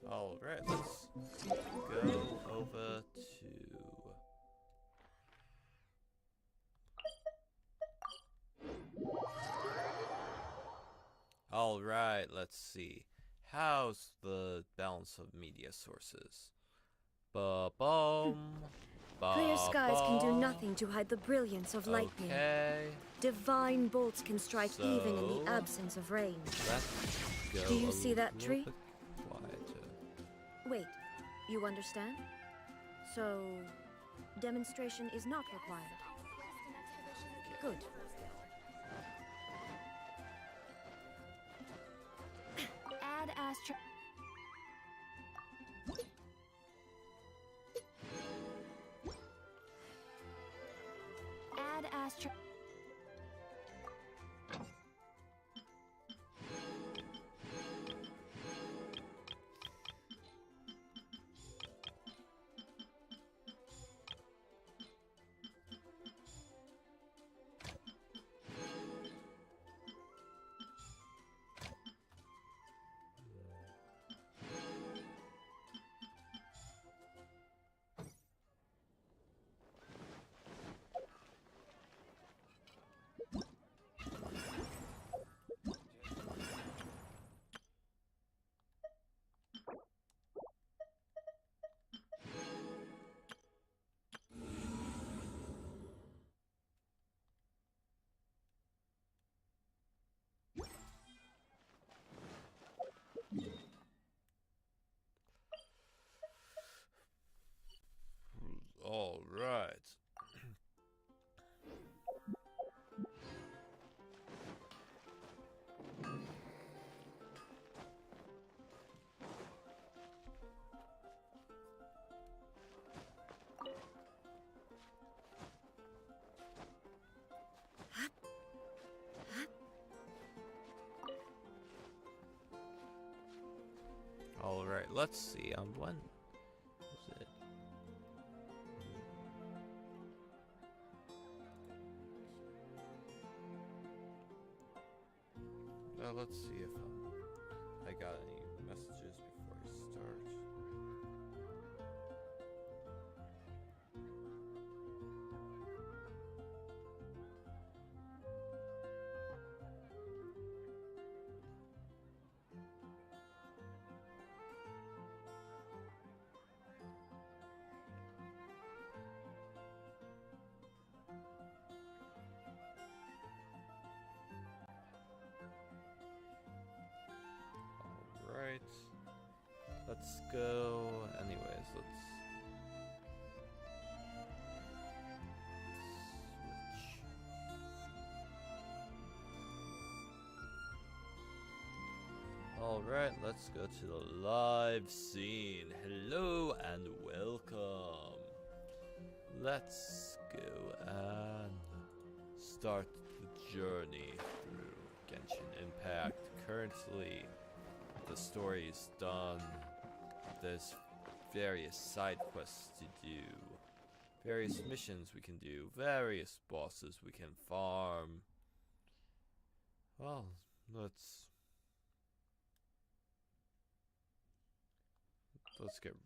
Alright, let's go over to... Alright, let's see. How's the balance of media sources? Ba-boom. Clear skies can do nothing to hide the brilliance of lightning. Okay. Divine bolts can strike So, even in the absence of rain. Let's go. Do you see that tree? Quieter. Wait, you understand? So, demonstration is not required. Good. Add astro... Add astro... All right. All right. Let's see. When was it? Let's see if I got any messages before I start. Right. Let's go. Anyways, let's switch. Alright, let's go to the live scene. Hello and welcome. Let's go and start the journey through Genshin Impact. Currently, the story is done. There's various side quests to do, various missions we can do, various bosses we can farm. Well, let's get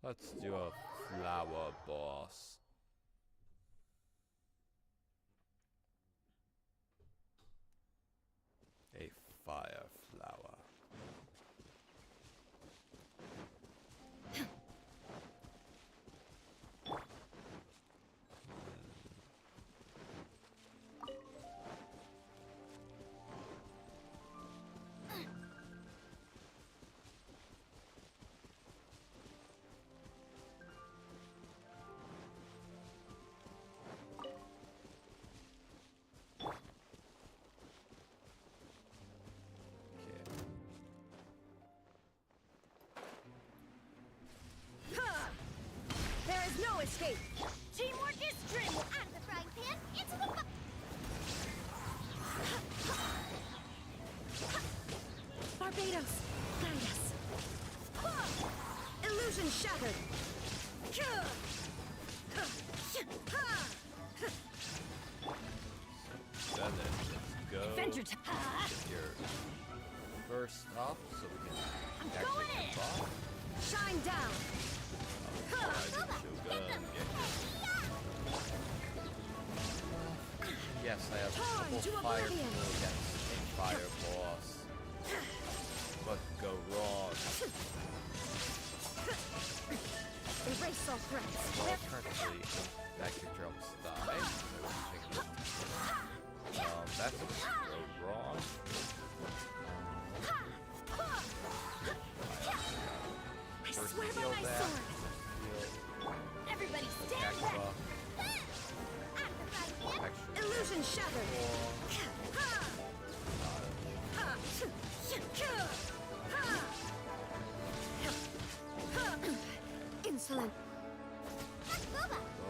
let's do a flower boss. A fire flower. There is no escape! Teamwork is strength! Out of the frying pan, into the shattered. Then let's go. Adventure Get your first up so we can going actually in. boss. Shine down. Yes, I have Torn double to fire oblivion. pull against a fire boss. What could go wrong? Erase all threats. Well, currently, that character almost died. That could go wrong. I First swear by heal my that. sword. Everybody Attack stand back. buff. Extra Illusion shattered. Insolent.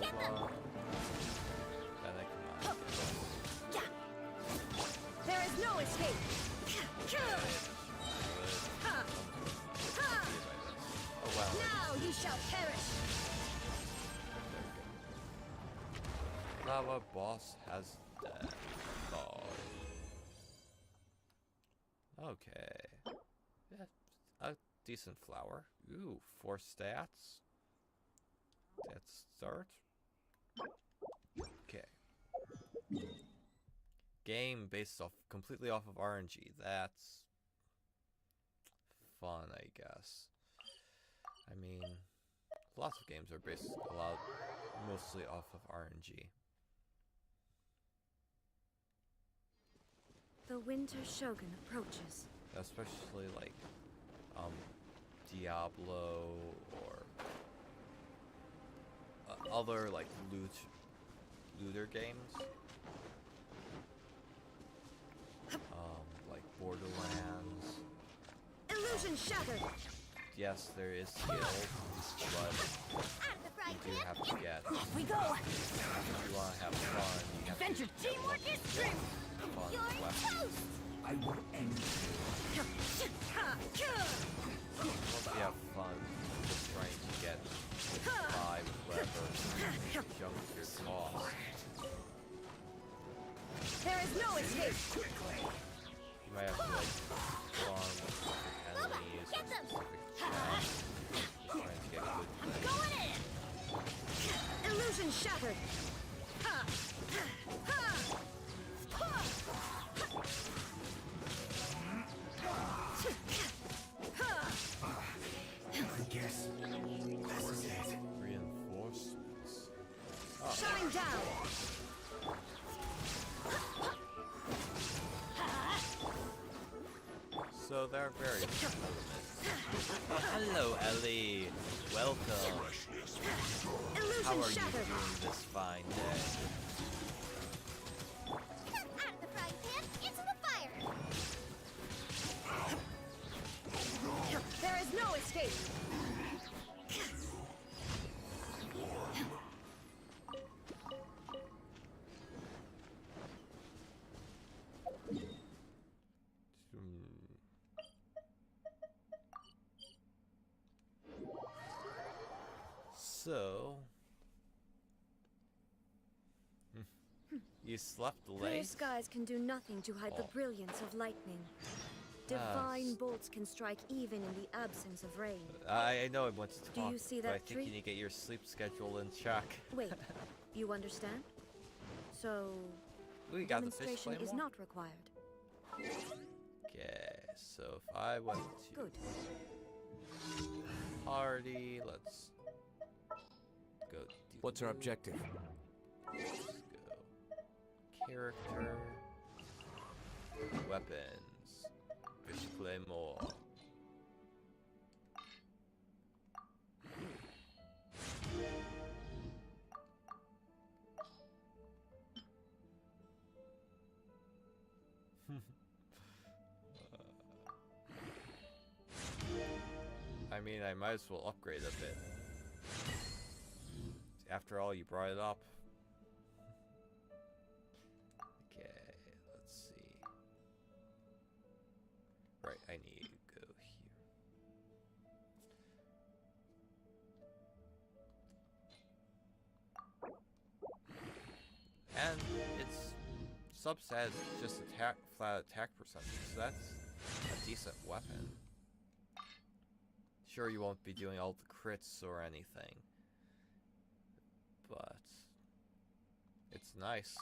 Get them. There is no escape. Oh wow. Now you shall perish. Lava boss has death. Oh. Okay. Yeah, a decent flower. Ooh, 4 stats. Let's start. Okay. Game based completely off of RNG. That's fun, I guess. I mean, lots of games are based mostly off of RNG. The Winter Shogun approaches. Especially like Diablo or other like looter games. Like Borderlands. Illusion shattered. Yes, there is skill, but you do have to get. Off we go. If you want to have fun, you have Adventure to teamwork is strength. fun You're weapons. toast. I will end you. Once you have fun, just trying to get 5 whatever junk your cost. There is no escape. You might have to like farm specific enemies or Get them. specific chests, trying to get good I'm things. going in. Illusion shattered. I guess this is it. Reinforcements. Shine down. So there are various elements. Oh, hello, Ellie. Welcome. How Illusion are you shattered. doing this fine day? Out of the frying pan, into the fire. There is no escape. So, you slept Clear late? skies can do nothing to hide the Oh. brilliance of lightning. Divine bolts can strike even in the absence of rain. I know I want to talk, Do you see but I that think tree? you need to get your sleep schedule in check. Wait, you understand? So, We got the fish demonstration is flame not required. Okay, so if I went to Good. party, let's go. What's our objective? Let's go. Character. Weapons. Fish claymore. I mean, I might as well upgrade a bit. After all, you brought it up. Okay, let's see. Right, I need to go substat is just flat attack percentage, so that's a decent weapon. Sure, you won't be doing all the crits or anything, but it's nice.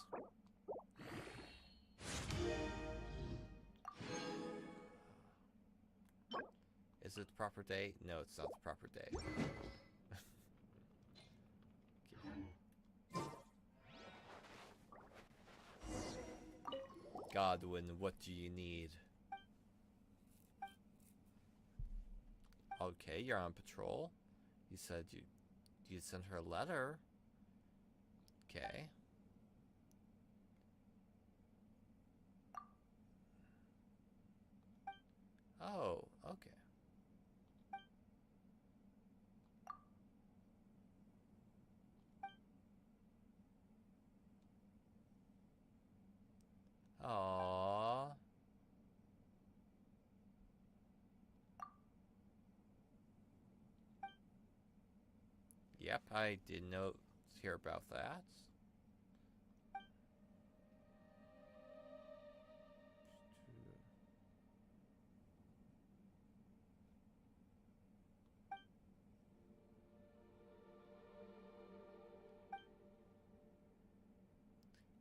Is it the proper day? No, it's not the proper day. Godwin, what do you need? Okay, you're on patrol. You said you sent her a letter. Okay. Oh, okay. Aww. Yep, I did hear about that.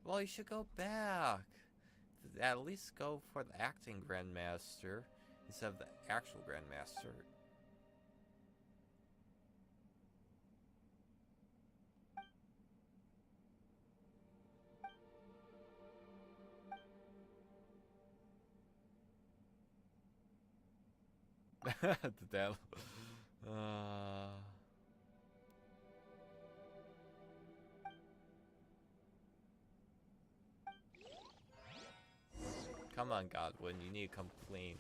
Well, you should go back. At least go for the acting Grandmaster instead of the actual Grandmaster. The devil. Come on, Godwin, you need to come clean.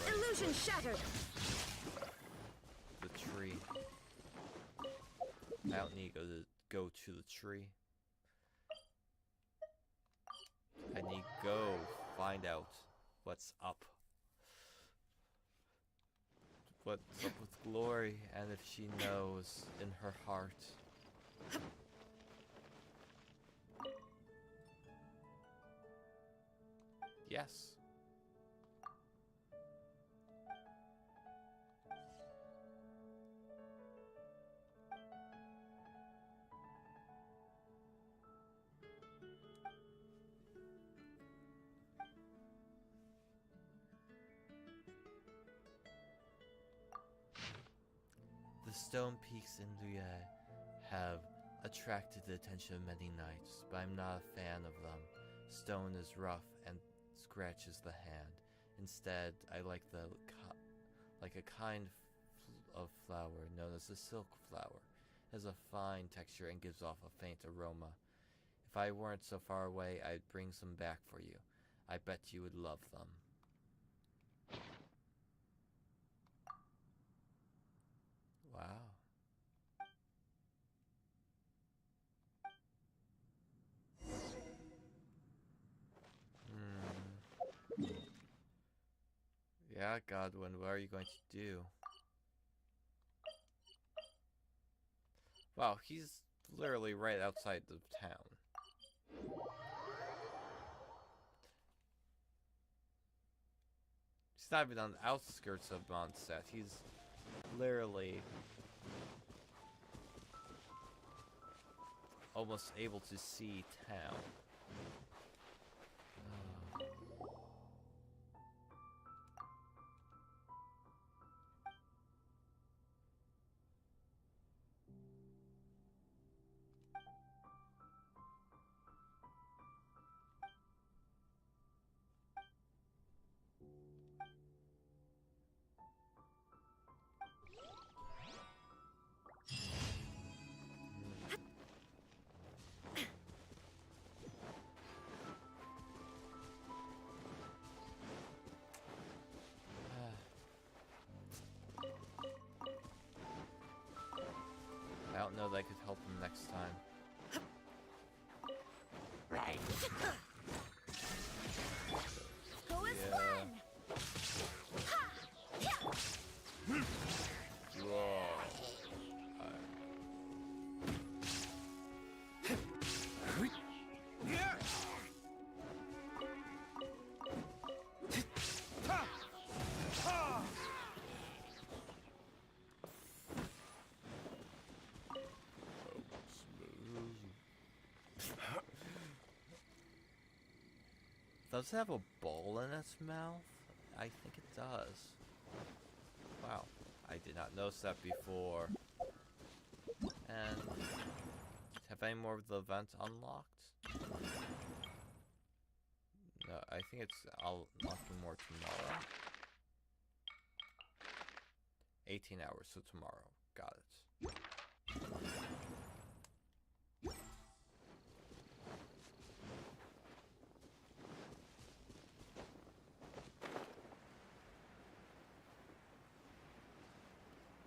Illusion shattered. The tree. I don't need to go to the tree. I need to go find out what's up. What's up with Glory, and if she knows in her heart. Yes. The stone peaks in Luye have attracted the attention of many knights, but I'm not a fan of them. Stone is rough and scratches the hand. Instead, I like a kind of flower known as the silk flower. It has a fine texture and gives off a faint aroma. If I weren't so far away, I'd bring some back for you. I bet you would love them. Wow. Yeah, Godwin, what are you going to do? Wow, he's literally right outside the town. He's not even on the outskirts of Mondstadt. He's literally almost able to see town. I don't know that I could help him next time. Right. Go as Yeah. one. Ha! Does it have a ball in its mouth? I think it does. Wow, I did not notice that before. And have any more of the events unlocked? No, I think I'll unlock more tomorrow. 18 hours, so tomorrow. Got it.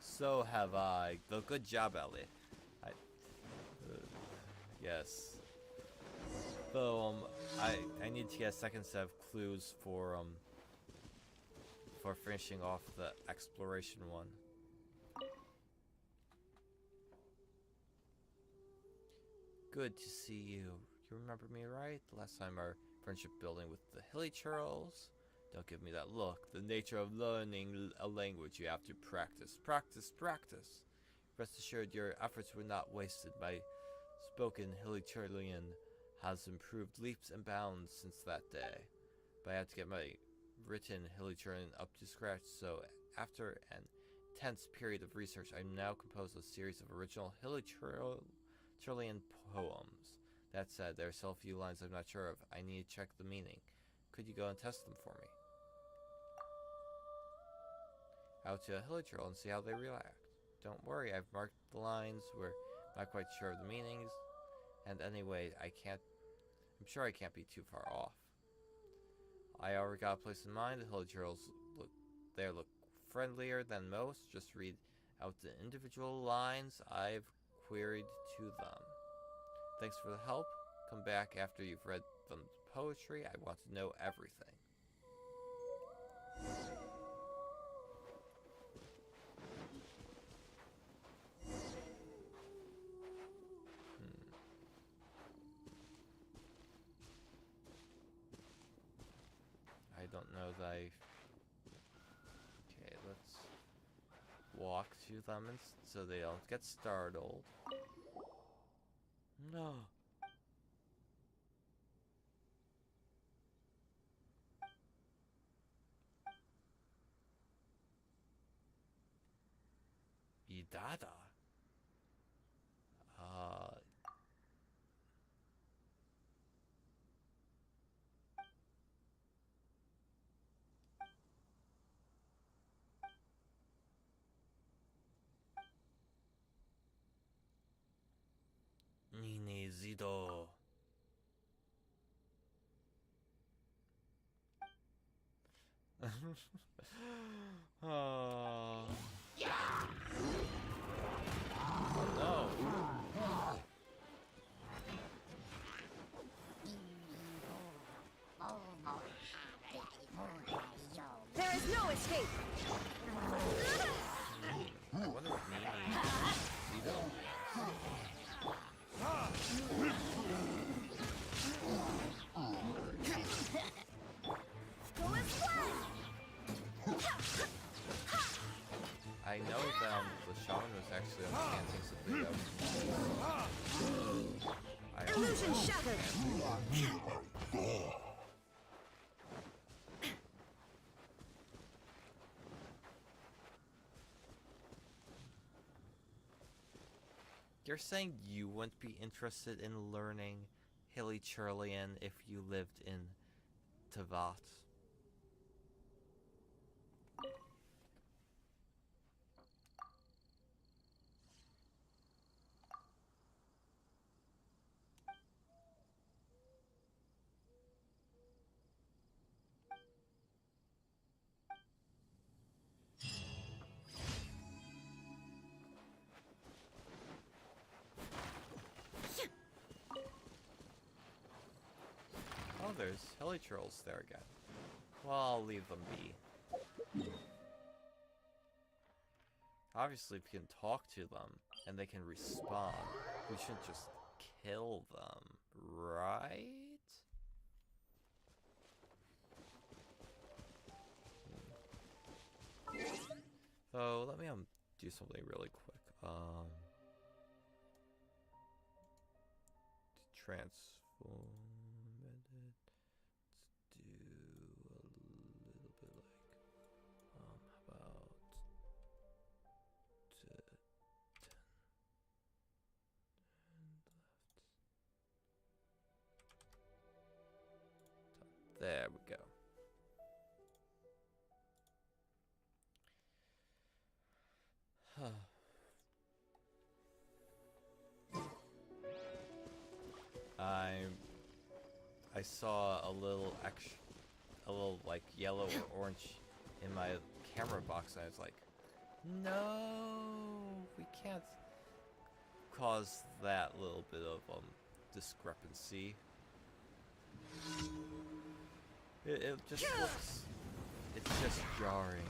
So have I. Good job, Elliot. Yes. Though I need to get a second set of clues for finishing off the exploration one. Good to see you. You remember me, right? The last time our friendship building with the hilly churls? Don't give me that look. The nature of learning a language, you have to practice, practice, practice. Rest assured your efforts were not wasted. My spoken Hillichurlian has improved leaps and bounds since that day. But I had to get my written Hillichurlian up to scratch, so after an intense period of research, I now compose a series of original Hillichurlian poems. That said, there are still a few lines I'm not sure of. I need to check the meaning. Could you go and test them for me? Out to a Hillichurl and see how they react. Don't worry, I've marked the lines. We're not quite sure of the meanings. And anyway, I'm sure I can't be too far off. I already got a place in mind. The Hillichurls look friendlier than most. Just read out the individual lines I've queried to them. Thanks for the help. Come back after you've read them poetry. I want to know everything. I don't know that Okay, let's walk to them so they don't get startled. No. Idada. Nini Zido. Oh. No. There is no escape. I wonder if Nini Zido I know that the shaman was actually chanting something else. Illusion shattered. You're saying you wouldn't be interested in learning Hillichurlian if you lived in Tavat? Oh, there's Hillichurls there again. Well, I'll leave them be. Obviously, if you can talk to them and they can respond, we shouldn't just kill them, right? So let me do something really quick. Transform it. Let's do I saw a little like yellow or orange in my camera box, and I was like, no, we can't cause that little bit of discrepancy. It just looks, it's just jarring.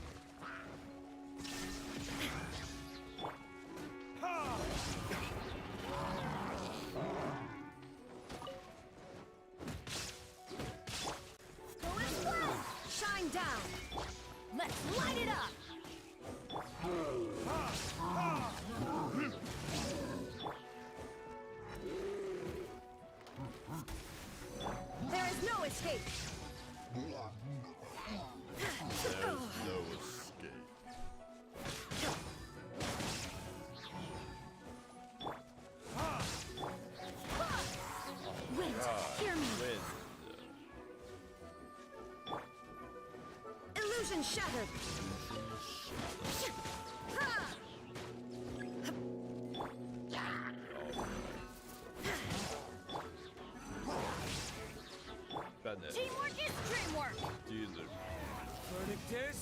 Go and splash! Shine down! Let's light it up! There is no escape! There's no escape. Wind, hear me! Wind. Illusion shattered! Ha! Bennett, Teamwork is dreamwork. do the Verdict is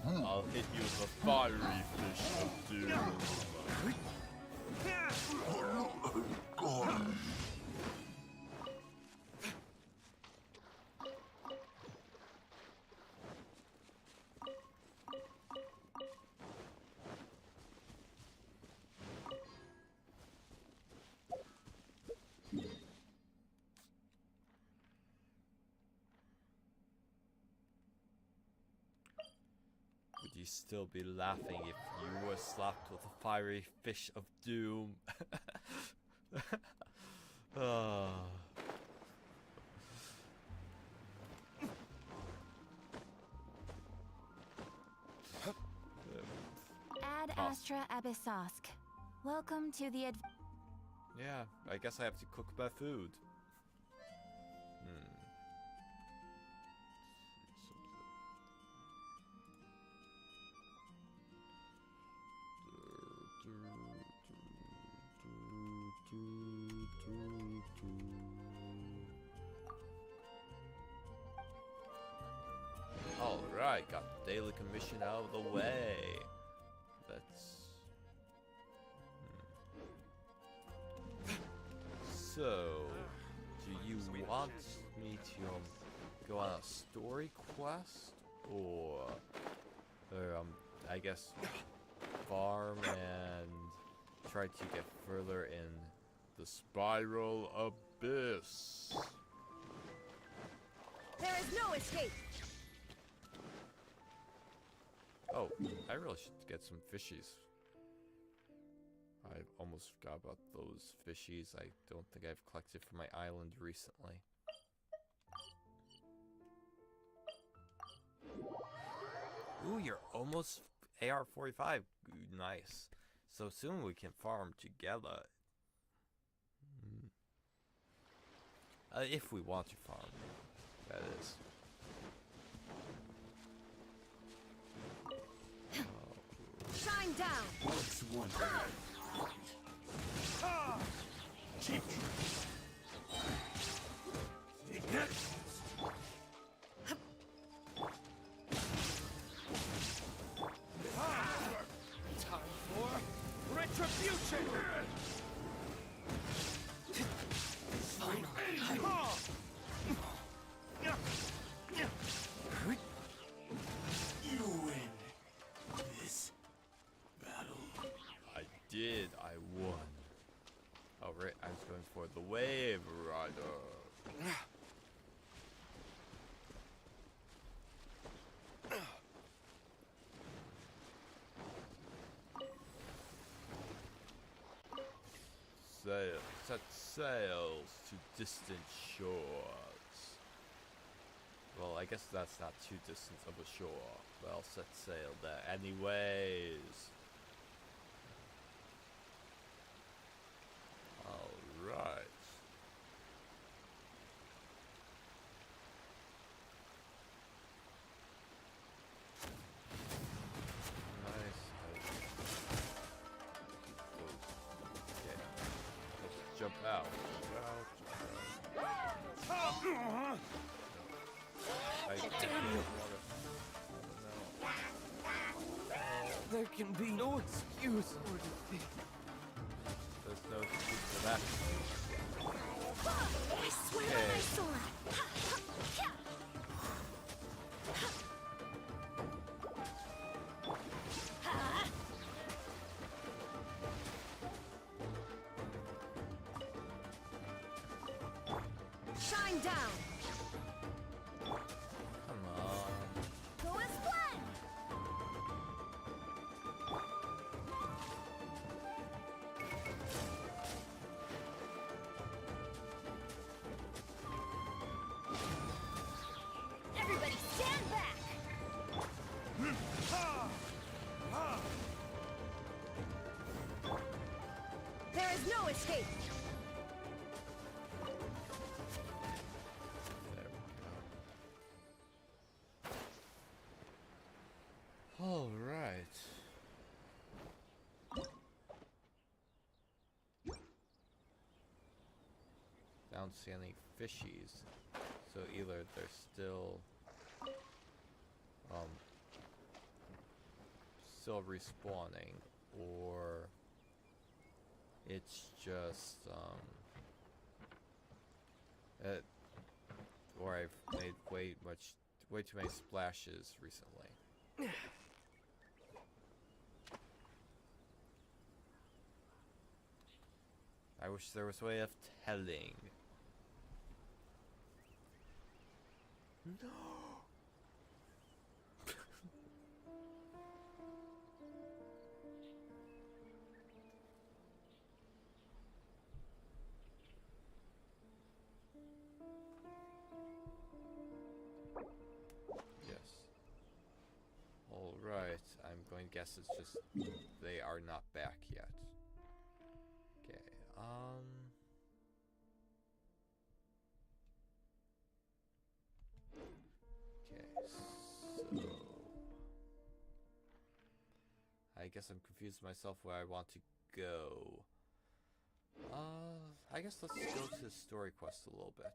I'll hit you with a fiery fish of doom. Would you still be laughing if you were slapped with a fiery fish of doom? Ah. Ad Oh. Astra Abyssosk. Welcome to the Yeah, I guess I have to cook my food. Alright, got the daily commission out of the way. Let's... So, do you want me to go on a story quest? Or I guess, farm and try to get further in the Spiral Abyss? There is no escape! Oh, I really should get some fishies. I almost forgot about those fishies. I don't think I've collected from my island recently. Ooh, you're almost AR-45. Nice. So soon we can farm together. If we want to farm, that is. Shine down! what's one cheap. Time for retribution! You win this battle. I did. I won. Oh, right. I was going for the Wave Rider. Sail. Set sails to distant shores. Well, I guess that's not too distant of a shore. But I'll set sail there anyways. Alright. Nice. Okay. jump out. I Damn you! There can be no excuse for defeat. There's no excuse for that. I swear Okay. by my sword. Shine down. Come on. Go as one! Everybody stand back! There is no escape. There we go. All right. Don't see any fishies, so either they're still respawning, or it's just or I've made way too many splashes recently. I wish there was a way of telling. No. Yes. All right. I'm going to guess it's just they are not back yet. Okay. Okay, so I guess I'm confused myself where I want to go. I guess let's go to the story quest a little bit.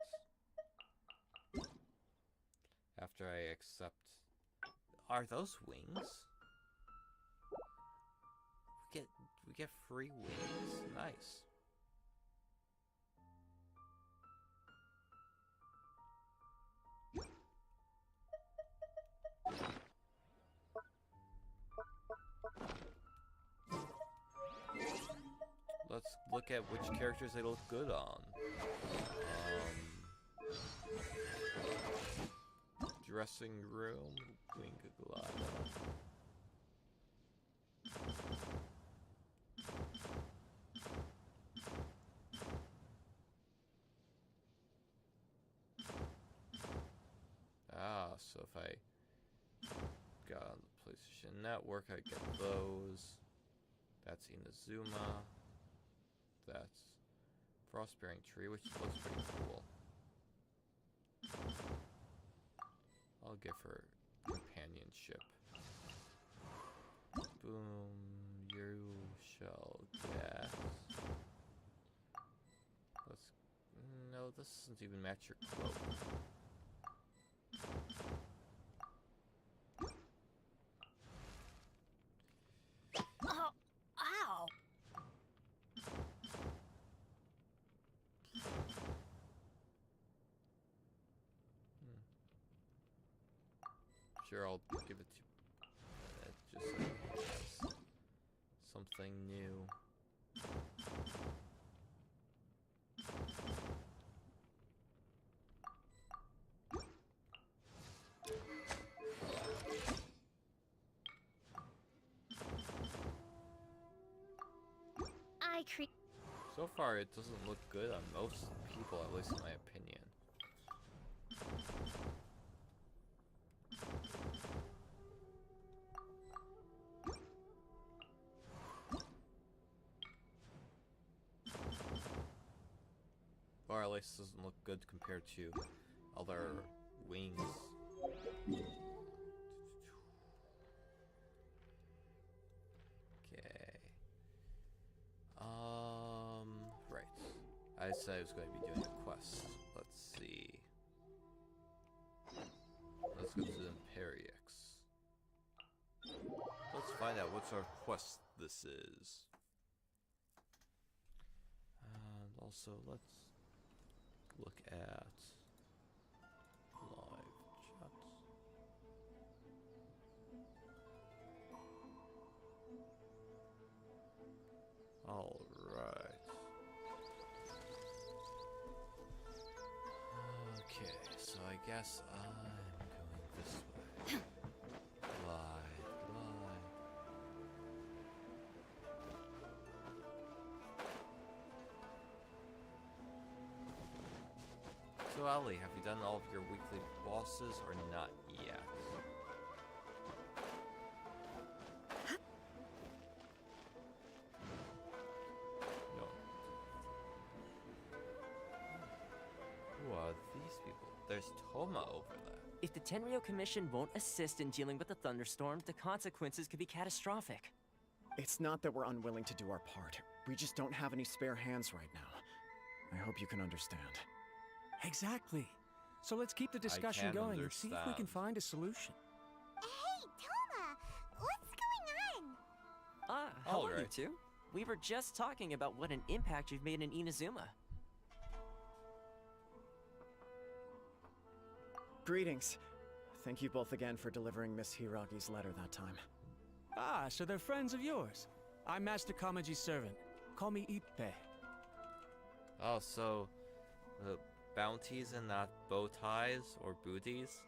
After I accept... Are those wings? We get free wings? Nice. Let's look at which characters they look good on. Dressing room, Wingaglada. So if I got on the PlayStation Network, I get those. That's Inazuma. That's Frostbearing Tree, which looks pretty cool. I'll give her companionship. Boom, you shall get. Let's. No, this doesn't even match your cloak. Oh, ow! Sure, I'll give it to just so it has something new. So far, it doesn't look good on most people, at least in my opinion. Or at least it doesn't look good compared to other wings. Okay. Right. I said I was going to be doing a quest. Let's see. Let's go to the Imperiex. Let's find out what sort of quest this is. And also, let's look at live chats. Alright. Okay, so I guess I'm going this way. Live. So Ali, have you done all of your weekly bosses or not yet? No. Who are these people? There's Toma over there. If the Tenryo Commission won't assist in dealing with the thunderstorm, the consequences could be catastrophic. It's not that we're unwilling to do our part. We just don't have any spare hands right now. I hope you can understand. Exactly. So let's keep the discussion can going and see if we can understand. find a solution. Hey, Toma! What's going on? How All are you right. two? We were just talking about what an impact you've made in Inazuma. Greetings. Thank you both again for delivering Miss Hiragi's letter that time. Ah, so they're friends of yours. I'm Master Kamaji's servant. Call me Ippe. Oh, so bounties and not bow ties or booties?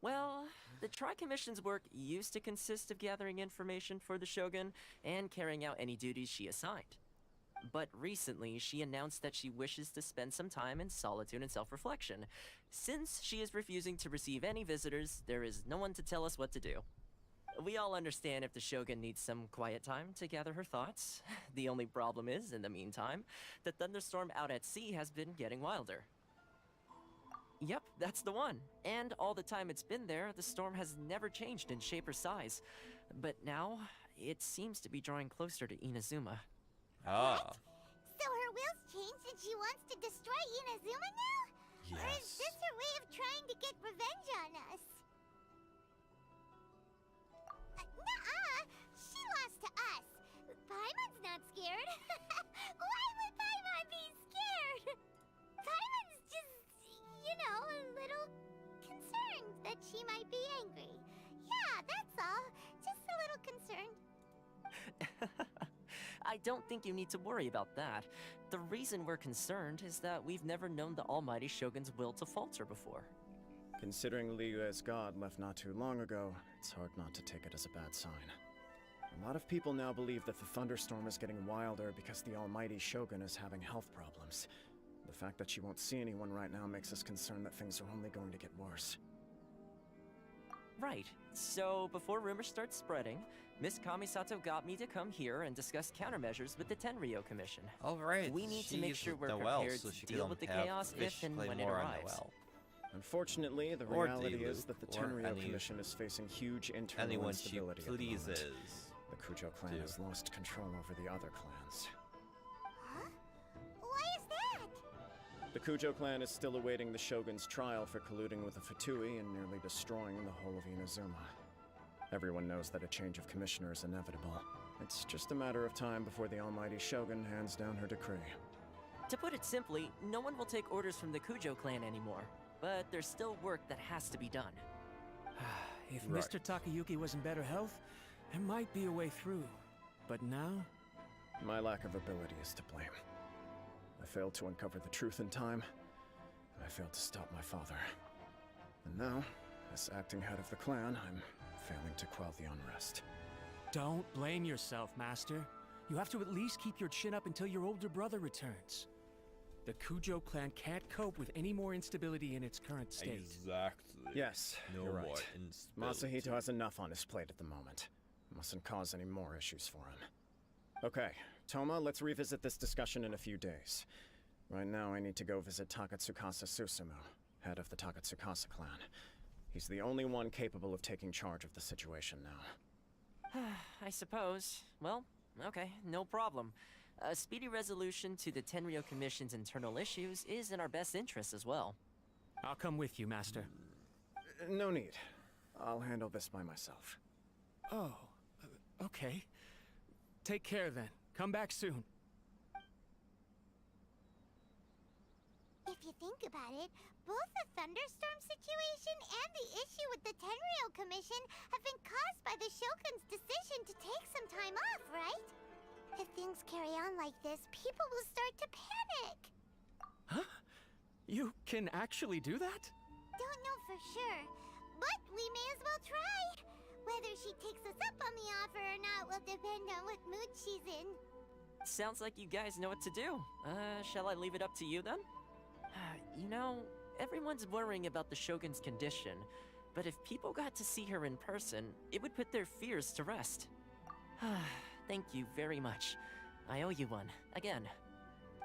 Well, the Tri-Commission's work used to consist of gathering information for the Shogun and carrying out any duties she assigned. But recently, she announced that she wishes to spend some time in solitude and self-reflection. Since she is refusing to receive any visitors, there is no one to tell us what to do. We all understand if the Shogun needs some quiet time to gather her thoughts. The only problem is, in the meantime, the thunderstorm out at sea has been getting wilder. Yep, that's the one. And all the time it's been there, the storm has never changed in shape or size. But now, it seems to be drawing closer to Inazuma. Ah. So her will's changed and she wants to destroy Inazuma now? Or is this her way of trying to get revenge on us? Nuh-uh! She lost to us. Paimon's not scared. Why would Paimon be scared? Paimon's just, a little concerned that she might be angry. Yeah, that's all. Just a little concerned. I don't think you need to worry about that. The reason we're concerned is that we've never known the Almighty Shogun's will to falter before. Considering Liyue's god left not too long ago, it's hard not to take it as a bad sign. A lot of people now believe that the thunderstorm is getting wilder because the almighty Shogun is having health problems. The fact that she won't see anyone right now makes us concerned that things are only going to get worse. Right. So, before rumors start spreading, Miss Kamisato got me to come here and discuss countermeasures with the Tenryo Commission. Alright, We need to make she's sure we're Noelle, prepared so to she deal can with the have chaos Fish if and play when it more on arrives. Noelle. Unfortunately, the Or reality Diluc, is that the or Tenryo any- Commission is facing huge internal Anyone she instability at the moment. pleases. The Kujo clan do. has lost control over the other clans. Huh? Why is that? The Kujo clan is still awaiting the Shogun's trial for colluding with the Fatui and nearly destroying the whole of Inazuma. Everyone knows that a change of commissioner is inevitable. It's just a matter of time before the almighty Shogun hands down her decree. To put it simply, no one will take orders from the Kujo clan anymore. But there's still work that has to be done. If Right. Mr. Takayuki was in better health, there might be a way through. But now, My lack of ability is to blame. I failed to uncover the truth in time. I failed to stop my father. And now, as acting head of the clan, I'm failing to quell the unrest. don't blame yourself, Master. You have to at least keep your chin up until your older brother returns. The Kujo clan can't cope with any more instability in its current state. Exactly. Yes, No you're more right. instability. Masahito has enough on his plate at the moment. Mustn't cause any more issues for him. Okay, Toma, let's revisit this discussion in a few days. Right now, I need to go visit Takatsukasa Susumu, head of the Takatsukasa clan. He's the only one capable of taking charge of the situation now. I suppose. Well, okay, no problem. A speedy resolution to the Tenryo Commission's internal issues is in our best interest as well. I'll come with you, Master. No need. I'll handle this by myself. Oh, okay. Take care then. Come back soon. If you think about it, both the thunderstorm situation and the issue with the Tenryo Commission have been caused by the Shogun's decision to take some time off, right? If things carry on like this, people will start to panic. Huh? You can actually do that? Don't know for sure, but we may as well try. Whether she takes us up on the offer or not will depend on what mood she's in. Sounds like you guys know what to do. Shall I leave it up to you then? You know, everyone's worrying about the Shogun's condition, but if people got to see her in person, it would put their fears to rest. Thank you very much. I owe you one, again.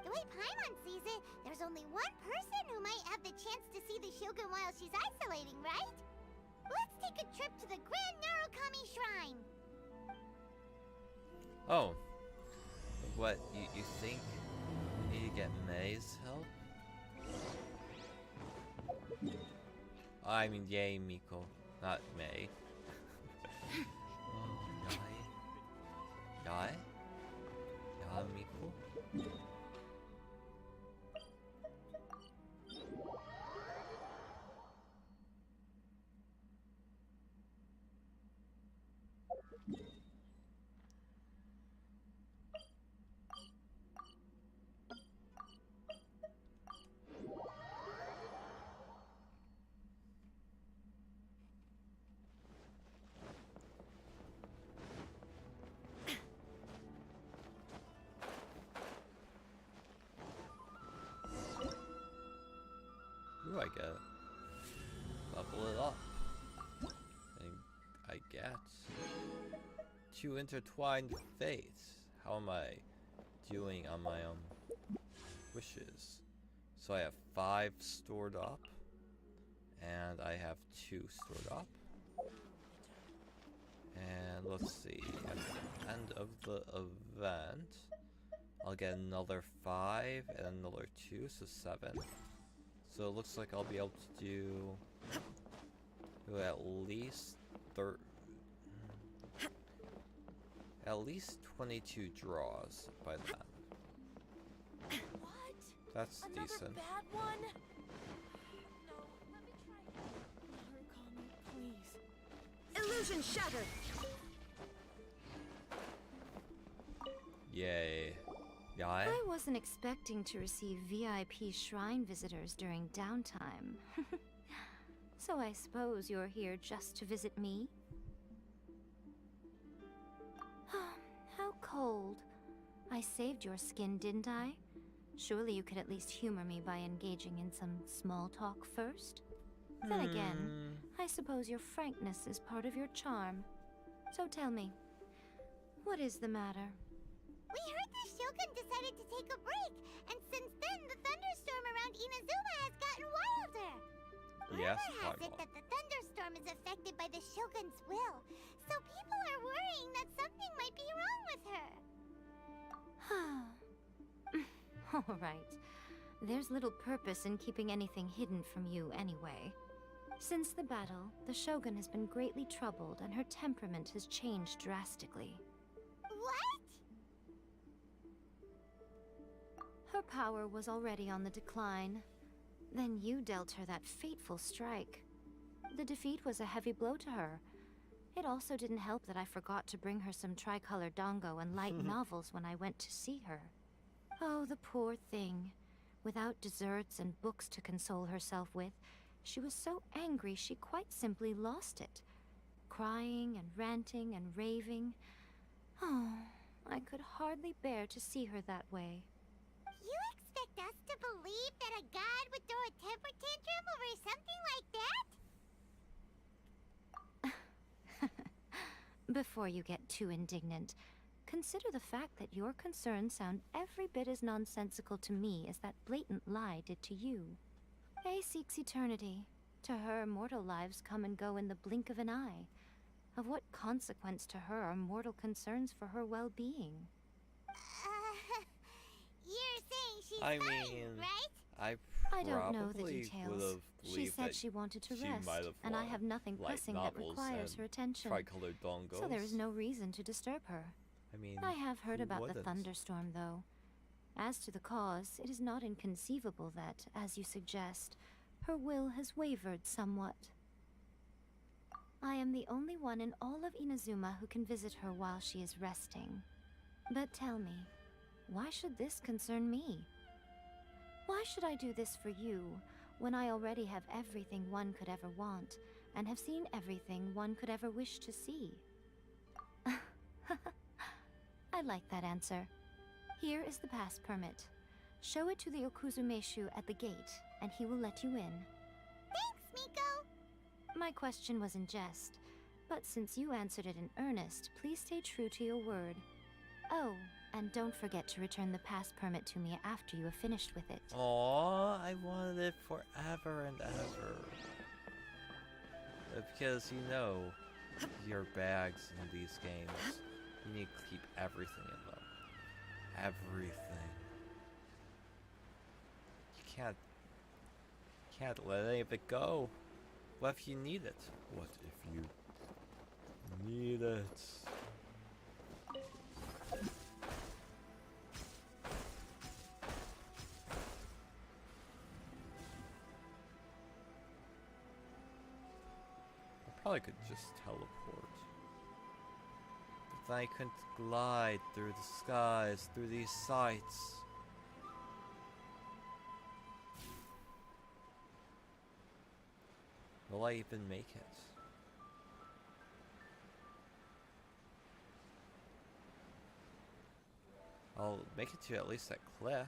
The way Paimon sees it, there's only one person who might have the chance to see the Shogun while she's isolating, right? Let's take a trip to the Grand Narukami Shrine! Oh. What, you think you need to get May's help? I mean, yay, Miko. Not May. Oh, Yai? Yai? Ya, Miko? Who I get? Level it up. And I get 2 intertwined fates. How am I doing on my wishes? So I have 5 stored up, and I have 2 stored up. And let's see, at the end of the event, I'll get another 5 and another 2, so 7. So it looks like I'll be able to do at least 22 draws by then. What? That's Another decent. bad one? No, let me try. Narukami, please. Illusion shattered! Yay. Yai? I wasn't expecting to receive VIP shrine visitors during downtime. So I suppose you're here just to visit me? How cold. I saved your skin, didn't I? Surely you could at least humor me by engaging in some small talk first? Then again, I suppose your frankness is part of your charm. So tell me, what is the matter? We heard the Shogun decided to take a break, and since then the thunderstorm around Inazuma has gotten wilder. Yes, Rumor has quite it well. that the thunderstorm is affected by the Shogun's will, so people are worrying that something might be wrong with her. All right. There's little purpose in keeping anything hidden from you anyway. Since the battle, the Shogun has been greatly troubled and her temperament has changed drastically. What? Her power was already on the decline. Then you dealt her that fateful strike. The defeat was a heavy blow to her. It also didn't help that I forgot to bring her some tricolor dango and light novels when I went to see her. Oh, the poor thing. Without desserts and books to console herself with, she was so angry she quite simply lost it. Crying and ranting and raving. Oh, I could hardly bear to see her that way. You expect us to believe that a god would throw a temper tantrum over something like that? Before you get too indignant, consider the fact that your concerns sound every bit as nonsensical to me as that blatant lie did to you. Faye seeks eternity. To her, mortal lives come and go in the blink of an eye. Of what consequence to her are mortal concerns for her well-being? I fine, mean, right? I don't know the probably details. would've She believed said that she wanted to she rest, might have and I liked have nothing light pressing that novels requires and her attention. tricolored dongles. So there is no reason to disturb her. I mean, I have heard who about wouldn't? the thunderstorm, though. As to the cause, it is not inconceivable that, as you suggest, her will has wavered somewhat. I am the only one in all of Inazuma who can visit her while she is resting. But tell me, why should this concern me? Why should I do this for you, when I already have everything one could ever want, and have seen everything one could ever wish to see? I like that answer. Here is the pass permit. Show it to the Okuzumeshu at the gate, and he will let you in. Thanks, Miko. My question was in jest, but since you answered it in earnest, please stay true to your word. Oh, and don't forget to return the pass permit to me after you have finished with it. Aww, I wanted it forever and ever. Because, you know, your bags in these games, you need to keep everything in them. Everything. You can't let any of it go. What if you need it? What if you need it? I probably could just teleport. But then I couldn't glide through the skies, through these sights. Will I even make it? I'll make it to at least that cliff.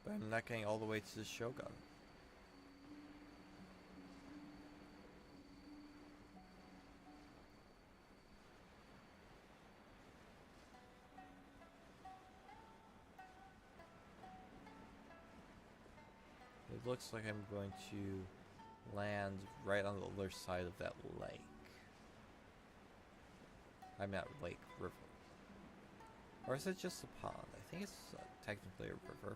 But I'm not getting all the way to the Shogun. It looks like I'm going to land right on the other side of that lake. I'm not lake, river. Or is it just a pond? I think it's technically a river.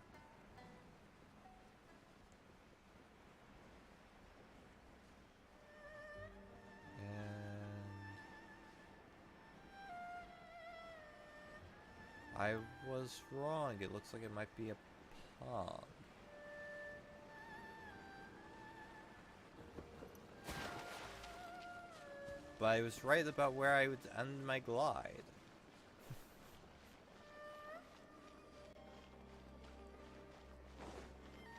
And I was wrong. It looks like it might be a pond. But I was right about where I would end my glide.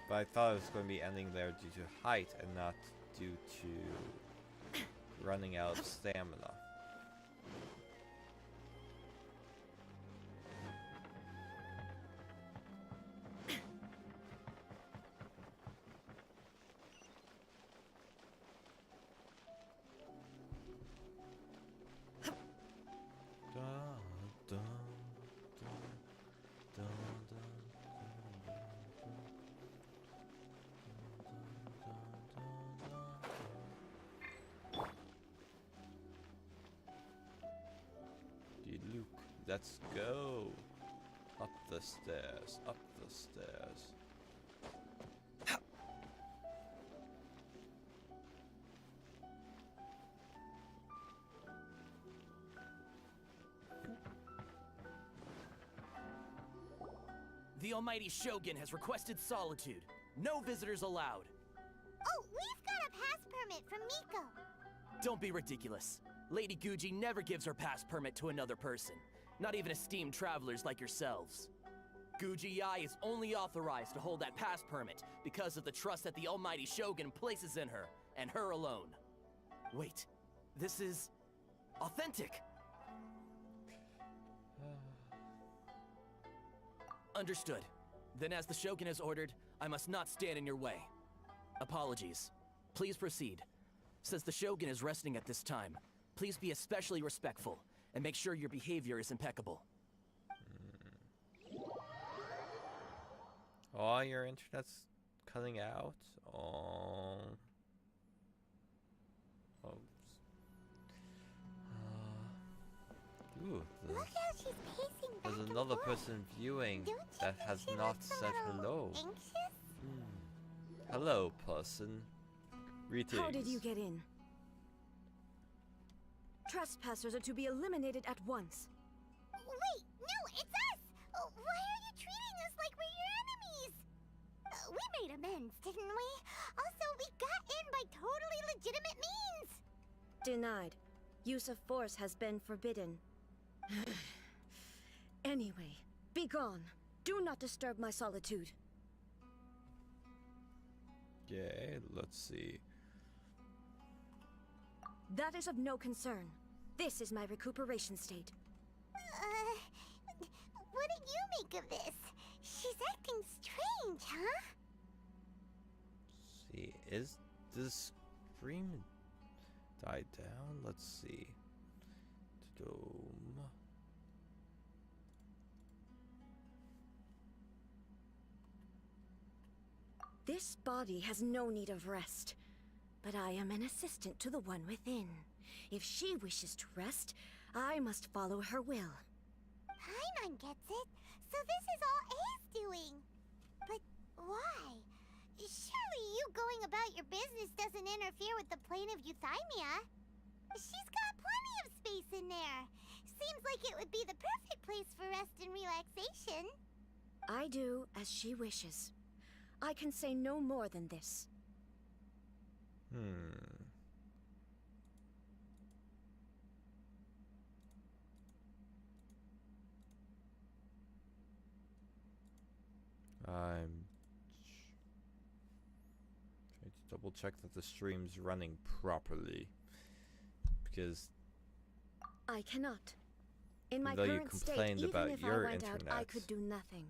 But I thought it was going to be ending there due to height and not due to running out of stamina. Luke, let's go. Up the stairs, up the stairs. The almighty Shogun has requested solitude. No visitors allowed. Oh, we've got a pass permit from Miko. Don't be ridiculous. Lady Guji never gives her pass permit to another person. Not even esteemed travelers like yourselves. Guji Yai is only authorized to hold that pass permit because of the trust that the almighty Shogun places in her, and her alone. Wait, this is authentic. Understood. Then as the Shogun has ordered, I must not stand in your way. Apologies. Please proceed. Since the Shogun is resting at this time, please be especially respectful, and make sure your behavior is impeccable. Oh, your internet's cutting out? Oh. Ooh, Look how she's pacing back there's and another forth. person viewing Don't you that think has she not looks a said little hello. Anxious? Hello, person. Greetings. How did you get in? Trespassers are to be eliminated at once. Wait, no, it's us! Why are you treating us like we're your enemies? We made amends, didn't we? Also, we got in by totally legitimate means! Denied. Use of force has been forbidden. Anyway, be gone. Do not disturb my solitude. Okay, let's see. That is of no concern. This is my recuperation state. What do you make of this? She's acting strange, huh? See, is this scream died down? Let's see. Dome. This body has no need of rest, but I am an assistant to the one within. If she wishes to rest, I must follow her will. Paimon gets it. So this is all A's doing. But why? Surely you going about your business doesn't interfere with the plane of Euthymia. She's got plenty of space in there. Seems like it would be the perfect place for rest and relaxation. I do as she wishes. I can say no more than this. I'm trying to double check that the stream's running properly. Because I cannot. In my Though you current state, complained even about if your I went out, I internet. could do nothing.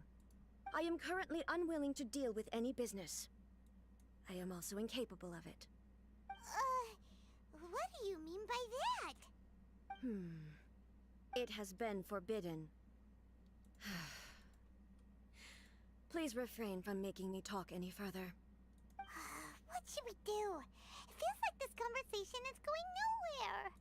I am currently unwilling to deal with any business. I am also incapable of it. What do you mean by that? It has been forbidden. Please refrain from making me talk any further. What should we do? It feels like this conversation is going nowhere.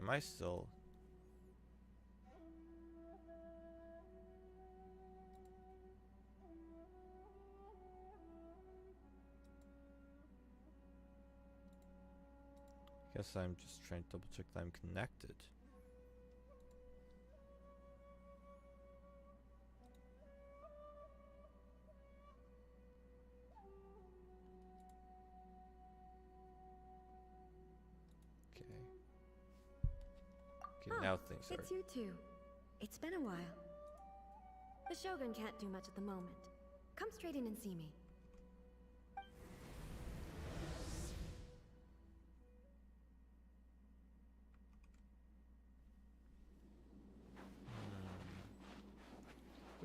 am I still? Guess I'm just trying to double check that I'm connected. Okay, now things are. It's you two. It's been a while. The Shogun can't do much at the moment. Come straight in and see me.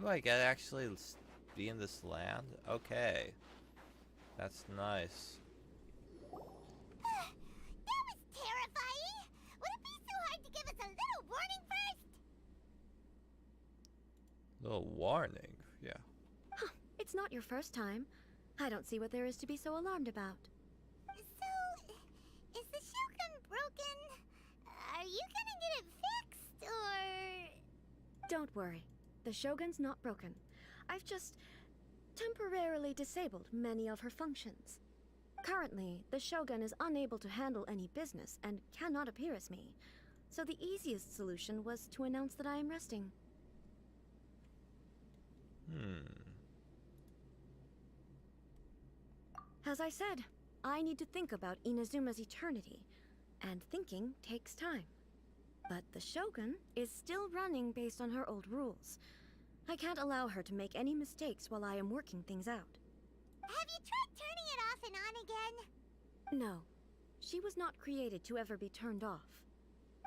Do I get actually be in this land? Okay. That's nice. That was terrifying! Would it be so hard to give us a little warning first? Little warning, yeah. It's not your first time. I don't see what there is to be so alarmed about. So, is the Shogun broken? Are you gonna get it fixed, or...? Don't worry. The Shogun's not broken. I've just temporarily disabled many of her functions. Currently, the Shogun is unable to handle any business and cannot appear as me. So the easiest solution was to announce that I am resting. As I said, I need to think about Inazuma's eternity, and thinking takes time. But the Shogun is still running based on her old rules. I can't allow her to make any mistakes while I am working things out. Have you tried turning it off and on again? No, she was not created to ever be turned off.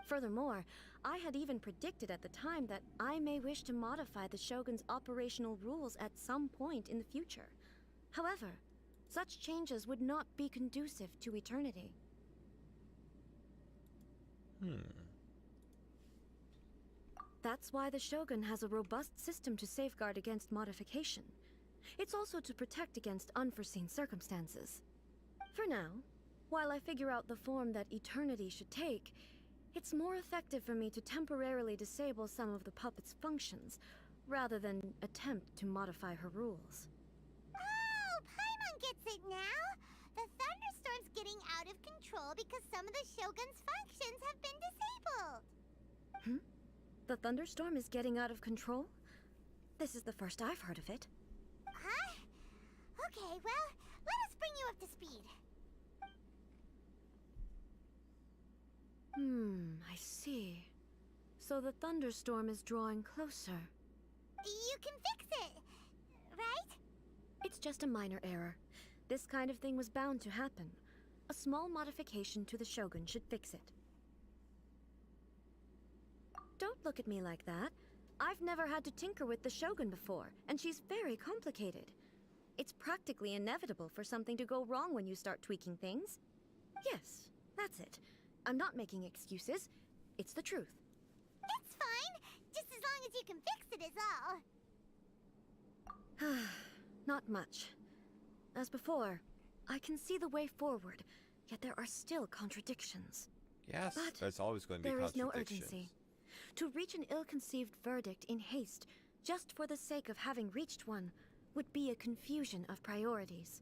Furthermore, I had even predicted at the time that I may wish to modify the Shogun's operational rules at some point in the future. However, such changes would not be conducive to eternity. That's why the Shogun has a robust system to safeguard against modification. It's also to protect against unforeseen circumstances. For now, while I figure out the form that eternity should take, it's more effective for me to temporarily disable some of the puppet's functions, rather than attempt to modify her rules. Oh, Paimon gets it now! The thunderstorm's getting out of control because some of the Shogun's functions have been disabled. The thunderstorm is getting out of control? This is the first I've heard of it. Huh? Okay, well, let us bring you up to speed. I see. So the thunderstorm is drawing closer. You can fix it, right? It's just a minor error. This kind of thing was bound to happen. A small modification to the Shogun should fix it. Don't look at me like that. I've never had to tinker with the Shogun before, and she's very complicated. It's practically inevitable for something to go wrong when you start tweaking things. Yes, that's it. I'm not making excuses. It's the truth. It's fine, just as long as you can fix it is all. Not much. As before, I can see the way forward, yet there are still contradictions. Yes, But there's always going to be there is no contradictions. urgency. To reach an ill-conceived verdict in haste, just for the sake of having reached one, would be a confusion of priorities.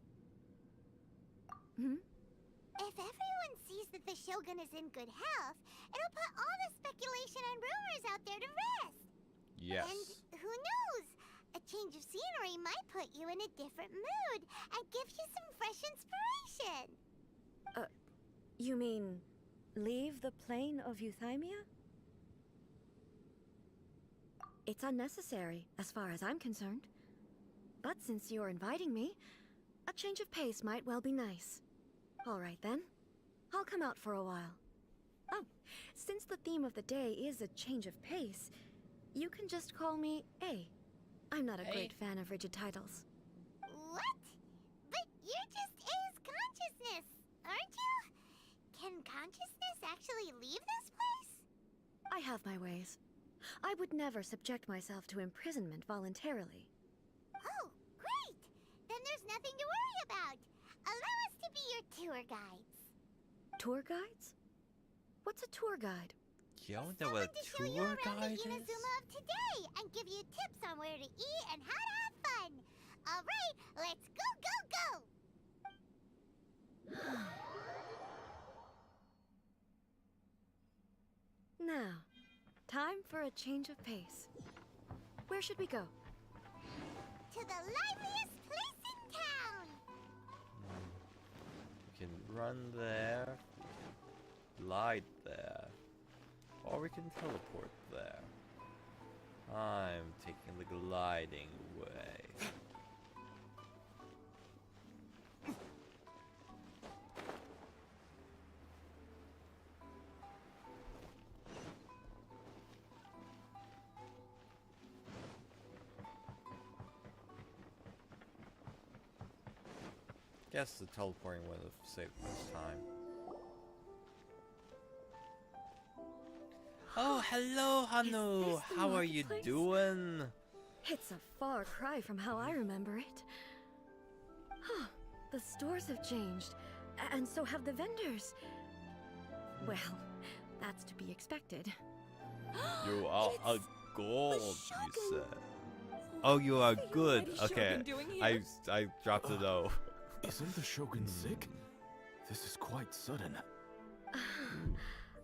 If everyone sees that the Shogun is in good health, it'll put all the speculation and rumors out there to rest. Yes. And who knows? A change of scenery might put you in a different mood and give you some fresh inspiration. You mean, leave the plane of Euthymia? It's unnecessary, as far as I'm concerned. But since you're inviting me, a change of pace might well be nice. All right then. I'll come out for a while. Oh, since the theme of the day is a change of pace, you can just call me A. I'm not a great fan of rigid titles. What? But you're just A's consciousness, aren't you? Can consciousness actually leave this place? I have my ways. I would never subject myself to imprisonment voluntarily. Oh, great! Then there's nothing to worry about. Allow us to be your tour guides. Tour guides? What's a tour guide? You don't know what To a show you tour around guide the is? Inazuma of today and give you tips on where to eat and how to have fun. All right, let's go, go, go! Now, time for a change of pace. Where should we go? To the liveliest place in town! We can run there, glide there, or we can teleport there. I'm taking the gliding way. Guess the teleporting would have saved us time. Oh, hello, Hanu. this the How are you marketplace? doing? It's a far cry from how I remember it. The stores have changed, and so have the vendors. Well, that's to be expected. You are a It's gold, the you Shogun. said. Oh, you are What the good. almighty Okay, Shogun doing here? I dropped it O. Isn't the Shogun sick? This is quite sudden.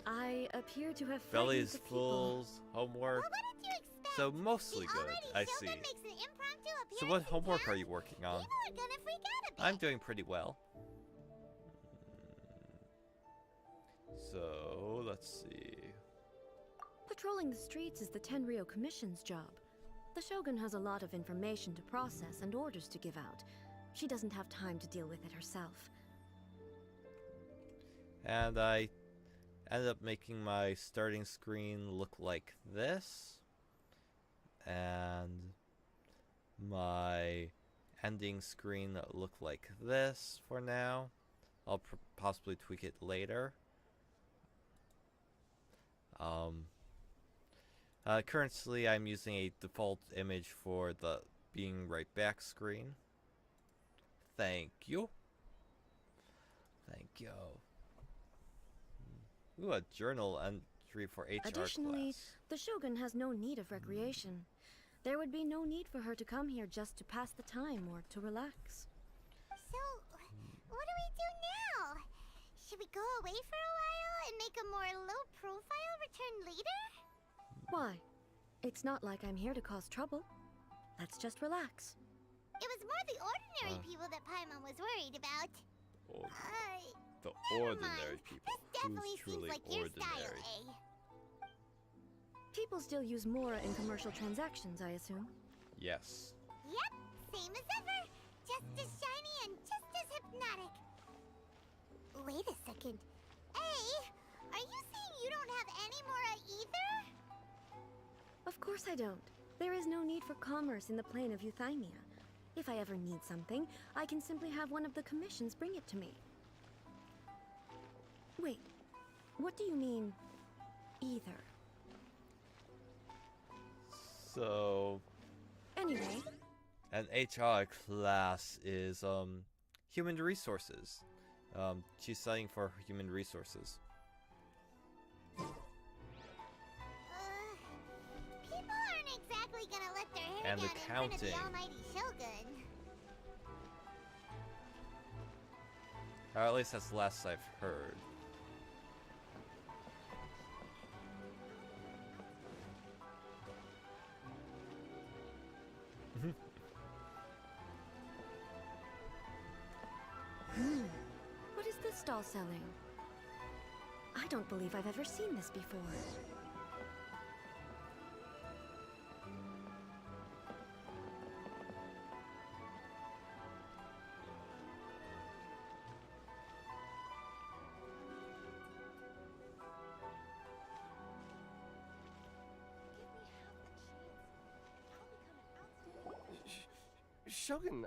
I appear to have Belly frightened is the people. full. Homework. Well, what did you expect? So mostly the good. almighty I Shogun see. makes an impromptu So appearance what in homework town. are you working on? People are gonna freak out a bit. I'm doing pretty well. So let's see. Patrolling the streets is the Tenryou Commission's job. The Shogun has a lot of information to process and orders to give out. She doesn't have time to deal with it herself. And I ended up making my starting screen look like this. And my ending screen look like this for now. I'll possibly tweak it later. Currently, I'm using a default image for the being right back screen. Thank you. Thank you. Ooh, a journal entry for HR Additionally, class. the Shogun has no need of recreation. There would be no need for her to come here just to pass the time or to relax. So, what do we do now? Should we go away for a while and make a more low-profile return later? Why? It's not like I'm here to cause trouble. Let's just relax. It was more the ordinary people that Paimon was worried about. Oh, the Never ordinary mind. people. This definitely Who's truly seems like your ordinary? style, eh? People still use Mora in commercial transactions, I assume. Yes. Yep, same as ever. Just as shiny and just as hypnotic. Wait a second. Hey, are you saying you don't have any Mora either? Of course I don't. There is no need for commerce in the plane of Euthymia. If I ever need something, I can simply have one of the commissions bring it to me. Wait, what do you mean, either? So, Anyway, an HR class is human resources. She's studying for human resources. People aren't exactly gonna let their hair And down in front of the accounting. almighty Shogun. Or at least that's the last I've heard. what is this stall selling? I don't believe I've ever seen this before. Shogun,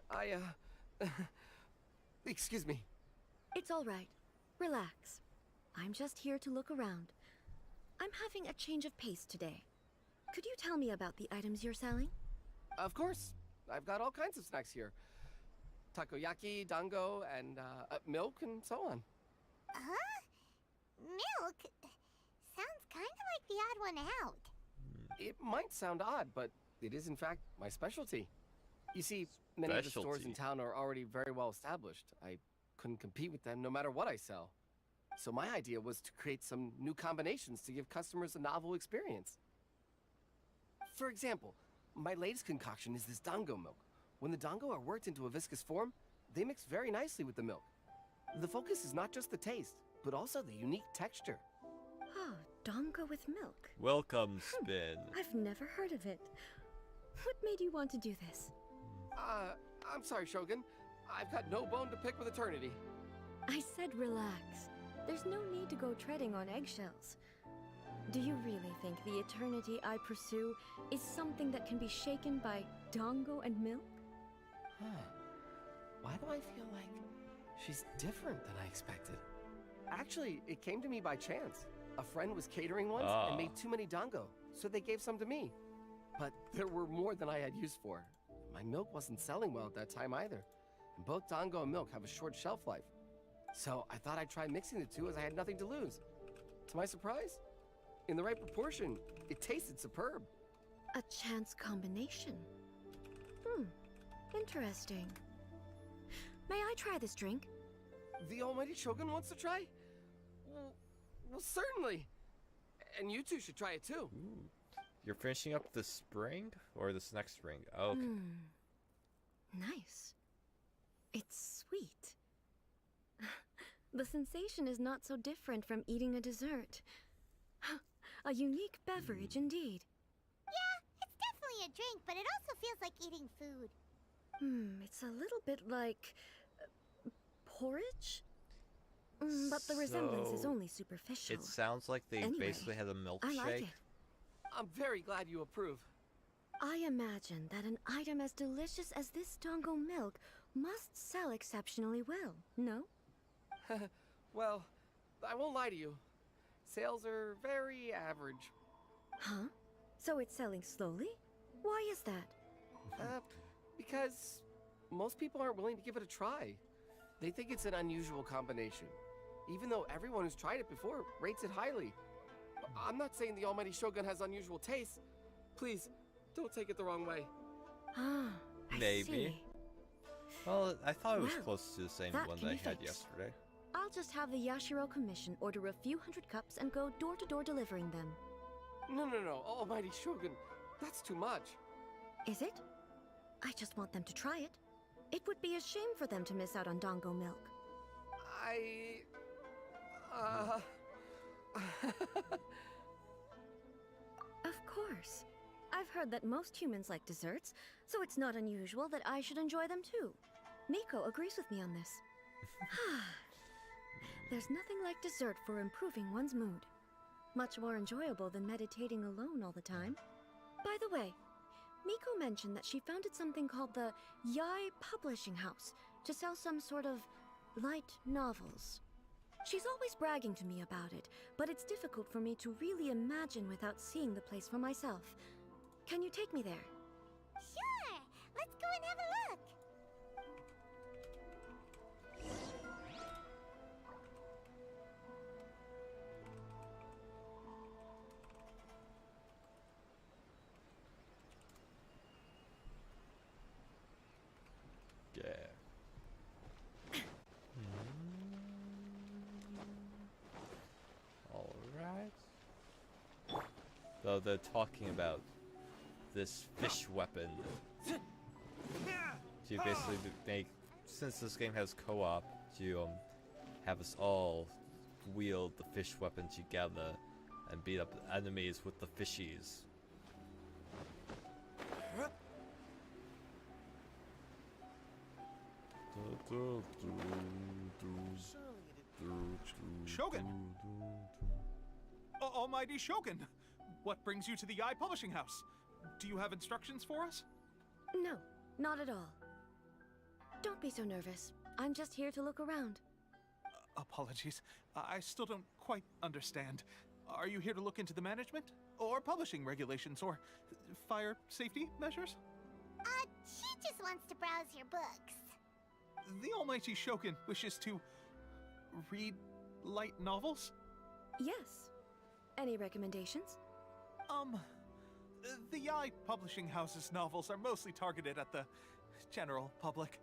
excuse me. It's all right. Relax. I'm just here to look around. I'm having a change of pace today. Could you tell me about the items you're selling? Of course. I've got all kinds of snacks here. Takoyaki, dango, and milk, and so on. Huh? Milk? Sounds kind of like the odd one out. It might sound odd, but it is in fact my specialty. You see, many of the stores in Specialty. town are already very well established. I couldn't compete with them no matter what I sell. So my idea was to create some new combinations to give customers a novel experience. For example, my latest concoction is this dango milk. When the dango are worked into a viscous form, they mix very nicely with the milk. The focus is not just the taste, but also the unique texture. Oh, dango with milk. Welcome, Spin. I've never heard of it. What made you want to do this? I'm sorry, Shogun. I've got no bone to pick with eternity. I said relax. There's no need to go treading on eggshells. Do you really think the eternity I pursue is something that can be shaken by dango and milk? Huh. Why do I feel like she's different than I expected? Actually, it came to me by chance. A friend was catering once and made too many dango, so they gave some to me. But there were more than I had use for. My milk wasn't selling well at that time either. And both dango and milk have a short shelf life. So I thought I'd try mixing the two as I had nothing to lose. To my surprise, in the right proportion, it tasted superb. A chance combination. Interesting. May I try this drink? The almighty Shogun wants to try? Well, certainly. And you two should try it too. Ooh. You're finishing up the spring? Or this next spring? Oh, okay. Nice. It's sweet. The sensation is not so different from eating a dessert. A unique beverage indeed. Yeah, it's definitely a drink, but it also feels like eating food. It's a little bit like porridge? But the resemblance is So, only superficial. It sounds like they Anyway, basically had a milkshake. I like it. I'm very glad you approve. I imagine that an item as delicious as this Dongo milk must sell exceptionally well, no? Well, I won't lie to you. Sales are very average. Huh? So it's selling slowly? Why is that? Because most people aren't willing to give it a try. They think it's an unusual combination, even though everyone who's tried it before rates it highly. I'm not saying the Almighty Shogun has unusual tastes. Please, don't take it the wrong way. Ah, I Maybe. see. Well, I thought it was Well, close to the same that one can that I be had fixed. yesterday. I'll just have the Yashiro Commission order a few hundred cups and go door to door delivering them. No, Almighty Shogun, that's too much. Is it? I just want them to try it. It would be a shame for them to miss out on Dongo milk. Of course. I've heard that most humans like desserts, so it's not unusual that I should enjoy them too. Miko agrees with me on this. There's nothing like dessert for improving one's mood. Much more enjoyable than meditating alone all the time. By the way, Miko mentioned that she founded something called the Yai Publishing House to sell some sort of light novels. She's always bragging to me about it, but it's difficult for me to really imagine without seeing the place for myself. Can you take me there? Sure! Let's go and have a look! Yeah. Alright. So they're talking about this fish weapon. To basically make, since this game has co-op, to have us all wield the fish weapon together and beat up enemies with the fishies. Shogun! Almighty Shogun! What brings you to the Yai Publishing House? Do you have instructions for us? No, not at all. Don't be so nervous. I'm just here to look around. Apologies. I still don't quite understand. Are you here to look into the management? Or publishing regulations? Or fire safety measures? She just wants to browse your books. The Almighty Shogun wishes to read light novels? Yes. Any recommendations? The Yai Publishing House's novels are mostly targeted at the general public,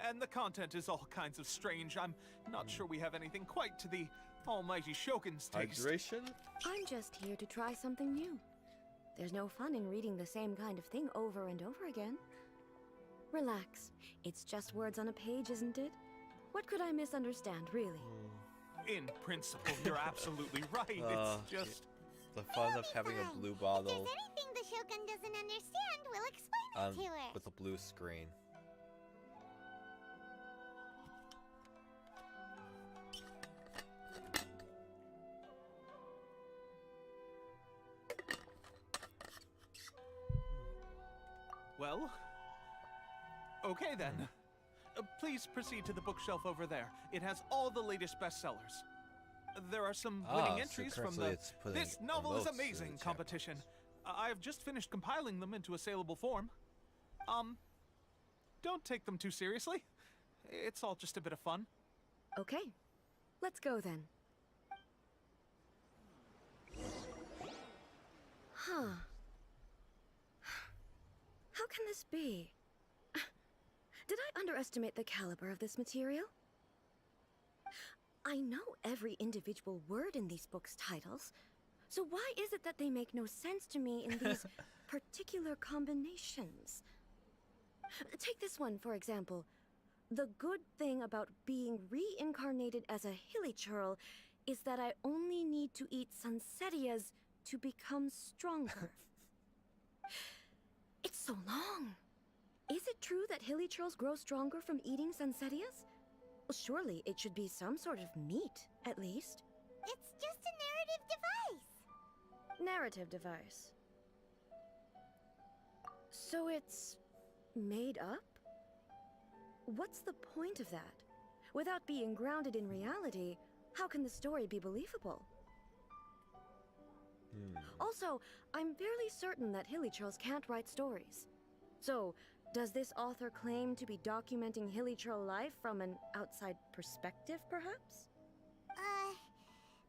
and the content is all kinds of strange. I'm not sure we have anything quite to the Almighty Shogun's taste. Hydration? I'm just here to try something new. There's no fun in reading the same kind of thing over and over again. Relax. It's just words on a page, isn't it? What could I misunderstand, really? In principle, you're absolutely right. It's just... The fun of having a blue bottle If there's anything the Shogun doesn't understand, we'll explain it to her. with a blue screen. Well... Okay then. Please proceed to the bookshelf over there. It has all the latest bestsellers. There are some winning entries from currently the it's putting This Novel is notes in the Amazing chapters. competition. I've just finished compiling them into a saleable form. Don't take them too seriously. It's all just a bit of fun. Okay. Let's go then. Huh. How can this be? Did I underestimate the caliber of this material? I know every individual word in these books' titles, so why is it that they make no sense to me in these particular combinations? Take this one, for example. The good thing about being reincarnated as a hilly churl is that I only need to eat sunsettias to become stronger. It's so long. Is it true that hilly churls grow stronger from eating sunsettias? Well, surely it should be some sort of meat, at least. It's just a narrative device. Narrative device. So it's made up? What's the point of that? Without being grounded in reality, how can the story be believable? Also, I'm fairly certain that Hilichurls can't write stories. So, does this author claim to be documenting Hilichurl life from an outside perspective, perhaps?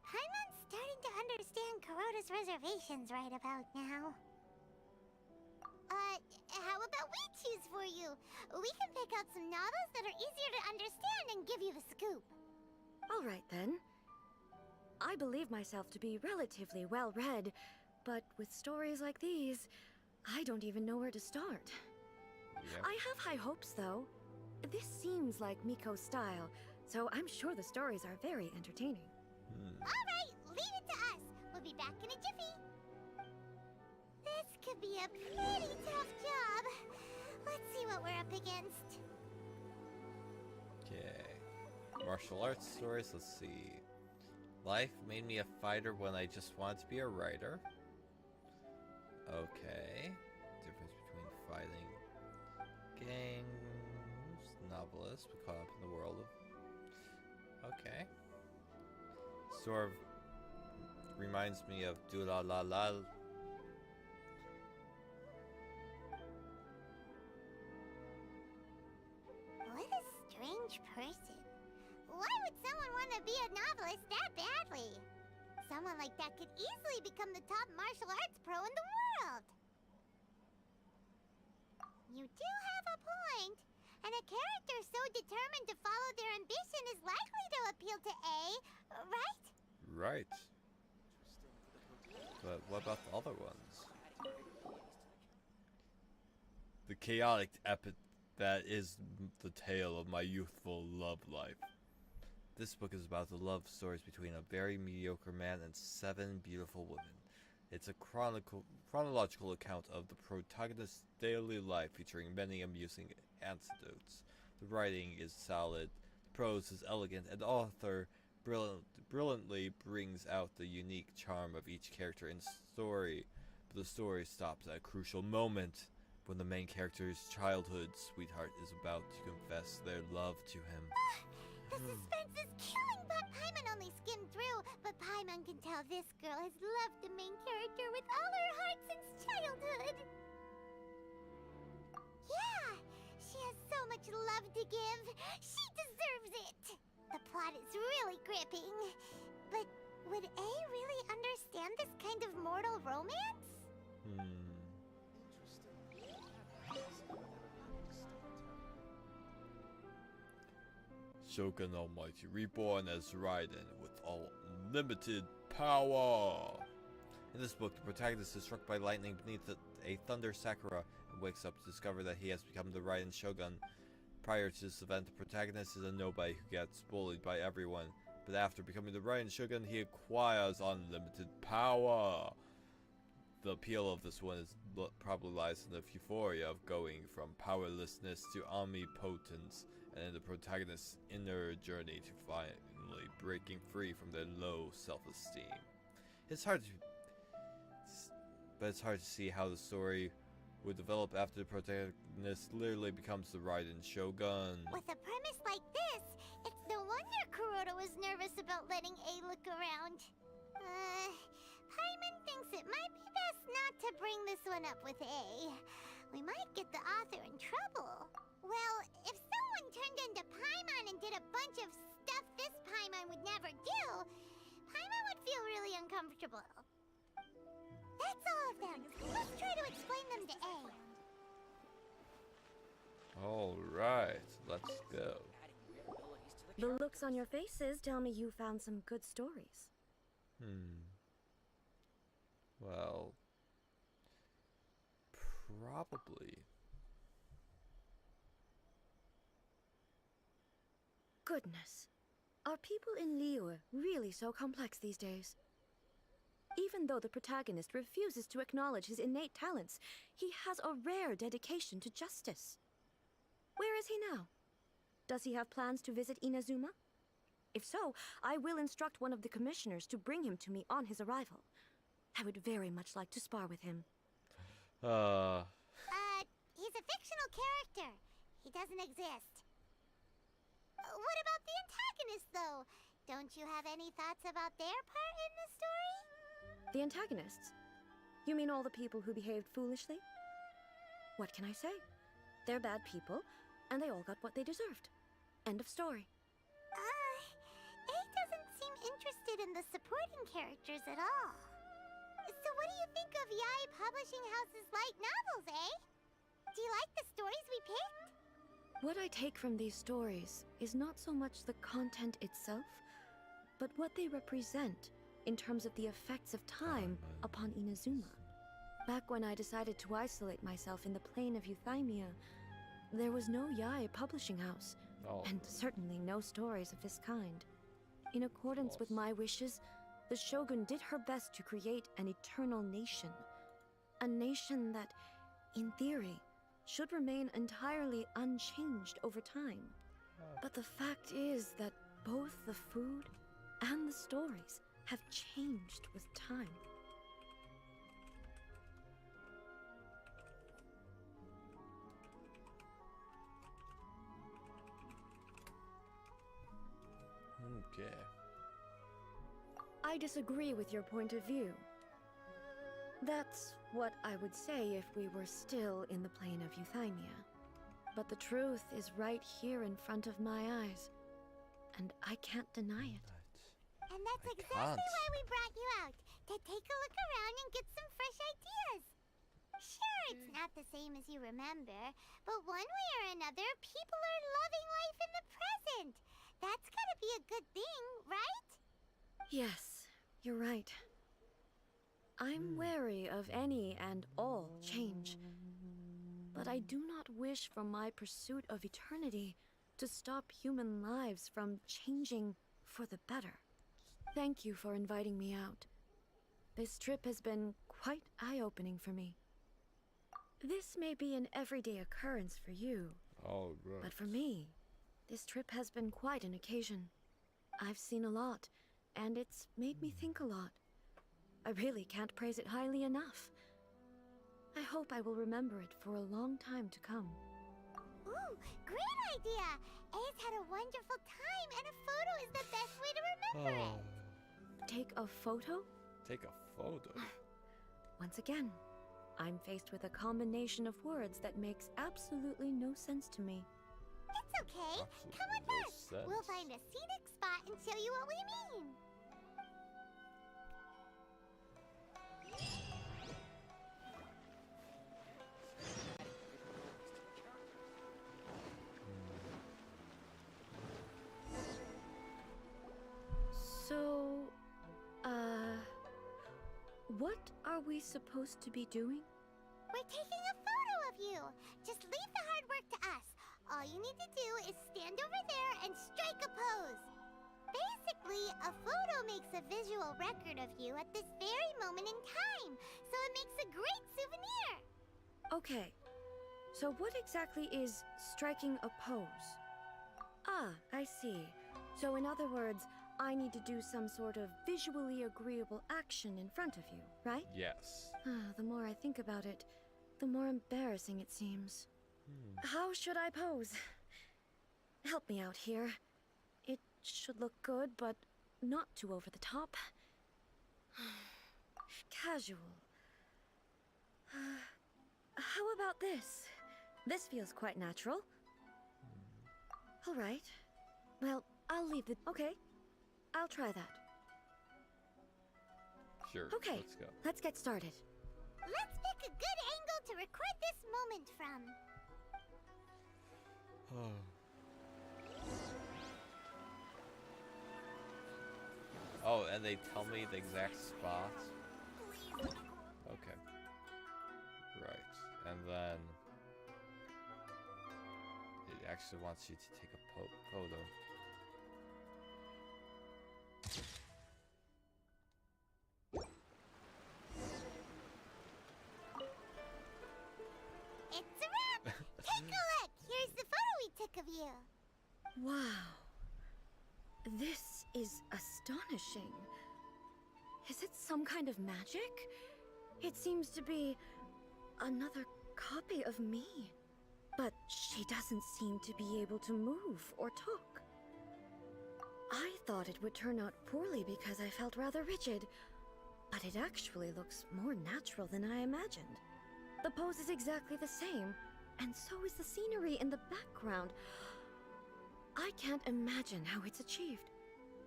Paimon's starting to understand Kuroda's reservations right about now. How about we choose for you? We can pick out some novels that are easier to understand and give you the scoop. All right, then. I believe myself to be relatively well-read, but with stories like these, I don't even know where to start. Yep. I have high hopes, though. This seems like Miko's style, so I'm sure the stories are very entertaining. Alright, leave it to us. We'll be back in a jiffy. This could be a pretty tough job. Let's see what we're up against. Okay. Martial arts stories, let's see. Life made me a fighter when I just wanted to be a writer. Okay. Difference between fighting games, novelist, but caught up in the world of... Okay. Sort of reminds me of Do-La-La-La. What a strange person. Why would someone want to be a novelist that badly? Someone like that could easily become the top martial arts pro in the world. You do have a point. And a character so determined to follow their ambition is likely to appeal to A, right? Right. But what about the other ones? The chaotic epic that is the tale of my youthful love life. This book is about the love stories between a very mediocre man and 7 beautiful women. It's a chronological account of the protagonist's daily life, featuring many amusing anecdotes. The writing is solid, the prose is elegant, and the author brilliantly brings out the unique charm of each character in the story. But the story stops at a crucial moment, when the main character's childhood sweetheart is about to confess their love to him. The suspense is killing, but Paimon only skimmed through. But Paimon can tell this girl has loved the main character with all her heart since childhood. Yeah, she has so much love to give. She deserves it. The plot is really gripping. But would A really understand this kind of mortal romance? Shogun Almighty, reborn as Raiden with unlimited power. In this book, the protagonist is struck by lightning beneath a thunder sakura and wakes up to discover that he has become the Raiden Shogun. Prior to this event, the protagonist is a nobody who gets bullied by everyone, but after becoming the Raiden Shogun, he acquires unlimited power. The appeal of this one probably lies in the euphoria of going from powerlessness to omnipotence, and in the protagonist's inner journey to finally breaking free from their low self-esteem. It's hard to see how the story would develop after the protagonist literally becomes the Raiden Shogun. With a premise like this, it's no wonder Kuroda was nervous about letting A look around. Paimon thinks it might be best not to bring this one up with A. We might get the author in trouble. Well, if someone turned into Paimon and did a bunch of stuff this Paimon would never do, Paimon would feel really uncomfortable. That's all of them. Let's try to explain them to A. Alright, let's go. The looks on your faces tell me you found some good stories. Well, probably. Goodness. Are people in Liyue really so complex these days? Even though the protagonist refuses to acknowledge his innate talents, he has a rare dedication to justice. Where is he now? Does he have plans to visit Inazuma? If so, I will instruct one of the commissioners to bring him to me on his arrival. I would very much like to spar with him. He's a fictional character. He doesn't exist. What about the antagonist, though? Don't you have any thoughts about their part in the story? The antagonists? You mean all the people who behaved foolishly? What can I say? They're bad people, and they all got what they deserved. End of story. A doesn't seem interested in the supporting characters at all. So what do you think of Yai Publishing House's light novels, eh? Do you like the stories we picked? What I take from these stories is not so much the content itself, but what they represent in terms of the effects of time upon Inazuma. Back when I decided to isolate myself in the plane of Euthymia, there was no Yai Publishing House, and certainly no stories of this kind. In accordance with my wishes, the Shogun did her best to create an eternal nation. A nation that, in theory, should remain entirely unchanged over time. But the fact is that both the food and the stories have changed with time. Okay. I disagree with your point of view. That's what I would say if we were still in the plane of Euthymia. But the truth is right here in front of my eyes, and I can't deny it. And that's exactly why we brought you out, to take a look around and get some fresh ideas. Sure, it's not the same as you remember, but one way or another, people are loving life in the present. That's gotta be a good thing, right? Yes, you're right. I'm wary of any and all change. But I do not wish for my pursuit of eternity to stop human lives from changing for the better. Thank you for inviting me out. This trip has been quite eye-opening for me. This may be an everyday occurrence for you, but for me, this trip has been quite an occasion. I've seen a lot, and it's made me think a lot. I really can't praise it highly enough. I hope I will remember it for a long time to come. Ooh, great idea! A's had a wonderful time, and a photo is the best way to remember it. Take a photo? Take a photo? Once again, I'm faced with a combination of words that makes absolutely no sense to me. It's okay. Come with us. We'll find a scenic spot and show you what we mean. So, what are we supposed to be doing? We're taking a photo of you. Just leave the hard work to us. All you need to do is stand over there and strike a pose. Basically, a photo makes a visual record of you at this very moment in time, so it makes a great souvenir. Okay, so what exactly is striking a pose? Ah, I see. So in other words, I need to do some sort of visually agreeable action in front of you, right? Yes. The more I think about it, the more embarrassing it seems. How should I pose? Help me out here. It should look good, but not too over the top. Casual. How about this? This feels quite natural. All right. Well, I'll leave the... Okay. I'll try that. Sure. Okay. Let's go. Let's get started. Let's pick a good angle to record this moment from. Oh, and they tell me the exact spots? Okay. Right. And then it actually wants you to take a photo. It's a wrap! Take a look! Here's the photo we took of you. Wow. This is astonishing. Is it some kind of magic? It seems to be another copy of me. But she doesn't seem to be able to move or talk. I thought it would turn out poorly because I felt rather rigid, but it actually looks more natural than I imagined. The pose is exactly the same, and so is the scenery in the background. I can't imagine how it's achieved.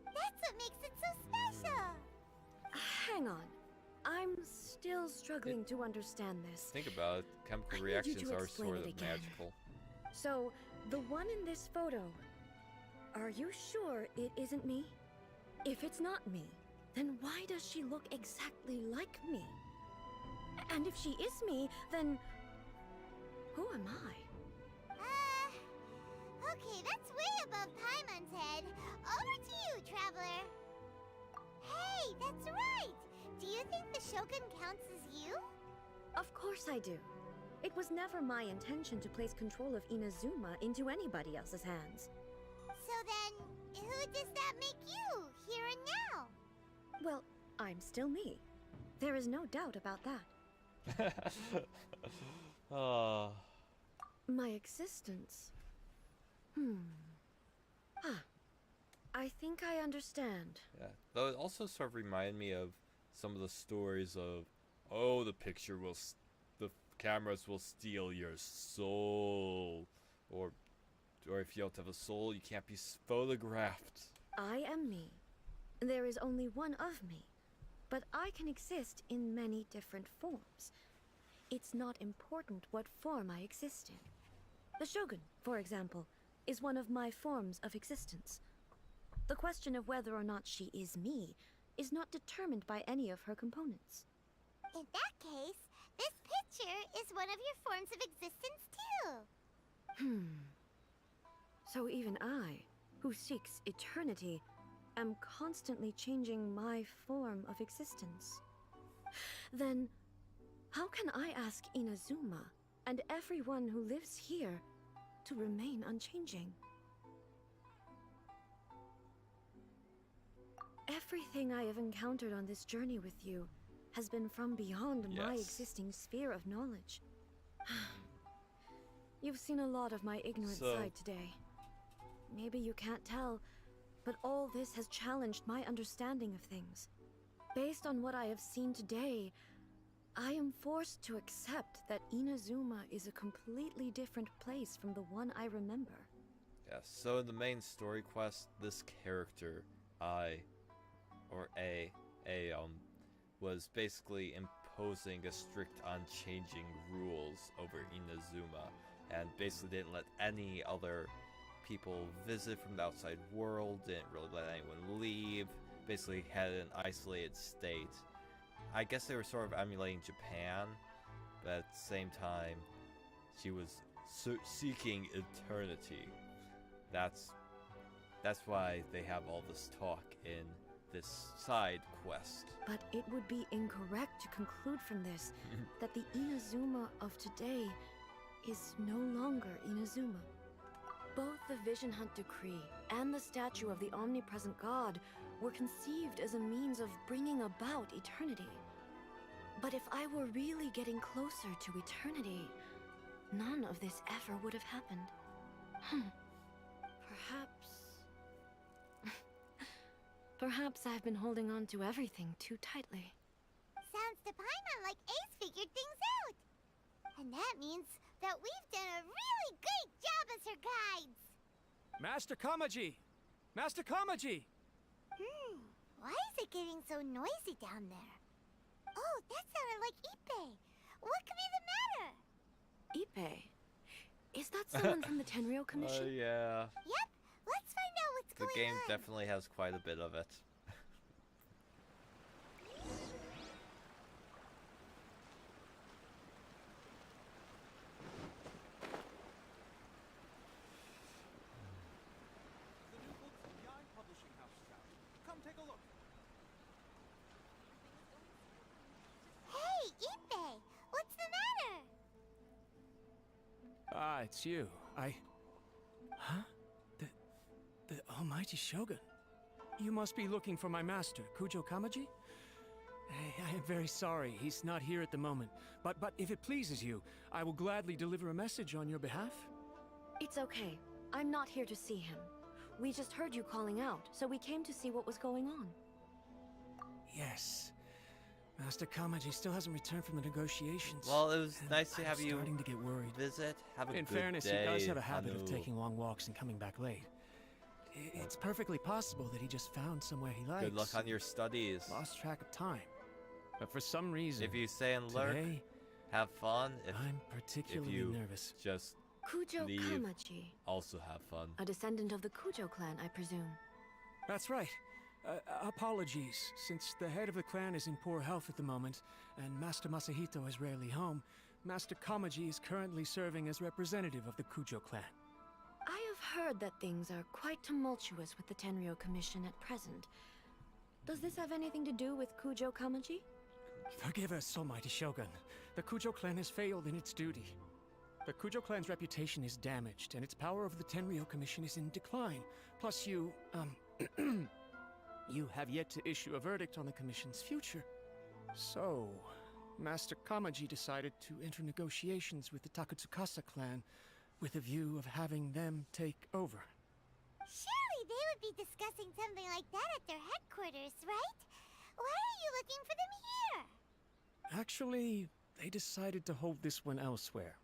That's what makes it so special. Hang on. I'm still struggling to understand this. Think about it. Chemical I need you reactions to are explain sort it of again. magical. So, the one in this photo, are you sure it isn't me? If it's not me, then why does she look exactly like me? And if she is me, then who am I? Okay, that's way above Paimon's head. Over to you, Traveler. Hey, that's right! Do you think the Shogun counts as you? Of course I do. It was never my intention to place control of Inazuma into anybody else's hands. So then, who does that make you, here and now? Well, I'm still me. There is no doubt about that. My existence. I think I understand. Yeah, though it also sort of reminded me of some of the stories of, oh, the picture will, the cameras will steal your soul, or if you don't have a soul, you can't be photographed. I am me. There is only one of me, but I can exist in many different forms. It's not important what form I exist in. The Shogun, for example, is one of my forms of existence. The question of whether or not she is me is not determined by any of her components. In that case, this picture is one of your forms of existence too. So even I, who seeks eternity, am constantly changing my form of existence. Then, how can I ask Inazuma and everyone who lives here to remain unchanging? Everything I have encountered on this journey with you has been from beyond my existing sphere of knowledge. You've seen a lot of my ignorant side today. Maybe you can't tell, but all this has challenged my understanding of things. Based on what I have seen today, I am forced to accept that Inazuma is a completely different place from the one I remember. Yeah, so in the main story quest, this character, was basically imposing a strict unchanging rules over Inazuma, and basically didn't let any other people visit from the outside world, didn't really let anyone leave, basically had an isolated state. I guess they were sort of emulating Japan, but at the same time, she was seeking eternity. That's why they have all this talk in this side quest. But it would be incorrect to conclude from this that the Inazuma of today is no longer Inazuma. Both the Vision Hunt Decree and the statue of the omnipresent god were conceived as a means of bringing about eternity. But if I were really getting closer to eternity, none of this ever would have happened. Perhaps I've been holding on to everything too tightly. Sounds to Paimon like Ace figured things out. And that means that we've done a really great job as her guides. Master Kamaji! Master Kamaji! Why is it getting so noisy down there? Oh, that sounded like Ippei. What could be the matter? Ippei? Is that someone from the Tenryou Commission? Yeah. Yep, let's find out what's The going game on. definitely has quite a bit of it. The new book from the Eye Publishing House is out. Come take a look. Hey, Ippei, what's the matter? Ah, it's you. Huh? The almighty Shogun. You must be looking for my master, Kujo Kamaji? I am very sorry. He's not here at the moment. But if it pleases you, I will gladly deliver a message on your behalf. It's okay. I'm not here to see him. We just heard you calling out, so we came to see what was going on. Yes. Master Kamaji still hasn't returned from the negotiations. Well, it was and nice to I'm have you starting to get worried. visit. Have a In good fairness, day, he does have a habit of Hanu. taking long walks and coming back late. It's perfectly possible that he just found somewhere he likes. Good luck on your studies. Lost track of time. But for some reason, If you stay and lurk, today, have fun. If I'm particularly you nervous. just Kujo leave, Kamaji. also have fun. A descendant of the Kujo clan, I presume. That's right. Apologies, since the head of the clan is in poor health at the moment, and Master Masahito is rarely home, Master Kamaji is currently serving as representative of the Kujo clan. I have heard that things are quite tumultuous with the Tenryo Commission at present. Does this have anything to do with Kujo Kamaji? Forgive us, Almighty Shogun. The Kujo clan has failed in its duty. The Kujo clan's reputation is damaged, and its power over the Tenryo Commission is in decline. Plus you, you have yet to issue a verdict on the Commission's future. So, Master Kamaji decided to enter negotiations with the Takatsukasa clan with a view of having them take over. Surely they would be discussing something like that at their headquarters, right? Why are you looking for them here? Actually, they decided to hold this one elsewhere.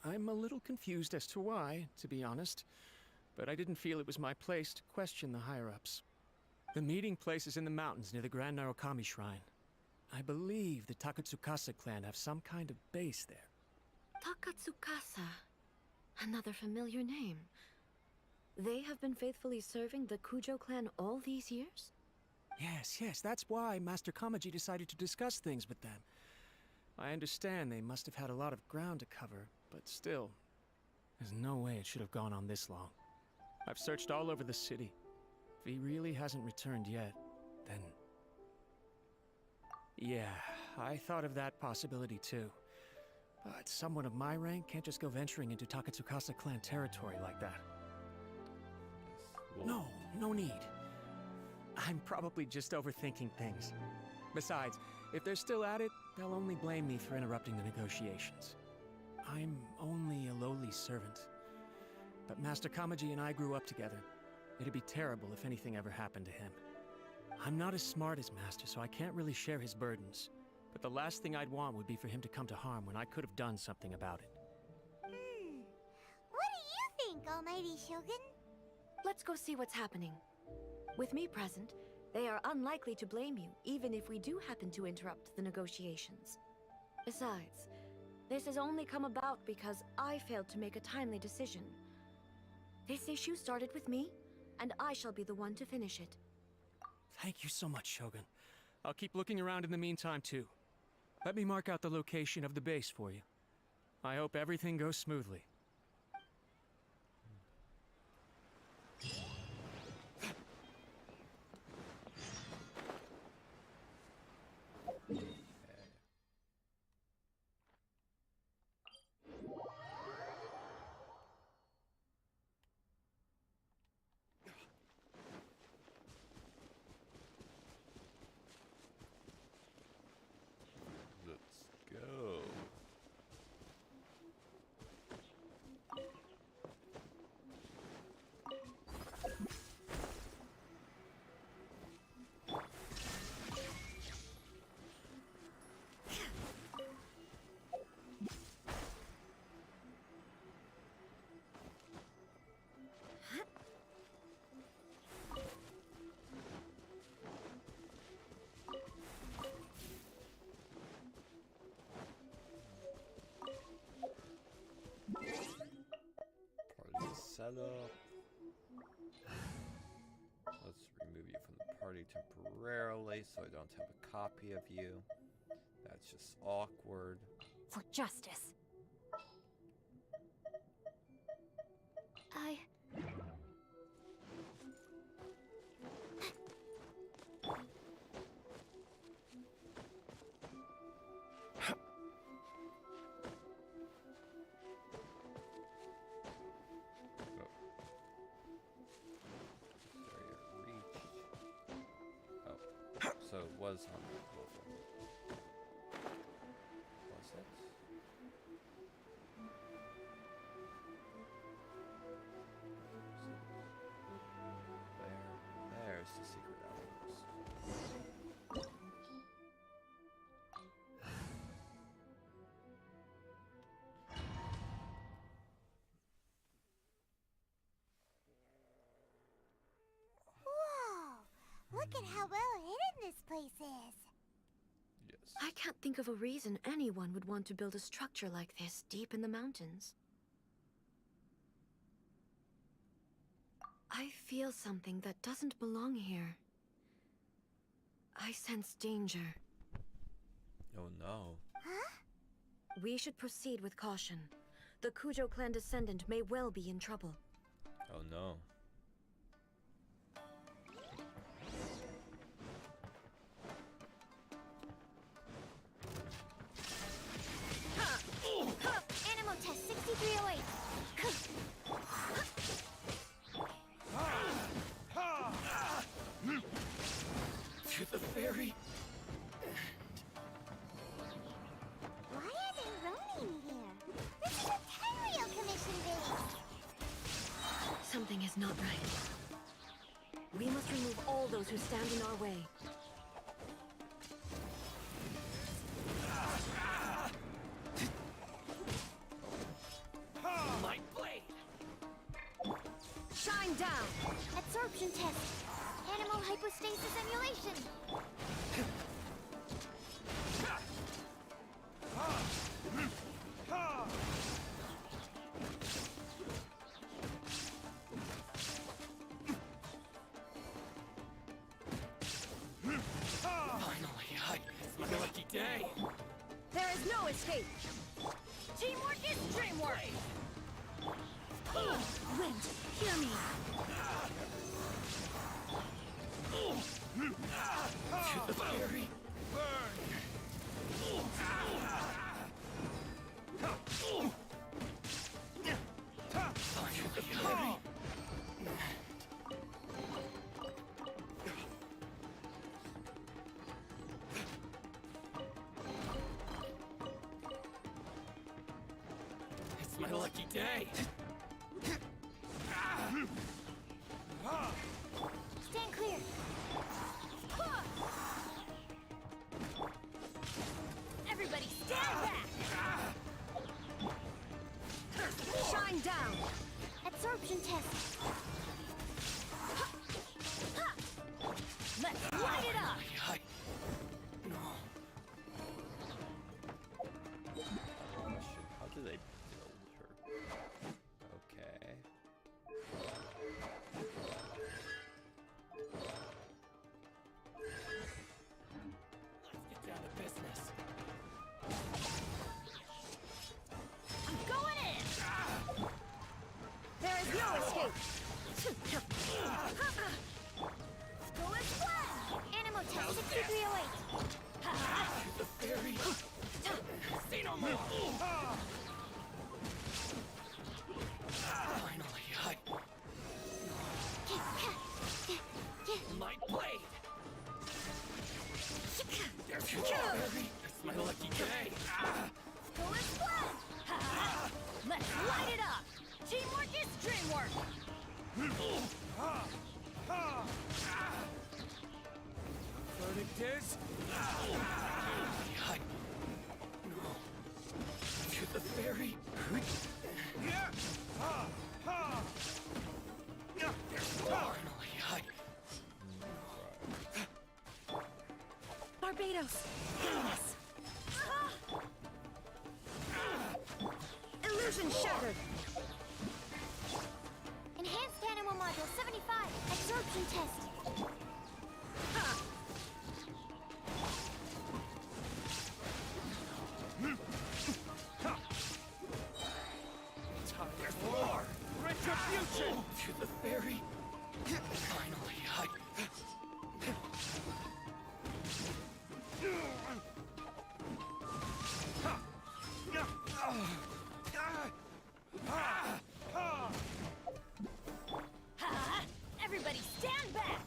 I'm a little confused as to why, to be honest, but I didn't feel it was my place to question the higher-ups. The meeting place is in the mountains near the Grand Narukami Shrine. I believe the Takatsukasa clan have some kind of base there. Takatsukasa. Another familiar name. They have been faithfully serving the Kujo clan all these years? Yes, that's why Master Kamaji decided to discuss things with them. I understand they must have had a lot of ground to cover, but still, there's no way it should have gone on this long. I've searched all over the city. If he really hasn't returned yet, then... Yeah, I thought of that possibility too. But someone of my rank can't just go venturing into Takatsukasa clan territory like that. No need. I'm probably just overthinking things. Besides, if they're still at it, they'll only blame me for interrupting the negotiations. I'm only a lowly servant. But Master Kamaji and I grew up together. It'd be terrible if anything ever happened to him. I'm not as smart as Master, so I can't really share his burdens. But the last thing I'd want would be for him to come to harm when I could have done something about it. What do you think, Almighty Shogun? Let's go see what's happening. With me present, they are unlikely to blame you, even if we do happen to interrupt the negotiations. Besides, this has only come about because I failed to make a timely decision. This issue started with me, and I shall be the one to finish it. Thank you so much, Shogun. I'll keep looking around in the meantime, too. Let me mark out the location of the base for you. I hope everything goes smoothly. Let's go. Party setup. Let's remove you from the party temporarily so I don't have a copy of you. That's just awkward. For justice. So was 100 closer. Was it? There's the secret outpost. Whoa! Look at how well hidden this place is. Yes. I can't think of a reason anyone would want to build a structure like this deep in the mountains. I feel something that doesn't belong here. I sense danger. Oh no. Huh? We should proceed with caution. The Kujo clan descendant may well be in trouble. Oh no. Animal test 6308. To the ferry. Why are they running here? This is a Tenryou commission base. Something is not right. We must remove all those who stand in our way. My blade. Shine down! Absorption test. Animal hypostasis emulation. Finally, it's my lucky day. There is no escape! Teamwork is dreamwork! Wind, hear me! To the ferry. Finally, it's my lucky day. Stand clear. Everybody stand back! Shine down! Absorption test. Let's light it up! How do they build her? Okay. Let's get down to business. I'm going in! There is no escape! Go as planned! Animal test 6308. To the ferry. Say no more. Finally, my blade. There's your ferry. It's my lucky day. Go as planned! Let's light it up! Teamwork is dreamwork! Verdict is. To the ferry. Finally, Barbados! Venus! Illusion shattered! Enhanced animal module 75. Absorption test. there's more. Retribution. To the ferry. Finally, Everybody stand back!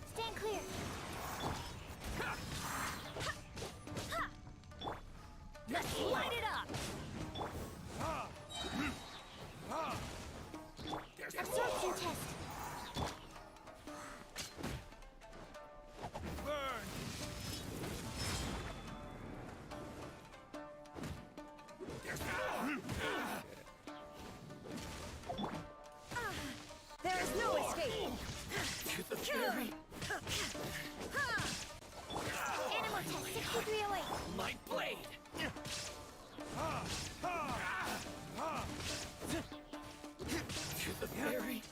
308! Light blade! To the very...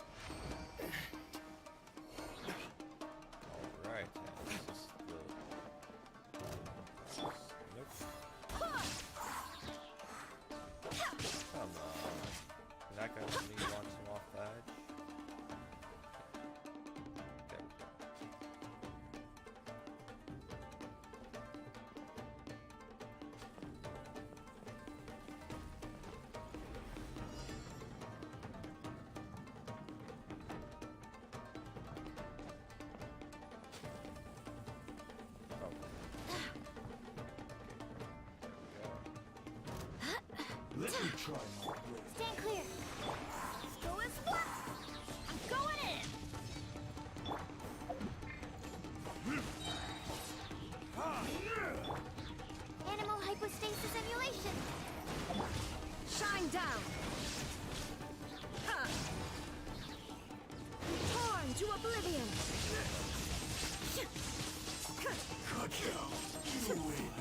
Alright, this is the... Nope. Come on. You're not gonna let me launch him off the edge? There we go. Let me try my blade. Stand clear! Let's go and splat! I'm going in! Animal hypostasis emulation! Shine down! Ha! Torn to oblivion! Kakao, you win.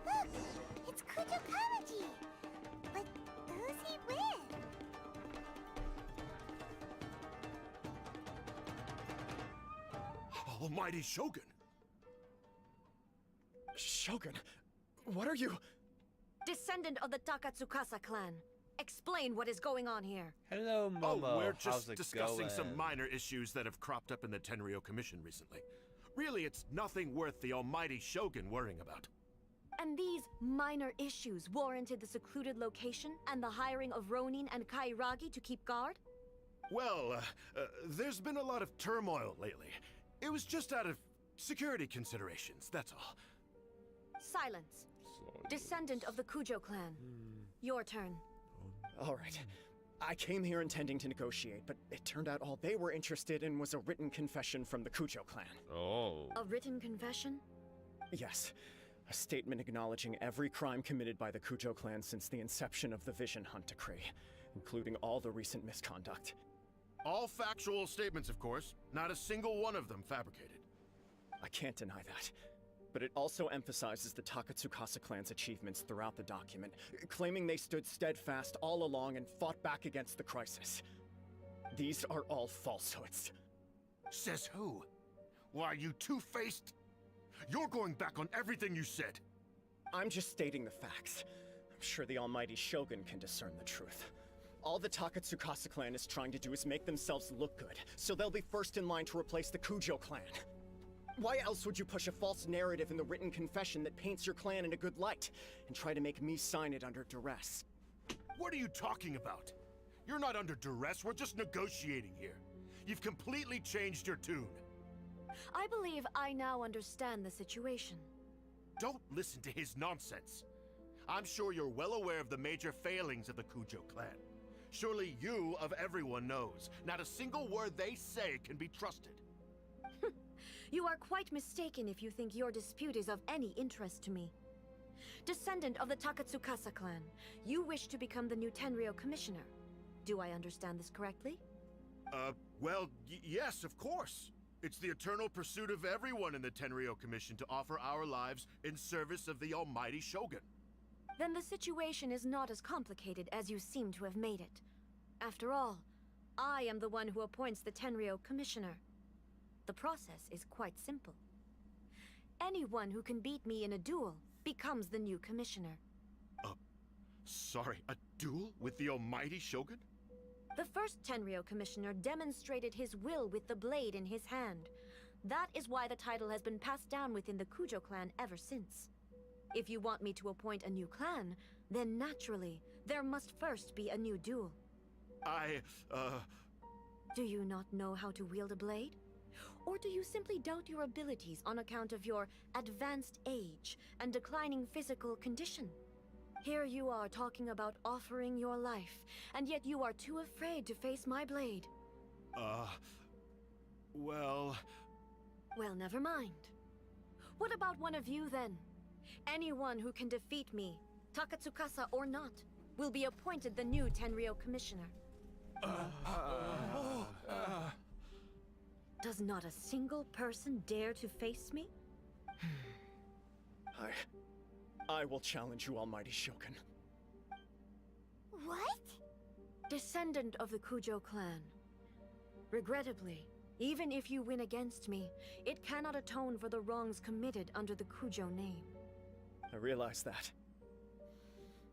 Look! It's Kujo Kamaji! But who's he with? Almighty Shogun. Shogun, what are you? Descendant of the Takatsukasa clan. Explain what is going on here. Hello, Momo. We're How's just it discussing some going? minor issues that have cropped up in the Tenryo Commission recently. Really, it's nothing worth the almighty Shogun worrying about. And these minor issues warranted the secluded location and the hiring of Ronin and Kairagi to keep guard? Well, there's been a lot of turmoil lately. It was just out of security considerations, that's all. Silence. Descendant of the Kujo clan. Your turn. All right. I came here intending to negotiate, but it turned out all they were interested in was a written confession from the Kujo clan. Oh. A written confession? Yes. A statement acknowledging every crime committed by the Kujo clan since the inception of the Vision Hunt Decree, including all the recent misconduct. All factual statements, of course. Not a single one of them fabricated. I can't deny that. But it also emphasizes the Takatsukasa clan's achievements throughout the document, claiming they stood steadfast all along and fought back against the crisis. These are all falsehoods. Says who? Why, you two-faced? You're going back on everything you said. I'm just stating the facts. I'm sure the almighty Shogun can discern the truth. All the Takatsukasa clan is trying to do is make themselves look good, so they'll be first in line to replace the Kujo clan. Why else would you push a false narrative in the written confession that paints your clan in a good light, and try to make me sign it under duress? What are you talking about? You're not under duress, we're just negotiating here. You've completely changed your tune. I believe I now understand the situation. Don't listen to his nonsense. I'm sure you're well aware of the major failings of the Kujo clan. Surely you, of everyone, knows. Not a single word they say can be trusted. You are quite mistaken if you think your dispute is of any interest to me. Descendant of the Takatsukasa clan, you wish to become the new Tenryo commissioner. Do I understand this correctly? Well, yes, of course. It's the eternal pursuit of everyone in the Tenryo Commission to offer our lives in service of the almighty Shogun. Then the situation is not as complicated as you seem to have made it. After all, I am the one who appoints the Tenryo commissioner. The process is quite simple. Anyone who can beat me in a duel becomes the new commissioner. Sorry, a duel with the almighty Shogun? The first Tenryo commissioner demonstrated his will with the blade in his hand. That is why the title has been passed down within the Kujo clan ever since. If you want me to appoint a new clan, then naturally, there must first be a new duel. Do you not know how to wield a blade? Or do you simply doubt your abilities on account of your advanced age and declining physical condition? Here you are talking about offering your life, and yet you are too afraid to face my blade. Well... Well, never mind. What about one of you, then? Anyone who can defeat me, Takatsukasa or not, will be appointed the new Tenryou Commissioner. Does not a single person dare to face me? I will challenge you, Almighty Shogun. What? Descendant of the Kujo clan. Regrettably, even if you win against me, it cannot atone for the wrongs committed under the Kujo name. I realize that.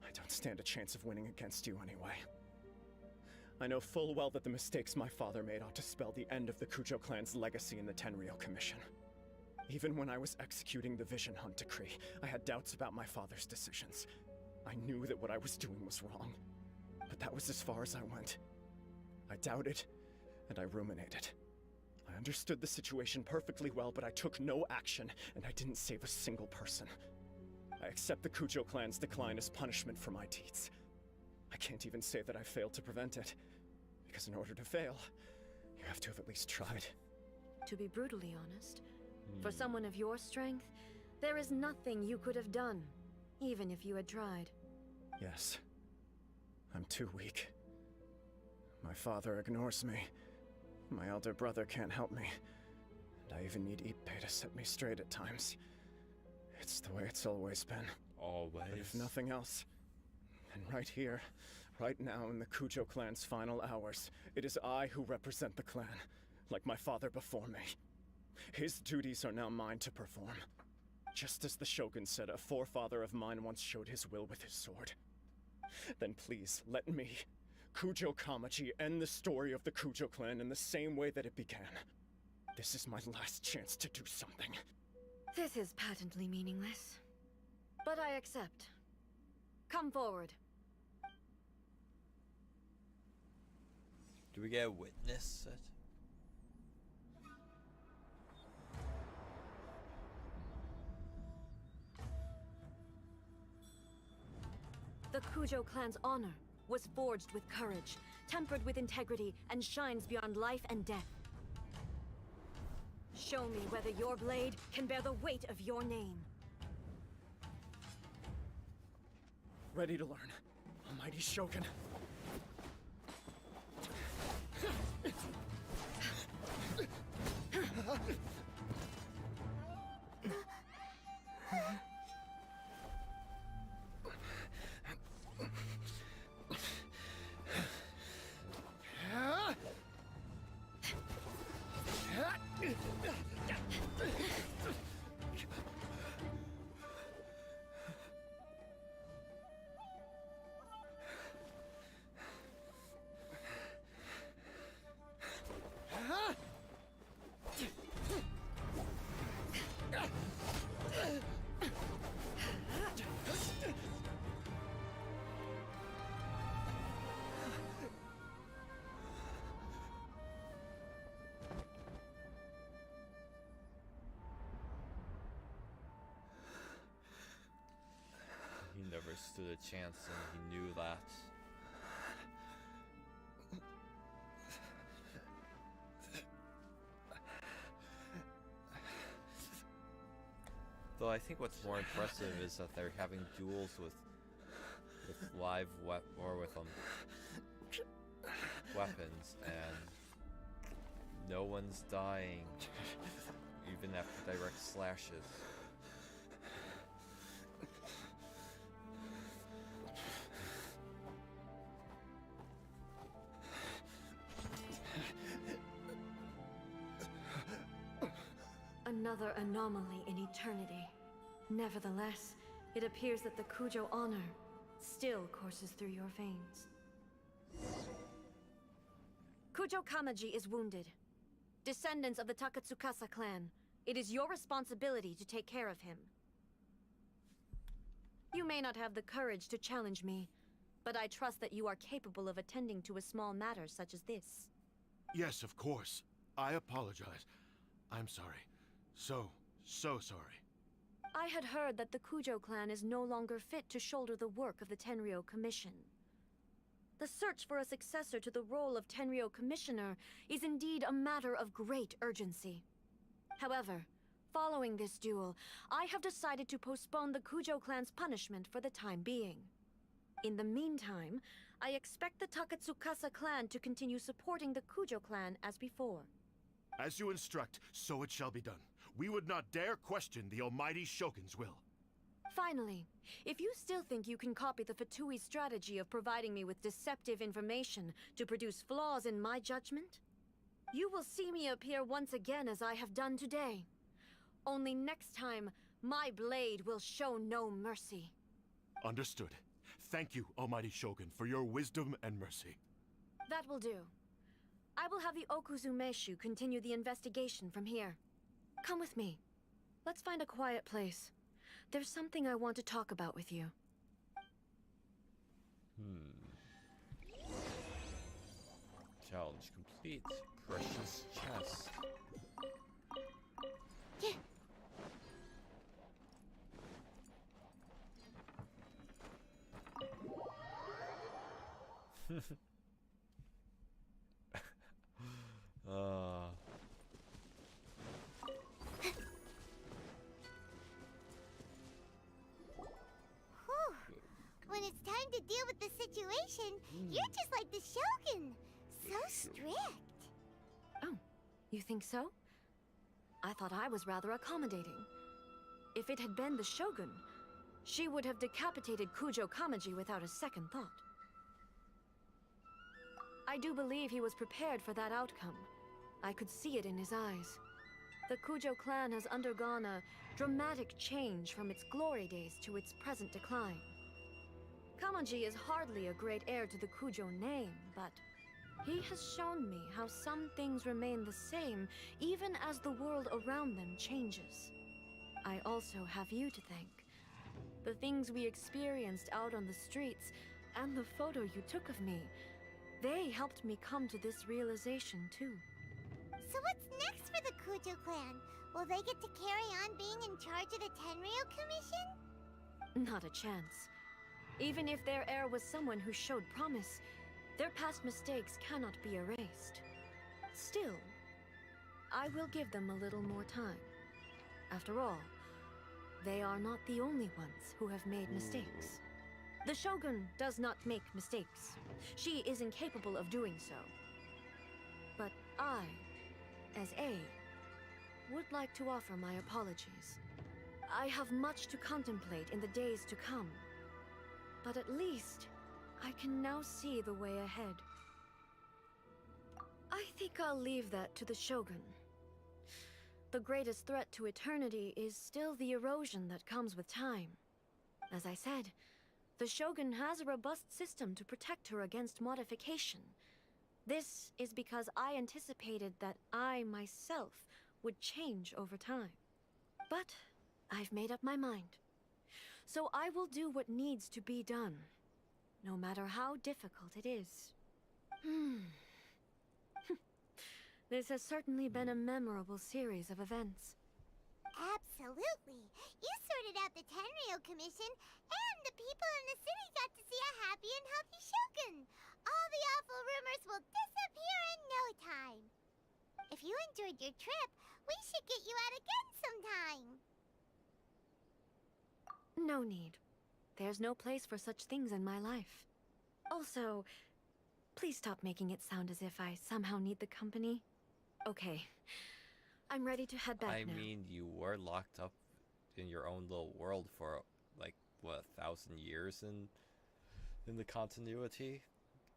I don't stand a chance of winning against you anyway. I know full well that the mistakes my father made ought to spell the end of the Kujo clan's legacy in the Tenryou Commission. Even when I was executing the Vision Hunt decree, I had doubts about my father's decisions. I knew that what I was doing was wrong, but that was as far as I went. I doubted, and I ruminated. I understood the situation perfectly well, but I took no action, and I didn't save a single person. I accept the Kujo clan's decline as punishment for my deeds. I can't even say that I failed to prevent it, because in order to fail, you have to have at least tried. To be brutally honest, for someone of your strength, there is nothing you could have done, even if you had tried. Yes. I'm too weak. My father ignores me. My elder brother can't help me. And I even need Ippei to set me straight at times. It's the way it's always been. Always. But if nothing else, then right here, right now in the Kujo clan's final hours, it is I who represent the clan, like my father before me. His duties are now mine to perform. Just as the Shogun said a forefather of mine once showed his will with his sword. Then please, let me, Kujo Kamaji, end the story of the Kujo clan in the same way that it began. This is my last chance to do something. This is patently meaningless. But I accept. Come forward. Do we get a witness it? The Kujo clan's honor was forged with courage, tempered with integrity, and shines beyond life and death. Show me whether your blade can bear the weight of your name. Ready to learn, Almighty Shogun. He never stood a chance and he knew that. Though I think what's more impressive is that they're having duels with live weapons, and no one's dying, even after direct slashes. Another anomaly in eternity. Nevertheless, it appears that the Kujo honor still courses through your veins. Kujo Kamaji is wounded. Descendants of the Takatsukasa clan, it is your responsibility to take care of him. You may not have the courage to challenge me, but I trust that you are capable of attending to a small matter such as this. Yes, of course. I apologize. I'm sorry. So sorry. I had heard that the Kujo clan is no longer fit to shoulder the work of the Tenryou Commission. The search for a successor to the role of Tenryo Commissioner is indeed a matter of great urgency. However, following this duel, I have decided to postpone the Kujo clan's punishment for the time being. In the meantime, I expect the Takatsukasa clan to continue supporting the Kujo clan as before. As you instruct, so it shall be done. We would not dare question the almighty Shogun's will. Finally, if you still think you can copy the Fatui strategy of providing me with deceptive information to produce flaws in my judgment, you will see me appear once again as I have done today. Only next time, my blade will show no mercy. Understood. Thank you, almighty Shogun, for your wisdom and mercy. That will do. I will have the Okuzumeshu continue the investigation from here. Come with me. Let's find a quiet place. There's something I want to talk about with you. Challenge complete. Precious chest. When it's time to deal with the situation, you're just like the Shogun. So strict. Oh, you think so? I thought I was rather accommodating. If it had been the Shogun, she would have decapitated Kujo Kamaji without a second thought. I do believe he was prepared for that outcome. I could see it in his eyes. The Kujo clan has undergone a dramatic change from its glory days to its present decline. Kamaji is hardly a great heir to the Kujo name, but he has shown me how some things remain the same even as the world around them changes. I also have you to thank. The things we experienced out on the streets, and the photo you took of me, they helped me come to this realization too. So what's next for the Kujo clan? Will they get to carry on being in charge of the Tenryo Commission? Not a chance. Even if their heir was someone who showed promise, their past mistakes cannot be erased. Still, I will give them a little more time. After all, they are not the only ones who have made mistakes. The Shogun does not make mistakes. She is incapable of doing so. But I, as A, would like to offer my apologies. I have much to contemplate in the days to come. But at least, I can now see the way ahead. I think I'll leave that to the Shogun. The greatest threat to eternity is still the erosion that comes with time. As I said, the Shogun has a robust system to protect her against modification. This is because I anticipated that I myself would change over time. But I've made up my mind. So I will do what needs to be done, no matter how difficult it is. This has certainly been a memorable series of events. Absolutely. You sorted out the Tenryo Commission, and the people in the city got to see a happy and healthy Shogun. All the awful rumors will disappear in no time. If you enjoyed your trip, we should get you out again sometime. No need. There's no place for such things in my life. Also, please stop making it sound as if I somehow need the company. Okay, I'm ready to head back now. I mean, you were locked up in your own little world for, like, what, 1,000 years in the continuity?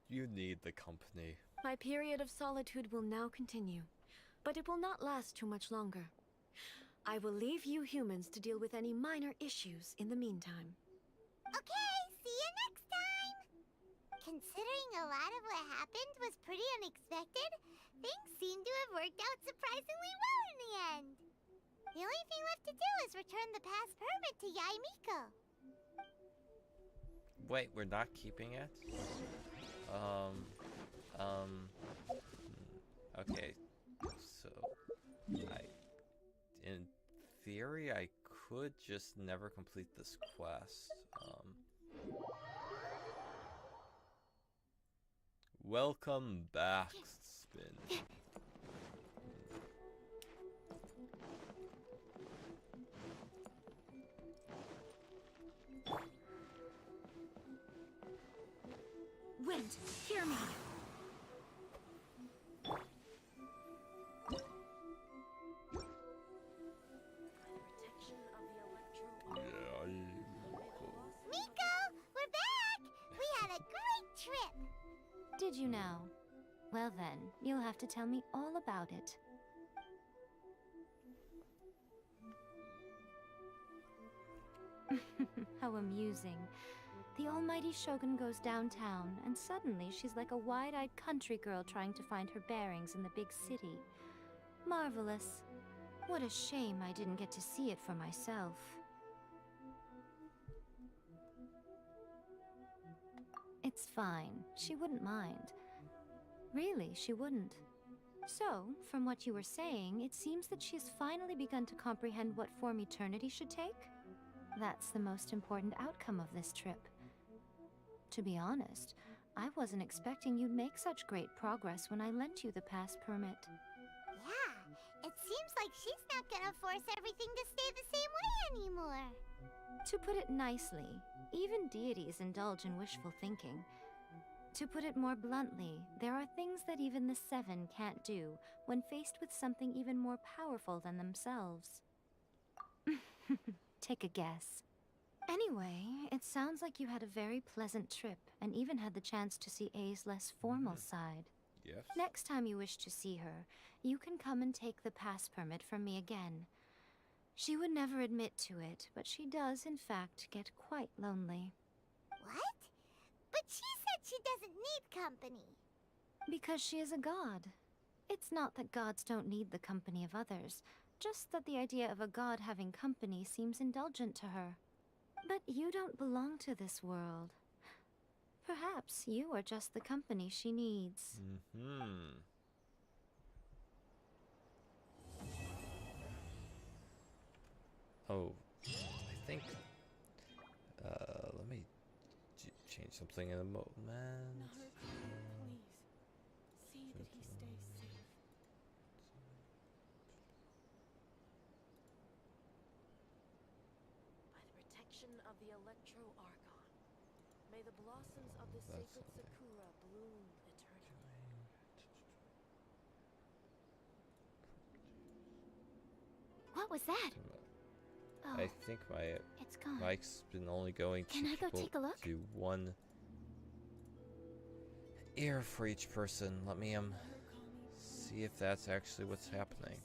You need the company. My period of solitude will now continue, but it will not last too much longer. I will leave you humans to deal with any minor issues in the meantime. Okay, see you next time! Considering a lot of what happened was pretty unexpected, things seem to have worked out surprisingly well in the end. The only thing left to do is return the past permit to Yaimiko. Wait, we're not keeping it? Okay, so in theory, I could just never complete this quest. Welcome back, Spin. Wind, hear me. Miko, we're back! We had a great trip! Did you now? Well then, you'll have to tell me all about it. How amusing. The almighty Shogun goes downtown, and suddenly she's like a wide-eyed country girl trying to find her bearings in the big city. Marvelous. What a shame I didn't get to see it for myself. It's fine. She wouldn't mind. Really, she wouldn't. So, from what you were saying, it seems that she's finally begun to comprehend what form eternity should take? That's the most important outcome of this trip. To be honest, I wasn't expecting you'd make such great progress when I lent you the pass permit. Yeah, it seems like she's not gonna force everything to stay the same way anymore. To put it nicely, even deities indulge in wishful thinking. To put it more bluntly, there are things that even the Seven can't do when faced with something even more powerful than themselves. Take a guess. Anyway, it sounds like you had a very pleasant trip and even had the chance to see A's less formal side. Yes. Next time you wish to see her, you can come and take the pass permit from me again. She would never admit to it, but she does, in fact, get quite lonely. What? But she said she doesn't need company. Because she is a god. It's not that gods don't need the company of others, just that the idea of a god having company seems indulgent to her. But you don't belong to this world. Perhaps you are just the company she needs. Mm-hmm. Oh, I think, let me change something in a moment. Please, see that he stays safe. By the protection of the Electro Archon, may the blossoms of the sacred Sakura bloom eternally. What was that? Oh, I think my it's gone. mic's been only going Can I go take a look? to one ear for each person. Let me see if that's actually what's happening.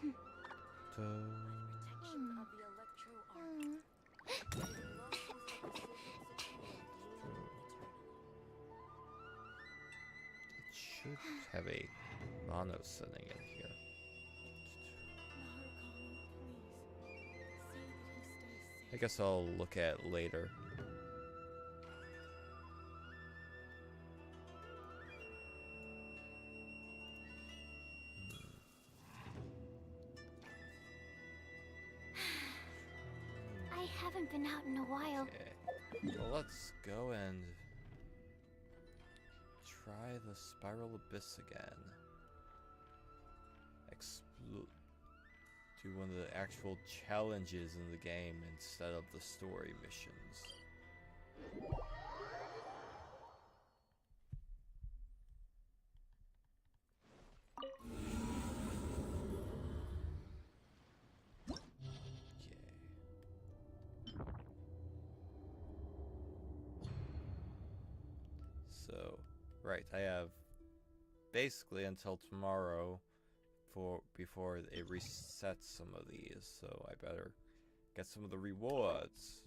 Protection of the Electro Archon. May the blossoms of the sacred Sakura bloom eternally. It should have a mono setting in here. I guess I'll look at it later. I haven't been out in a while. Okay. Well, let's go and try the Spiral Abyss again. Do one of the actual challenges in the game instead of the story missions. So, right, I have basically until tomorrow before it resets some of these, so I better get some of the rewards.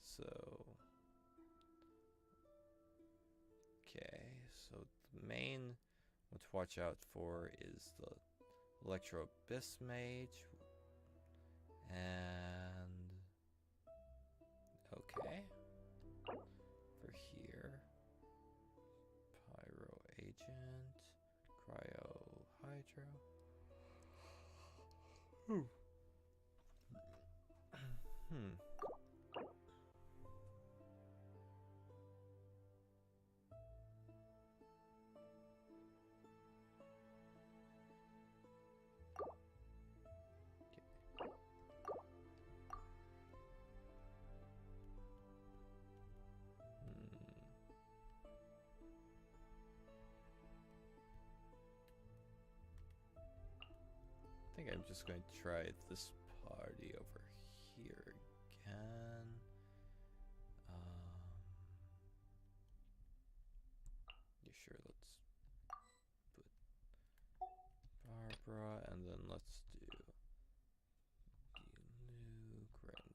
So, okay, so the main one to watch out for is the Electro Abyss Mage, and okay, for here, Pyro Agent, Cryo Hydro. Hmm. I think I'm just going to try this party over here again. Yeah, sure, let's put Barbara, and then let's do Luke, Ren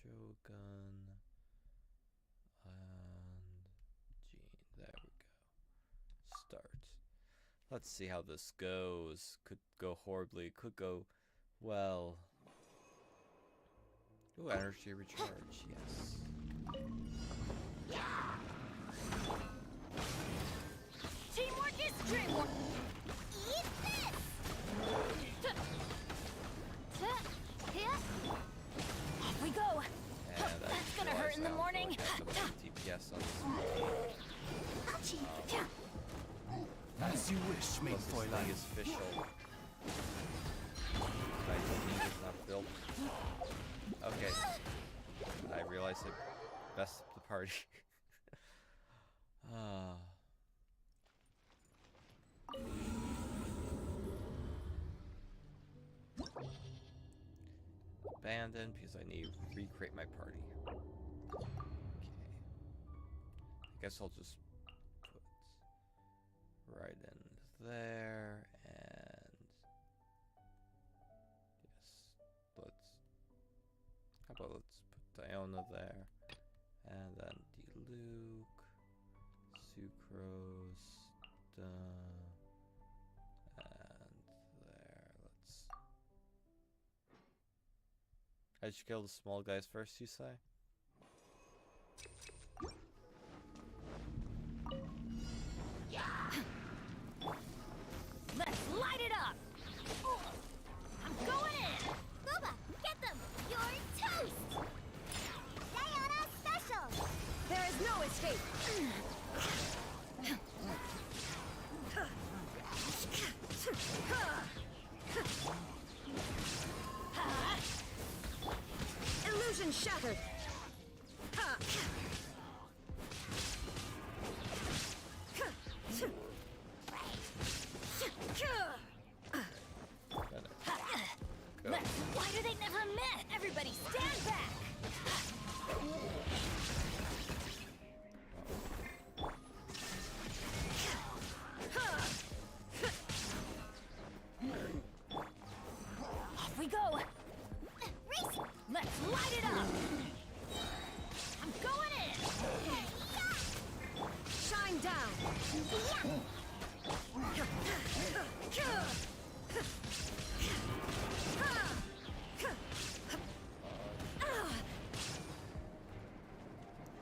Shogun, and Jean. There we go. Start. Let's see how this goes. Could go horribly, could go well. Ooh, energy recharge, yes. Teamwork is dreamwork. Eat this! Off we go. And That's gonna hurt in the morning. TPS on this. As you wish, maid Plus this Fräulein. thing is official. My team is not built. Okay. I realize I messed up the party. Abandoned because I need to recreate my party. Okay. I guess I'll just put right in there, and yes, how about let's put Diona there, and then Luke, Sucrose, and there, I should kill the small guys first, you say? Let's light it up! I'm going in! Booba, get them! You're toast! Diana special! There is no escape! Illusion shattered! Why do they never met? Everybody stand back! Off we go. Race! Let's light it up. I'm going in! Shine down!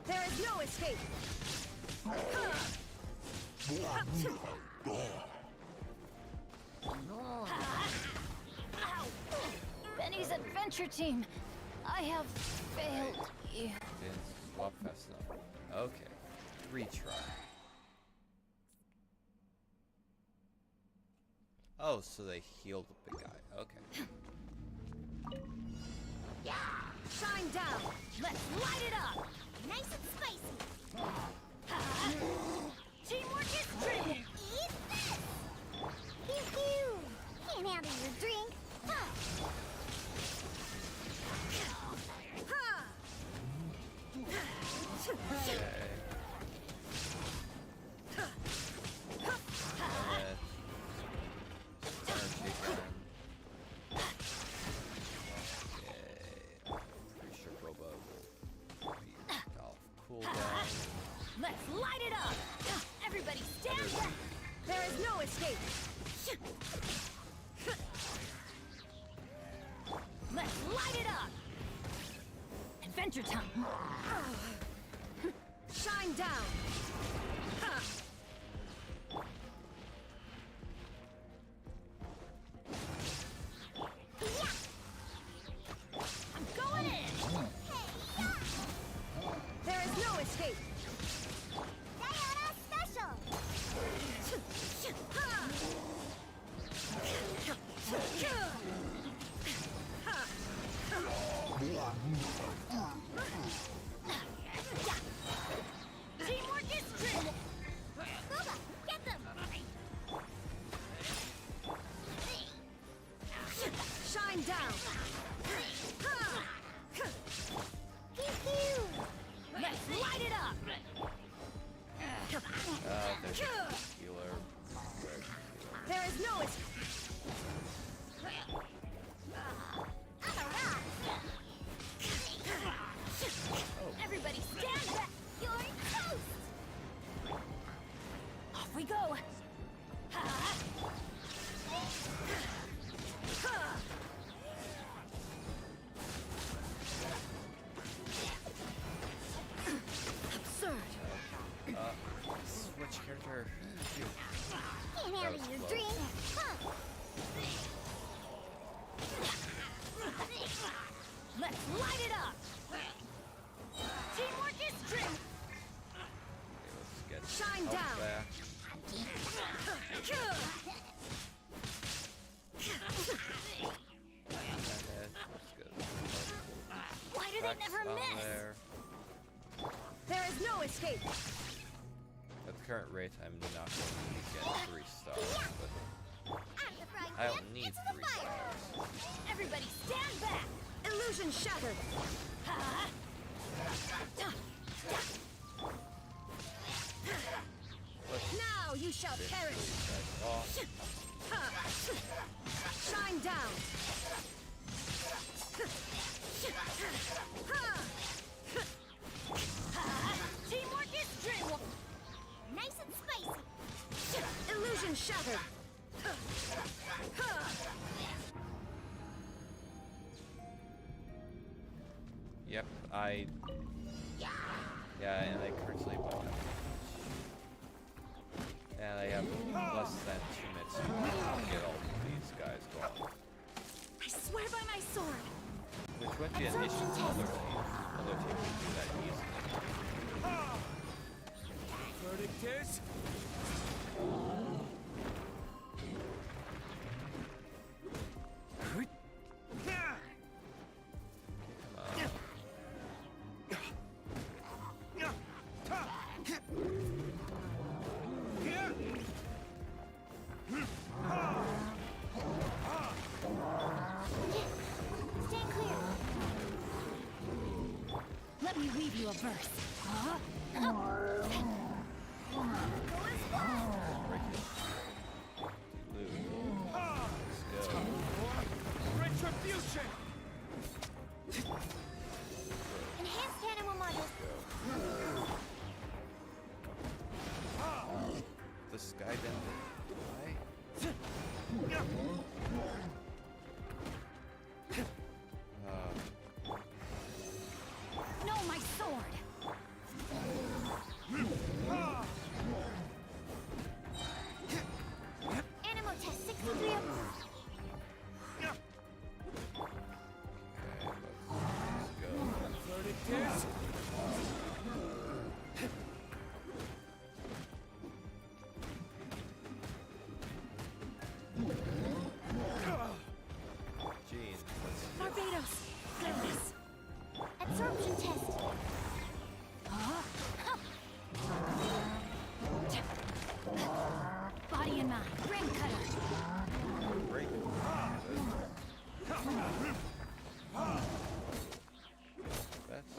There is no escape! Benny's adventure team. I have failed you. Didn't swap fast enough. Okay, retry. Oh, so they healed the big guy. Okay. Shine down! Let's light it up. Nice and spicy! Teamwork is dreamwork. Eat this! Pew pew! Can't handle your drink! Huh. Okay. Energy gun. Okay. Pretty sure Boba will be off cooldown. Let's light it up. Everybody stand back. There is no escape! Let's light it up. Adventure time. Shine down! I'm going in. escape! Diana Special! Teamwork is true! Booba, get them! Shine down! Pew-pew! Let's light it up! There's a healer. There is no escape! I'm a rock! Everybody stand back! You're toast! Off we go! Absurd! Switch character. Can't That have was your close. dream! Huh! Let's light it up! Teamwork is true! Okay, let's get Shine health down. back. Why do they never miss? There. There is no escape! At the current rate, I'm not going to get 3 stars, but I'm the frying I pan, don't need it's the 3 fire! stars. Everybody stand back! Illusion shattered! Now you shall perish! Off. Shine down! Teamwork is true! Nice and spicy! Illusion shattered! Yep, yeah, and I currently won't have and I have less than 2 minutes to get all of these guys going. I swear by my sword! Which would be an issue for other teams. Other teams would do that easily. Verdict is... Stand clear! Let me weave you a verse. Let's go. Retribution! Enhanced animal modules! This guy didn't die. No, my sword! Animal test 63 of... Let's go. Verdict is... Gene, let's Barbados! Goodness! Absorption test! Body and mind. Ring cutter! break it. That's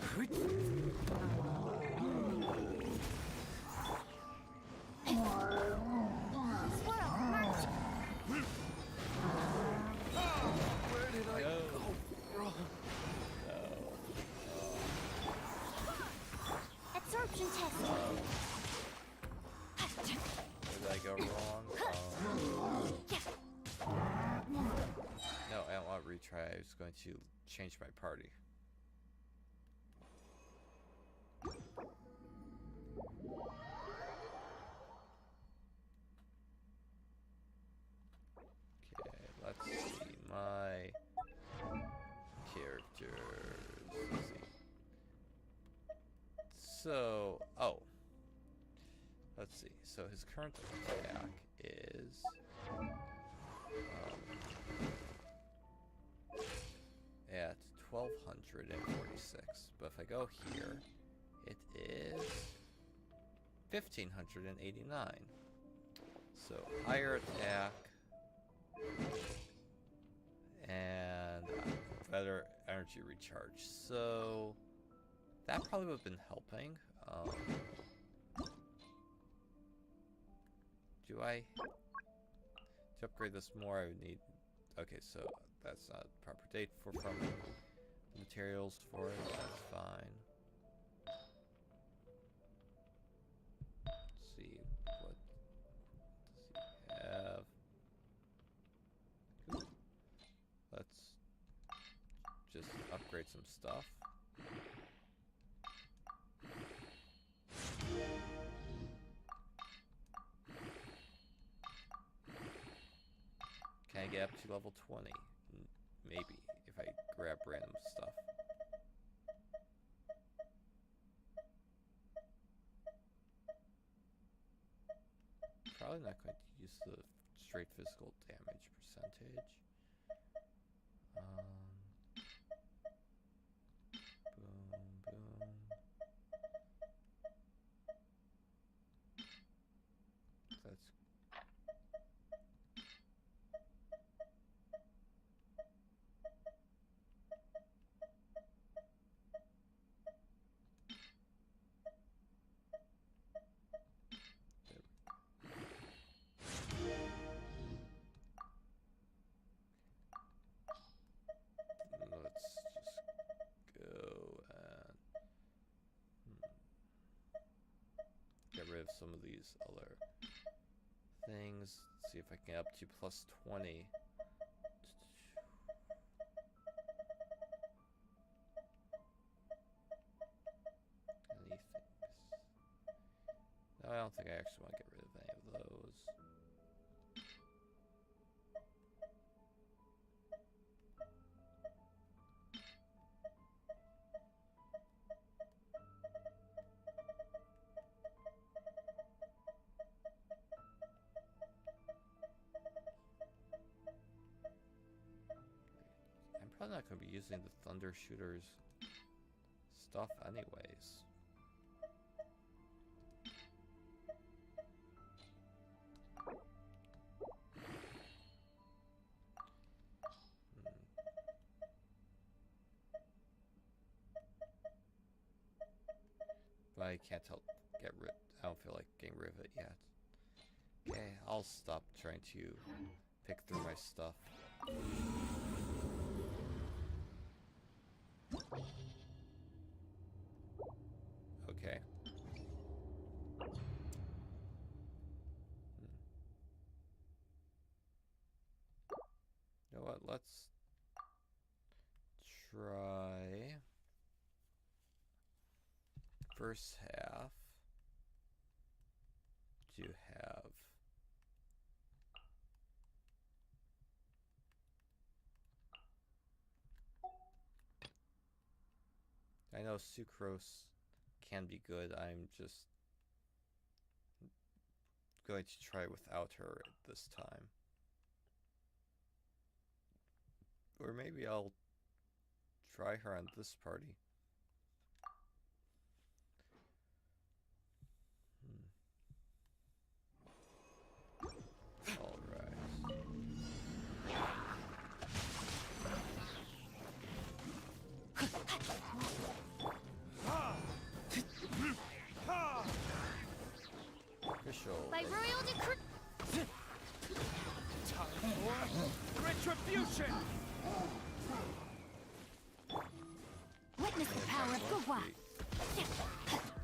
Swirl, march! Where did I go wrong? Absorption test! where did I go wrong? No, I don't want to retry. I was going to change my party. Okay, let's see my characters. Let's see. So, oh. Let's see. So his current attack is at 1246. But if I go here, it is 1589. So higher attack and better energy recharge. So that probably would have been helping. Do I to upgrade this more? I would need. Okay, so that's not the proper date for farming materials for it. That's fine. Let's see what does he have. Let's just upgrade some stuff. Can I get up to level 20? Maybe, if I grab random stuff. Probably not going to use the straight physical damage percentage. Boom, boom. That's let's just go and get rid of some of these other things. See if I can get up to plus 20. Anything? No, I don't think I actually want to get rid of any of those. I'm probably not going to be using the Thunder Shooter's stuff anyways. But I can't get rid. I don't feel like getting rid of it yet. Okay, I'll stop trying to pick through my stuff. Okay. You know what? Let's try first half to have I know sucrose can be good. I'm just going to try without her this time. Or maybe I'll try her on this party. By royal decree. Time for retribution! Witness the power of Gugwa.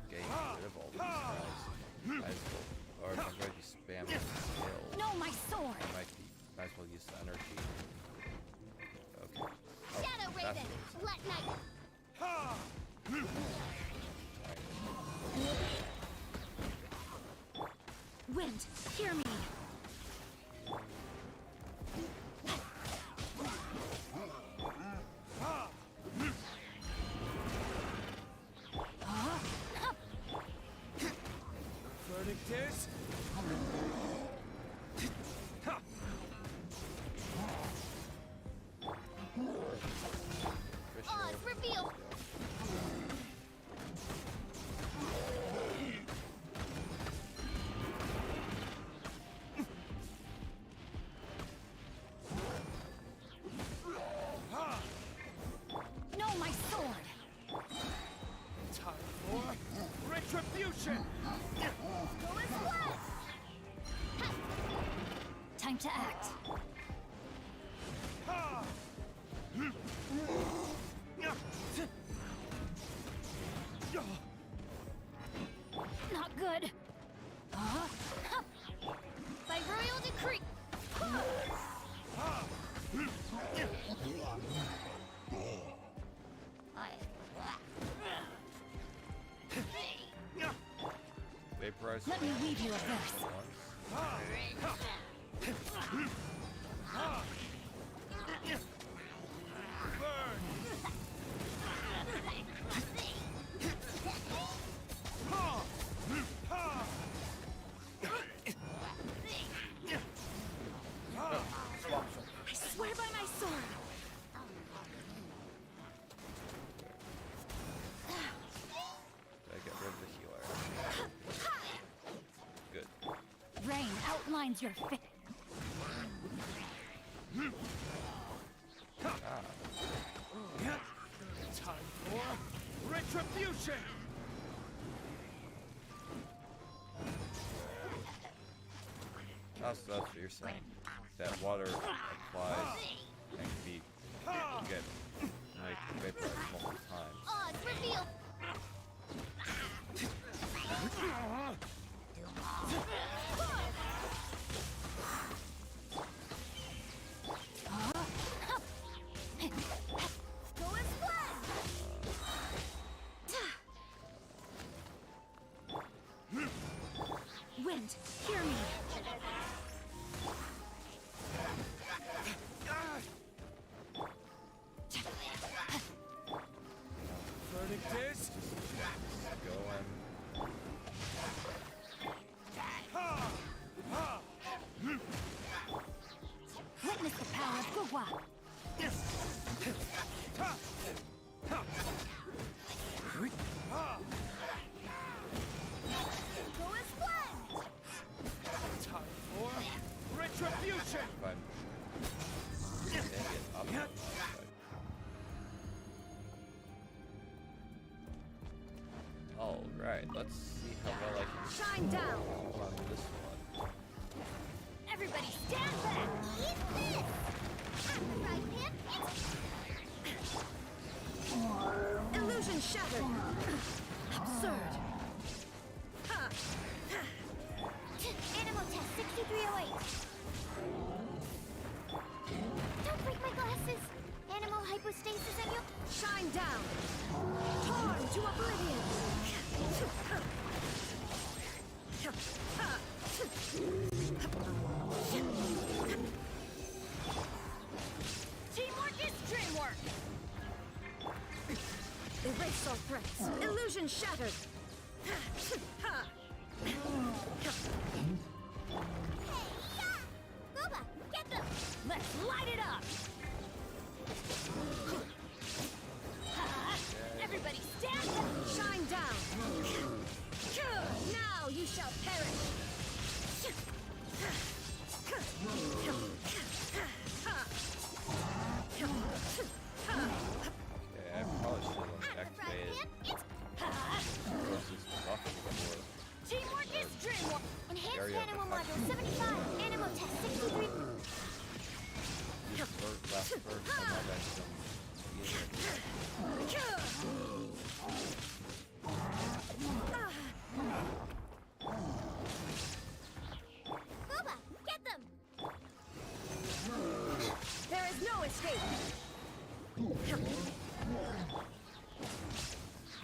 Getting rid of all these guys. Or if I'm going to be spamming skills. No, my sword. I might as well use the energy. Okay. Oh, Shadow Raven, let night. Wind, hear me. Retribution! Time to act. Not good. By royal decree. Vaporize. Let me weave you a verse. I swear by my sword. Did I get rid of the healer? Good. Rain outlines your fate. Time for retribution! That's what you're saying. That water applies and can be get like vaporized multiple times. Odds reveal. Go and blend. Wind, hear me. Verdict is... Go and Witness the power of Gugwa. Go and blend. Time for retribution! if I'm dang it up. Okay. All right, let's see how well I can Shine down. do on this one. Everybody stand back. Eat this. At the right hand. Illusion shattered. Absurd. Ha. Animal test 6308. Don't break my glasses. Animal hypostasis and you. Shine down. Torn to oblivion. Teamwork is dreamwork. Erase all threats. Illusion shattered. Booba, get them. Let's light it up. Everybody stand up. Shine down. Now you shall perish. Okay, I probably should have At the right activated hand. versus buff before. Teamwork is dreamwork. Enhanced Area of animal effect. module 75. Animal test 63. Just last first momentum. Booba, get them. There is no escape.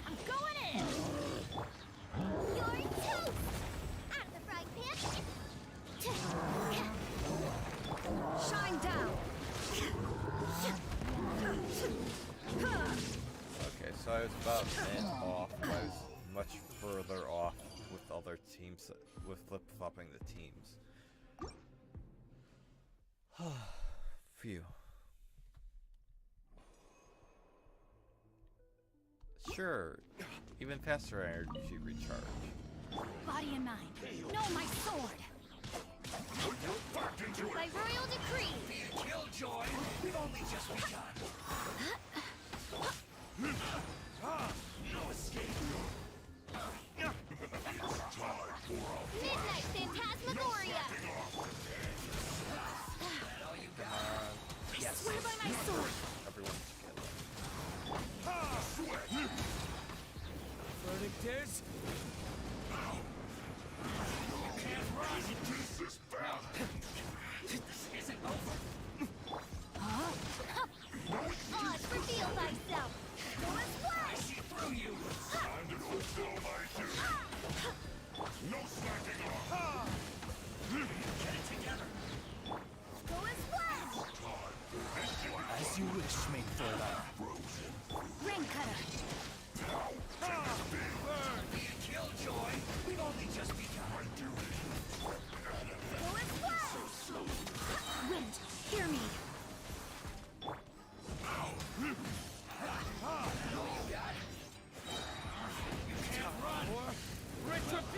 I'm going in. You're toast. Out of the frying pan. Shine down. Okay, so I was about a minute off. I was much further off with other teams, with flip-flopping the teams. Phew. Sure, even faster energy recharge. Body and mind. No, my sword. By royal decree. Killjoy! We've only just begun. No escape.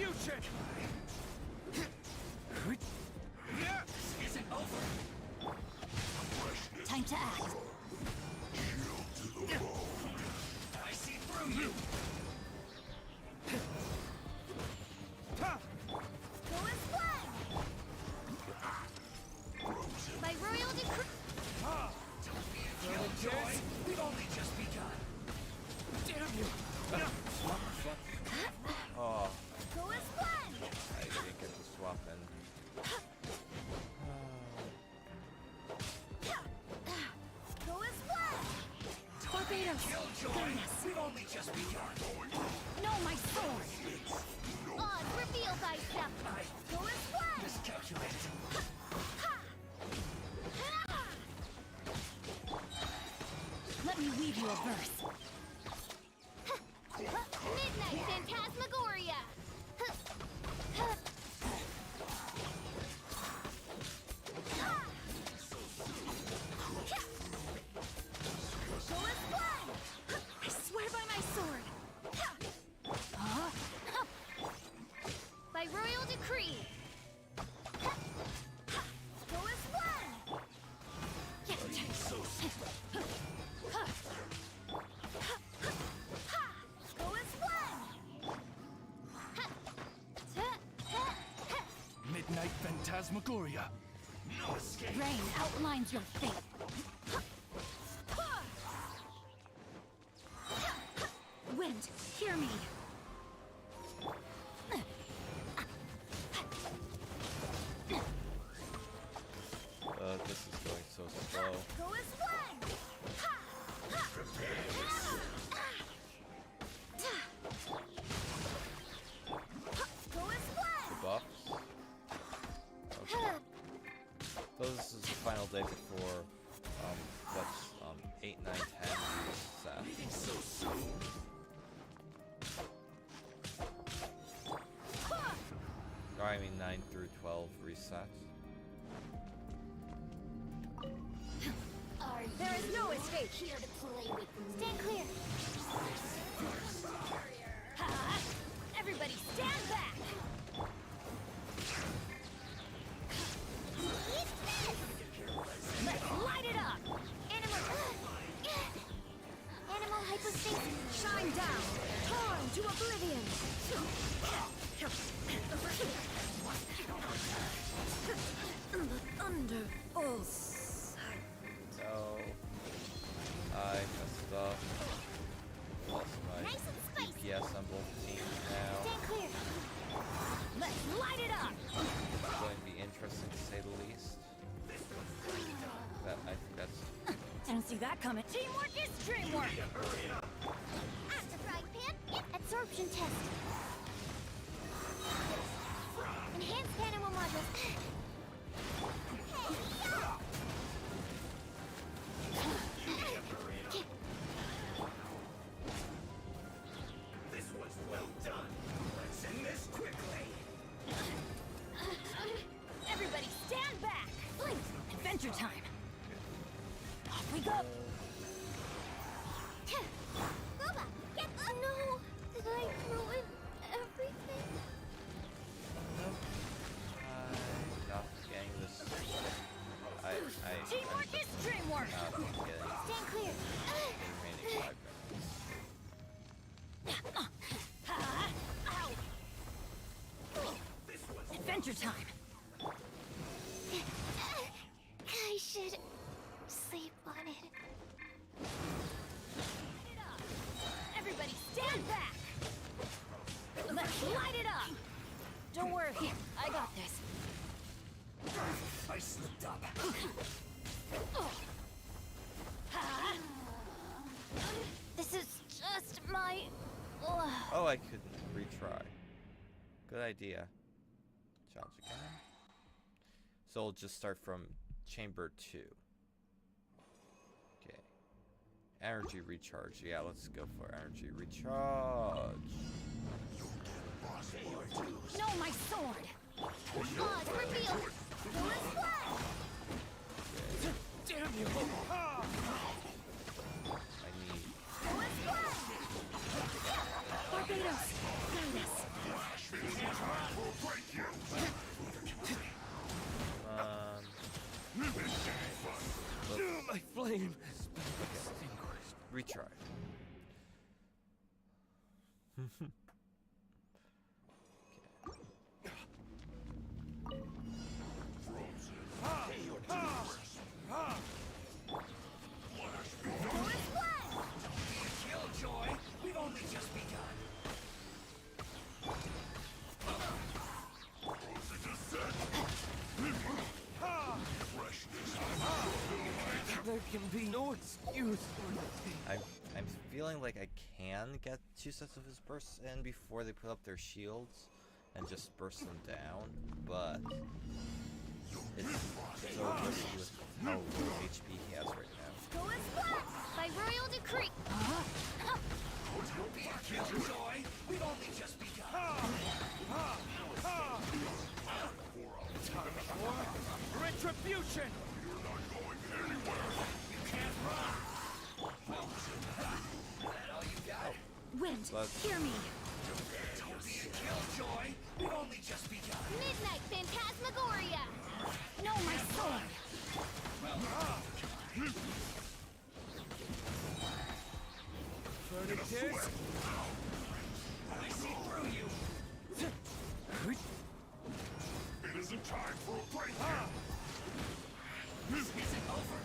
retribution! This isn't over. Time to act. I see through you! Go as one! By royal decree. Killjoy, we've only just begun. Damn you! Oh, Go as one! I didn't get to swap in. Go as one! Barbados! Killjoy, we've only just begun. No, my sword! Oz, reveal thyself! Go as one! Miscalculated. Let me weave you a verse. Midnight Phantasmagoria! Go as one! I swear by my sword! By royal decree! Go as one! Go as one! Midnight Phantasmagoria. No escape. Rain outlines your fate. Wind, hear me! This is going so slow. Go as one! Go as one! The buffs. Okay. So this is the final day before what's 8, 9, 10 reset. Leaving so soon. Or I mean 9 through 12 resets. There is no escape here to play with. Stand clear. Ha! Everybody stand back. Eat this! Let's light it up. Animal hypostasis. Shine down! Torn to oblivion! The thunder falls. No. I messed up. Lost my Nice and spicy. DPS on both teams now. Stand clear. Let's light it up. It's going to be interesting to say the least. That I think that's Didn't see that coming. Teamwork is dreamwork. After frying pan, absorption test. Enhanced animal modules. This was well done. Let's end this quickly. Everybody stand back. Adventure time! Off we go. Boba, get up. No, did I ruin everything? I'm not getting this. Teamwork is dreamwork. Not getting Stand clear. the remaining 5 minutes. Adventure time! I should sleep on it. Everybody stand back. Let's light it up. Don't worry, I got this. I slipped up. This is just my... Oh, I could retry. Good idea. Challenge again. So we'll just start from chamber 2. Okay. Energy recharge. Yeah, let's go for energy recharge. No, my sword. Oz, reveal. Go as one. Damn you! I need. Go as one. Barbados, guide us. My flame has been extinguished. Retry. There can be no excuse for I'm feeling like I can get 2 sets of his bursts in before they put up their shields and just burst them down, but it's so risky with how low HP he has right now. Go and splat! By royal decree! We've only just begun. time for retribution! You're not going anywhere. You can't run. That all you got? Wind, hear me. Don't be a killjoy. We've only just begun. Midnight Phantasmagoria! No, my sword! Verdict is... I see through you. It isn't time for a break here. This isn't over.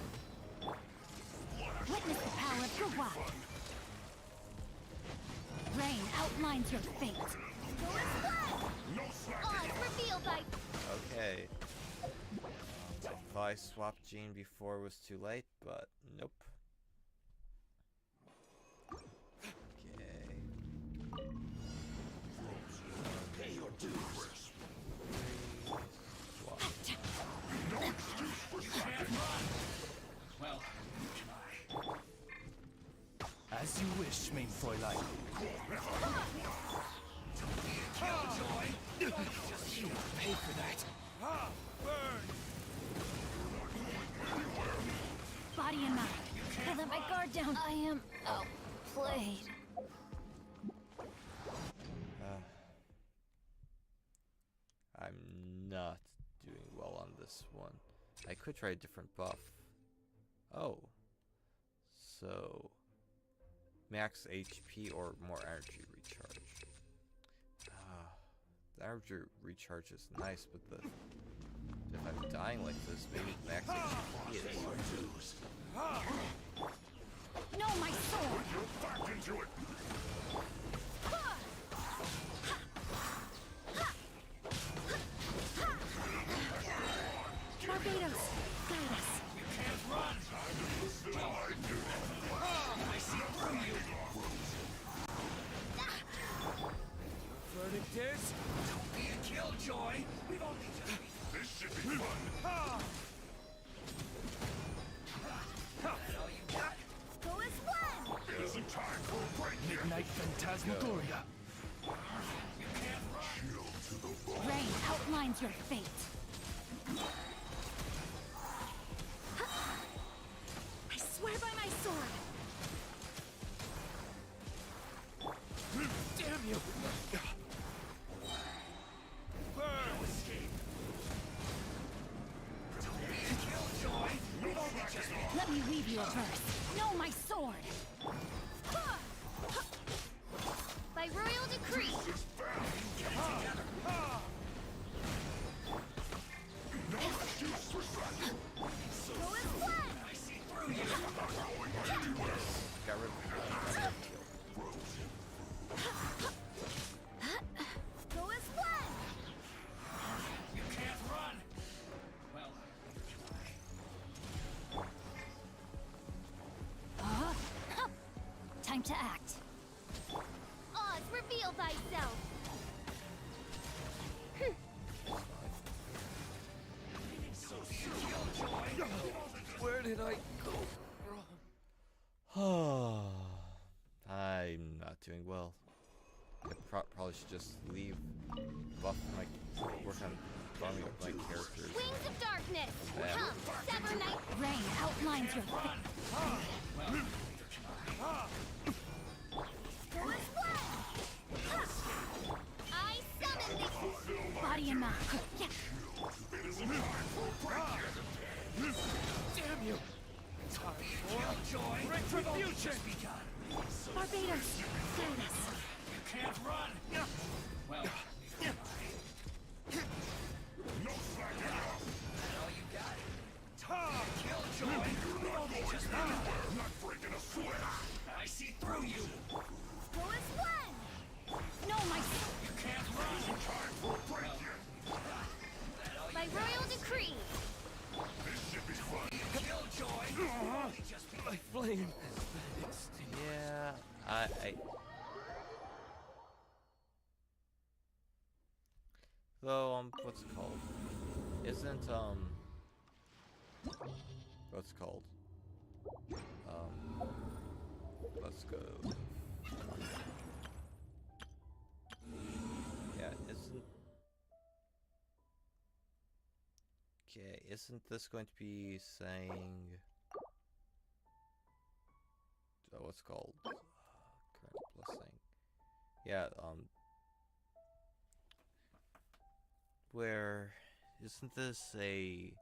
Witness the power of Gurwa. Rain outlines your fate. Go and splat! No slack. Odds revealed by... Okay. If I swapped Jean before it was too late, but nope. Okay. Pay your dues. Swap. No excuse for slacking. Well, As you wish, main Fräulein. don't be a killjoy. You pay for that. Burn! Body and mind. I let my guard down. I am outplayed. I'm not doing well on this one. I could try a different buff. Oh. So... max HP or more energy recharge. The energy recharge is nice, but if I'm dying like this, maybe max HP is. No, my sword! back into it. Barbados, guide us. You can't run. I see through you. Verdict is... Don't be a killjoy. We've only just begun. This should be fun. That all you got? Go and splat! It isn't time for a break here. Midnight Phantasmagoria. You can't run. Chill to the bone. Rain outlines your fate. I swear by my sword. Damn you! Burn! No escape. Don't be a killjoy. We've only just begun. Let me weave you a verse. No, my sword. By royal decree! No excuse for slacking. Go and splat! I see through you. I'm not going anywhere. Got rid of Go and splat! You can't run. Well, Time to act. Oz, reveal thyself! Where did I go I'm not doing well. I probably should just leave, buff my, work on farming up my characters. Wings of darkness! Yeah. Come, sever night! Rain outlines your fate. Go and splat! I summon thee! Body enough. Damn you! Time for retribution! Barbados, save us. You can't run! Well, no slacking off! All you got? Killjoy! Just not breaking a sweat! I see through you! Go as one! No, my... You can't run! Time for a break! By royal decree! This should be fun! Killjoy! My flame! Yeah, I... Though, what's it called? Isn't, what's it called? Let's go. Yeah, isn't this going to be saying... what's it called? Current blessing. Yeah, where... Isn't this a...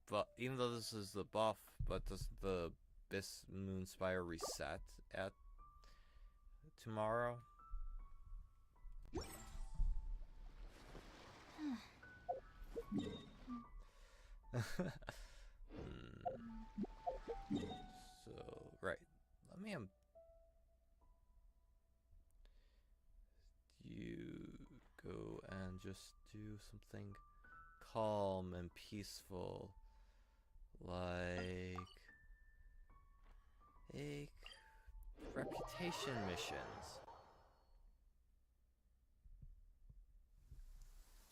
But even though this is the buff, but doesn't the Moonspire reset at tomorrow? So, right. Let me you go and just do something calm and peaceful, like reputation missions.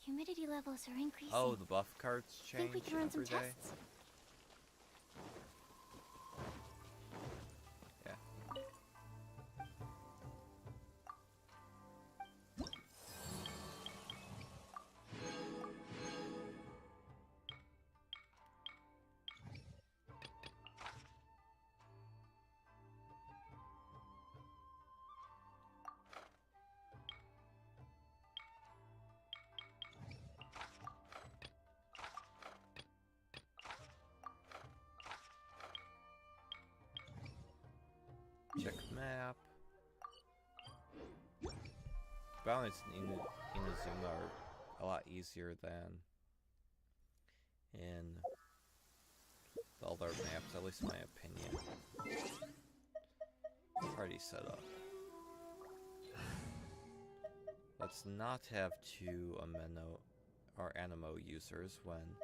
Humidity levels are increasing. Oh, the buff cards change Think we can run some every day? tests? Yeah. Check map. Balance in Inazuma are a lot easier than in the other maps, at least in my opinion. Party setup. Let's not have two Animo users when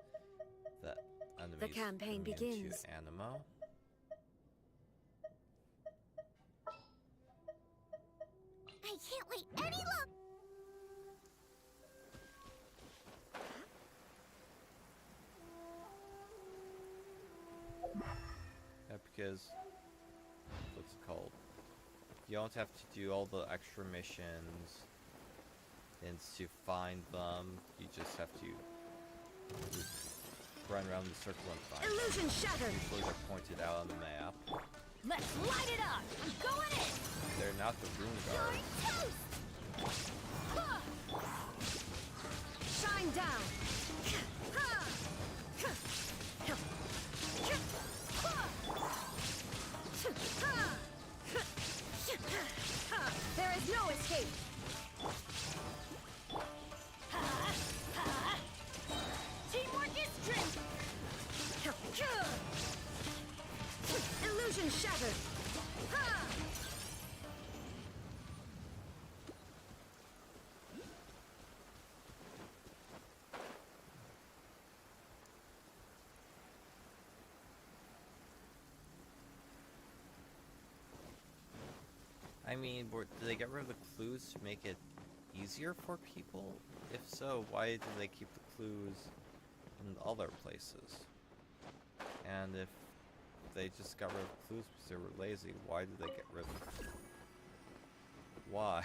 the enemies The campaign bring into begins. Animo. I can't wait any longer! Yeah, because what's it called? You don't have to do all the extra missions and to find them. You just have to run around the circle and find them. Illusion shattered! Usually they're pointed out on the map. Let's light it up! I'm going in! They're not the rune You're guard. toast! Shine down! There is no escape! Teamwork is strength! Illusion shattered! I mean, did they get rid of the clues to make it easier for people? If so, why do they keep the clues in other places? And if they just got rid of clues because they were lazy, why did they get rid of them? Why?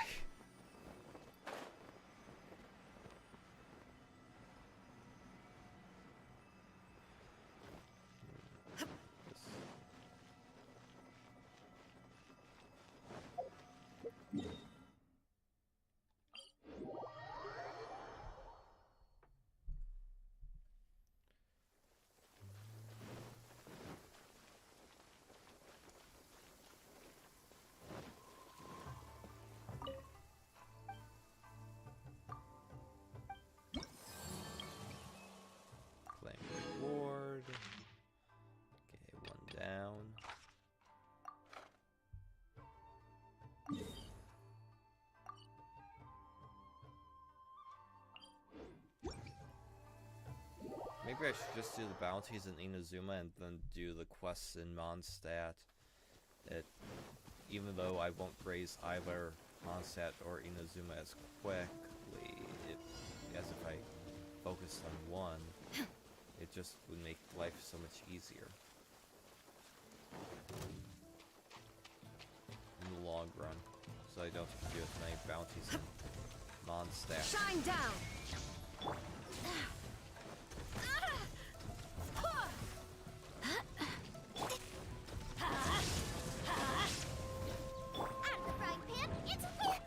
Maybe I should just do the bounties in Inazuma and then do the quests in Mondstadt. Even though I won't raise either Mondstadt or Inazuma as quickly, as if I focused on one, it just would make life so much easier. In the long run, so I don't have to do as many bounties in Mondstadt. Shine down! Out of the frying pan, it's whip!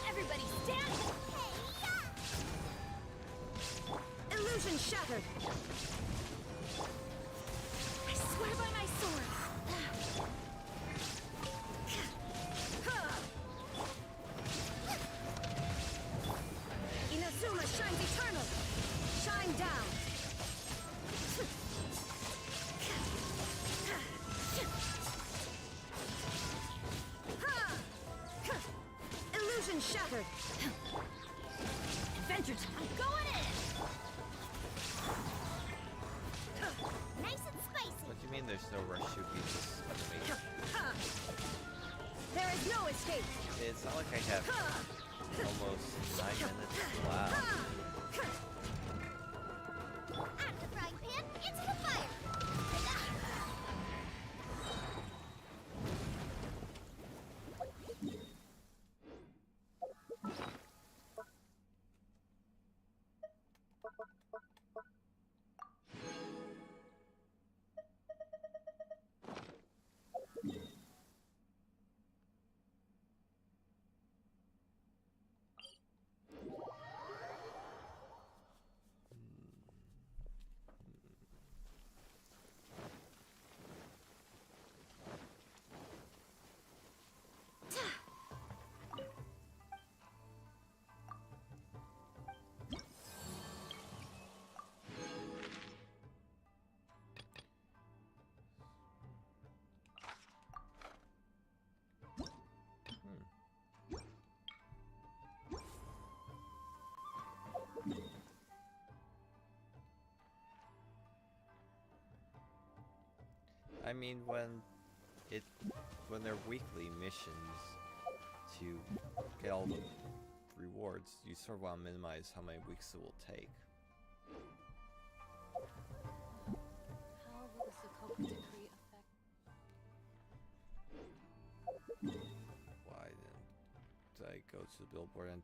Everybody stand! Hey-ya! Illusion shattered! I swear by my sword! Inazuma shines eternal! Shine down! Illusion shattered! Adventure time! I'm going in! Nice and spicy! What do you mean there's no rush to beat this enemy? There is no escape! It's not like I have almost 9 minutes left. Out of the frying pan, into the fire! I mean, when they're weekly missions to get all the rewards, you sort of want to minimize how many weeks it will take. How will the Sokoku decree affect? Why didn't I go to the billboard and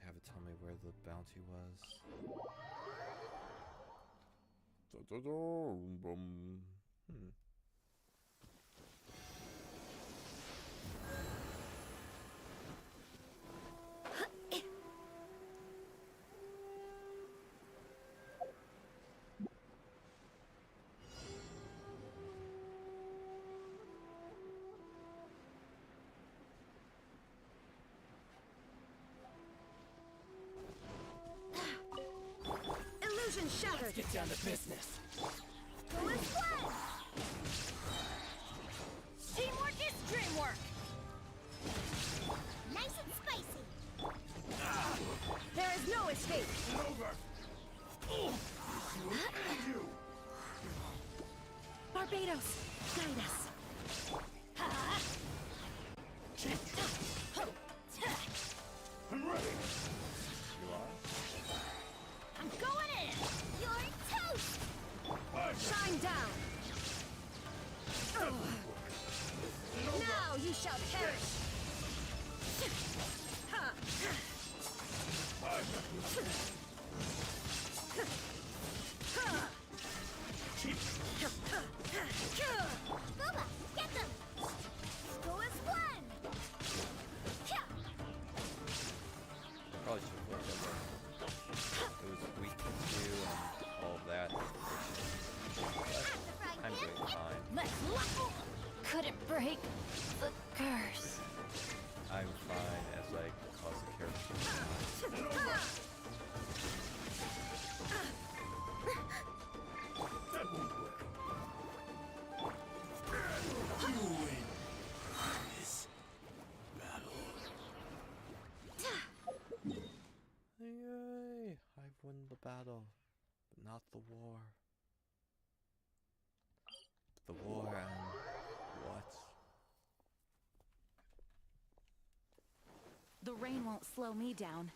have it tell me where the bounty was? Illusion shattered! Let's get down to business. Go as one! Teamwork is dreamwork! Nice and spicy! There is no escape! Barbados, guide us! I'm ready. I'm going in! You're toast! Shine down! Now you shall perish! Booba, get them! Go as one! Probably should have looked at it was week 2 and all of that. But I'm doing fine. Let's level! Couldn't break the curse. battle, but not the war. The war and what? The rain won't slow me down.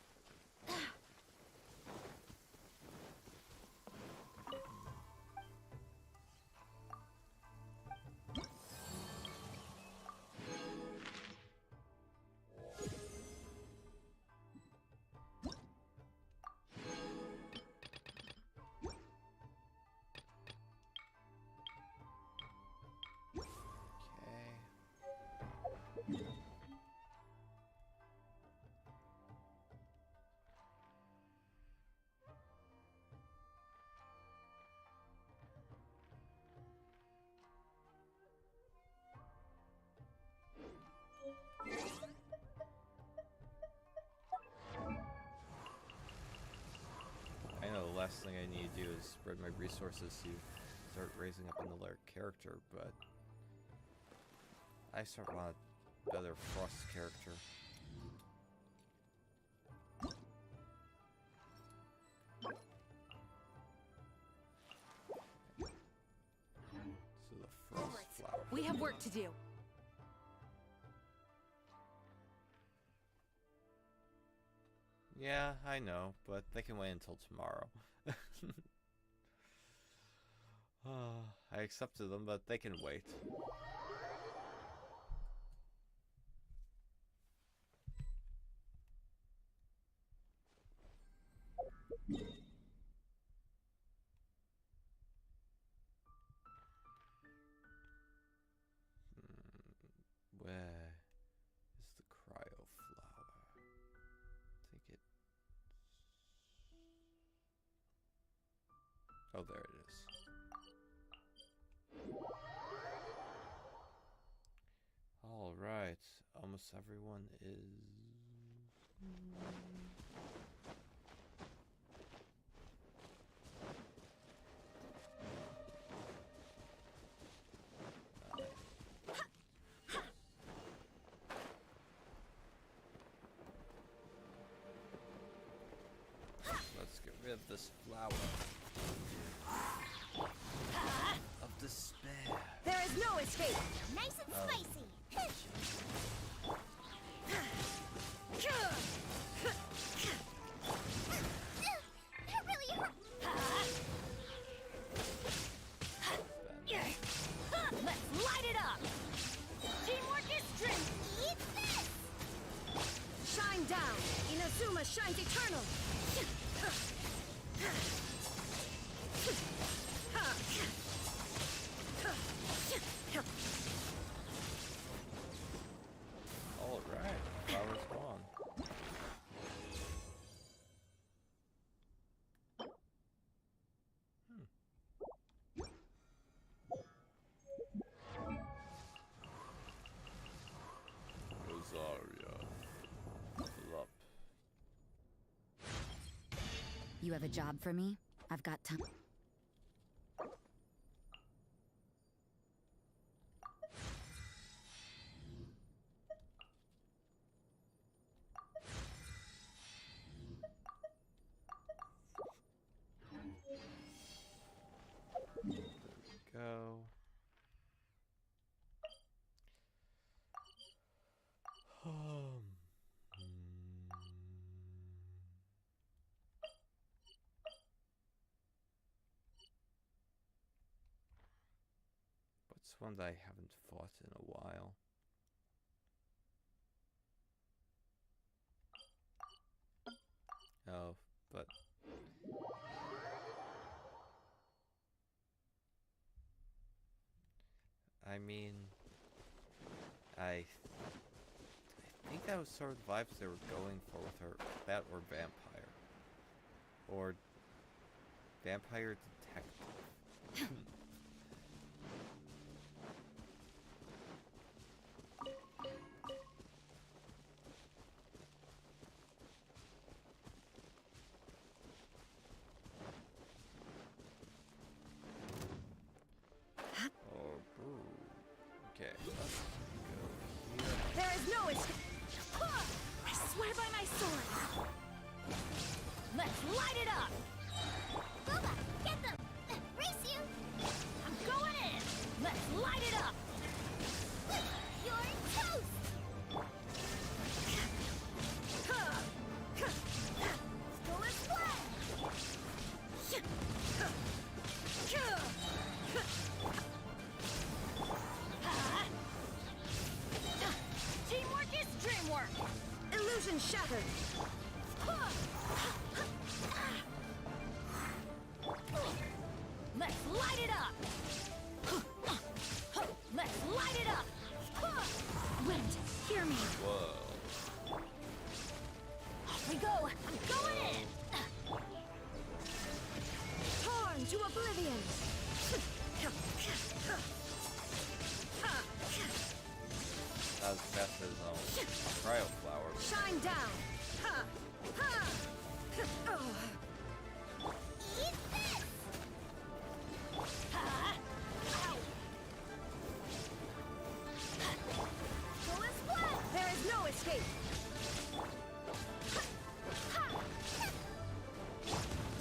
I know the last thing I need to do is spread my resources to start raising up another character, but I start want a better Frost character. So the Frost flower. We have work to do. Yeah, I know, but they can wait until tomorrow. I accepted them, but they can wait. Where is the cryo flower? I think it... Oh, there it is. Alright, almost everyone is... Let's get rid of this flower of despair. There is no escape. Nice and spicy. That really hurt. Let's light it up! Teamwork is strength. Eat this. Shine down! Inazuma shines eternal! Alright, flower's gone. Rosaria. Fill up. You have a job for me? I've got time. Go. What's one that I haven't fought in a while? Oh, but I mean, I think that was sort of the vibes they were going for with her, that or vampire. Or vampire detective. Oh, boo. Okay, let's go here. There is no escape! I swear by my sword! Let's light it up! Illusion shattered! Let's light it up! Let's light it up! Wind, hear me. Whoa. Off we go! I'm going in! Torn to oblivion! As fast as cryo flower. Shine down! Ha! Ha! Oh. Eat this! Go and splat! There is no escape!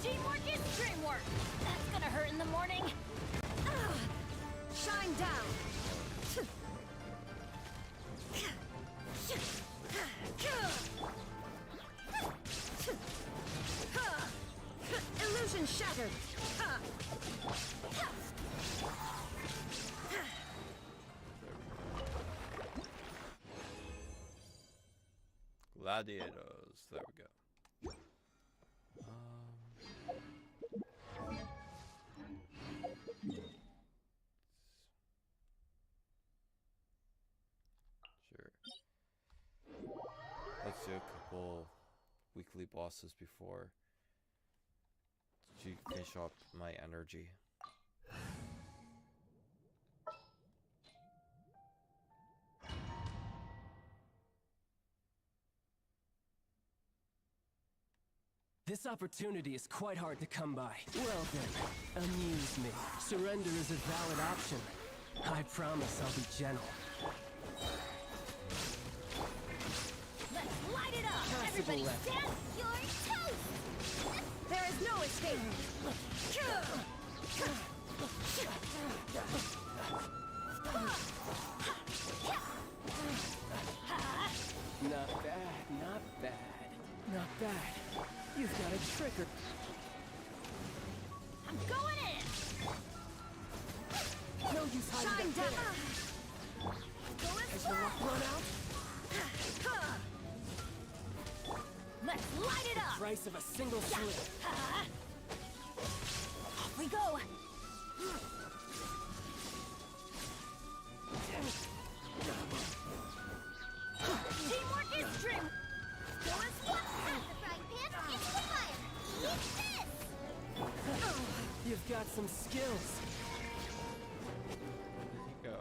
Teamwork is dreamwork! That's gonna hurt in the morning! Shine down! Illusion shattered! Gladiators. There we go. Sure. Let's do a couple weekly bosses before to finish up my energy. This opportunity is quite hard to come by. Well then, amuse me. Surrender is a valid option. I promise I'll be gentle. Let's light it up! Possible Everybody left. stand! You're toast! There is no escape! Not bad, not bad. Not bad. You've got a trigger. I'm going in! No use hiding Shine back down! there. Go and Has your luck run out? Let's light it up! Price of a single slip. Off we go! Teamwork is dream! Go and splat! Pass the frying pan into the fire! Eat this! You've got some skills. There you go.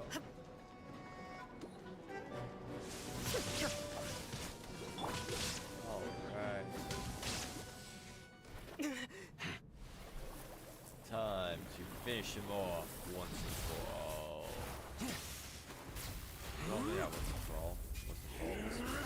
Alright. Time to finish him off once and for all. Well, yeah, once and for all. Once and for all.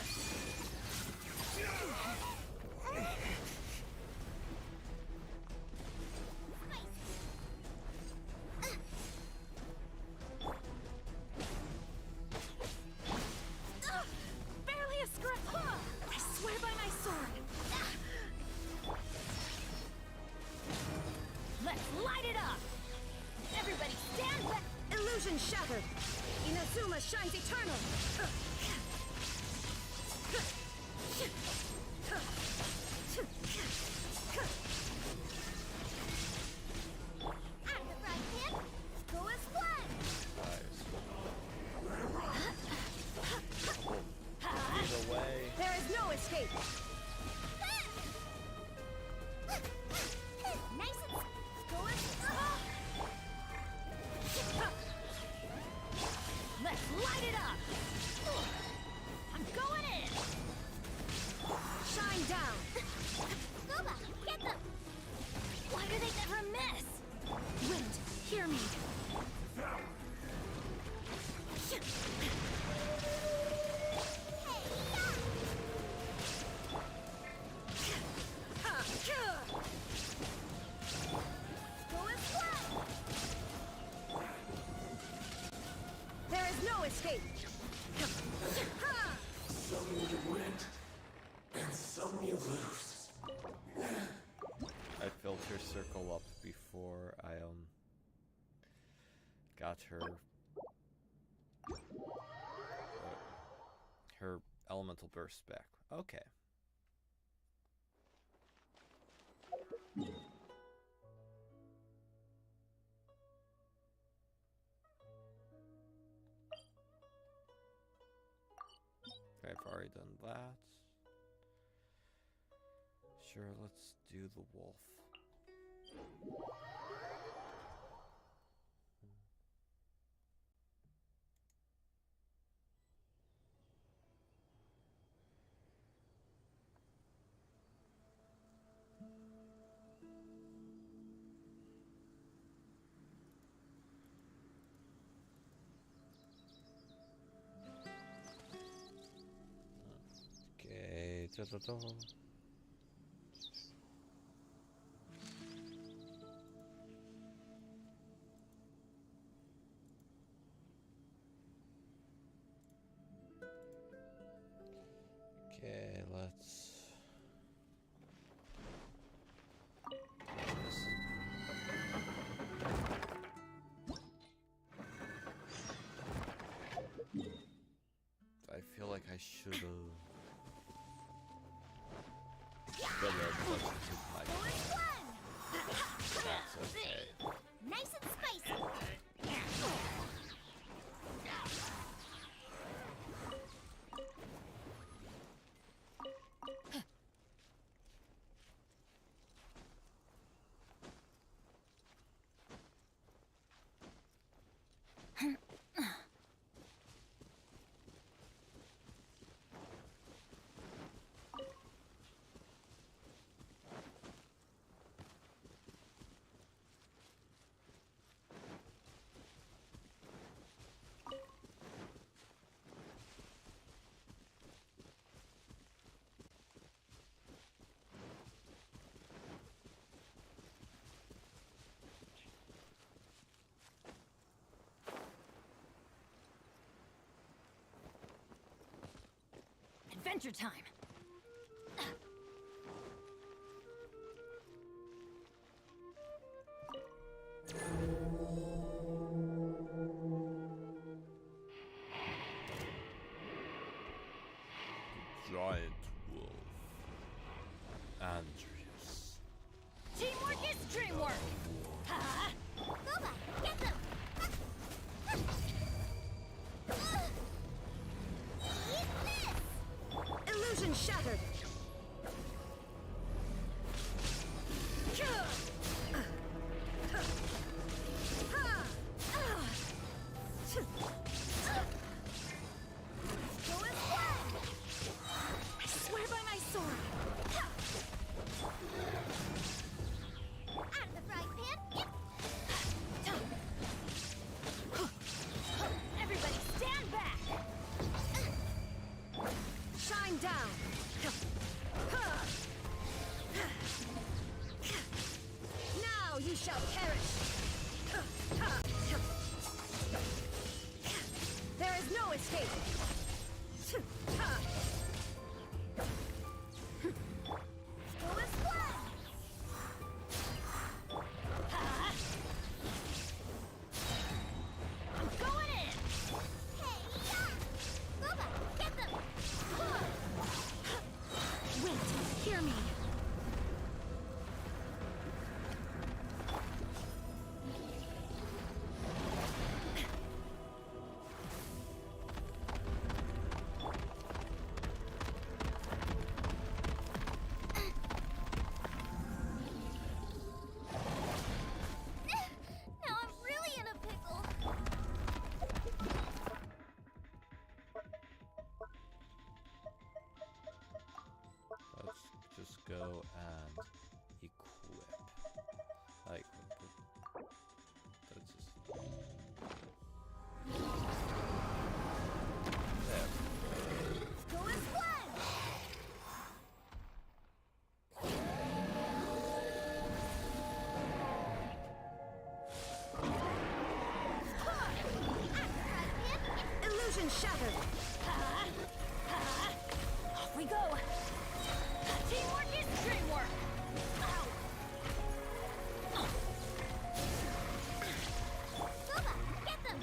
Barely a scratch! I swear by my sword! Let's light it up! Everybody stand back! Illusion shattered! Inazuma shines eternal! Out of the frying pan! Go and splat! Either way. There is no escape! Nice and... Go and splat! Let's light it up! I'm going in! Shine down! Scuba, get them! Why do they never miss? Wind, hear me. Go and splat! There is no escape! Some you win, and some you lose. I filled her circle up before I got her her elemental burst back. Okay. Okay, I've already done that. Sure, let's do the wolf. Okay, da-da-da. Okay, let's. I feel like I should have. That's okay. Nice and spicy. Adventure time! Giant wolf. Andreas. Teamwork is dreamwork! Ha! Boba, get them! Eat this! Illusion shattered! I swear by my sword! Out of the frying pan! Everybody stand back! Shine down! Now you shall perish! There is no escape! Go as one! I'm going in! Hey, yeah! Boba, get them! Wait, hear me! Now I'm really in a pickle! Let's just go and equip. Like, that's just. There. Go as one! Illusion shattered! Off we go! Teamwork is dreamwork! Ow! Boba, get them!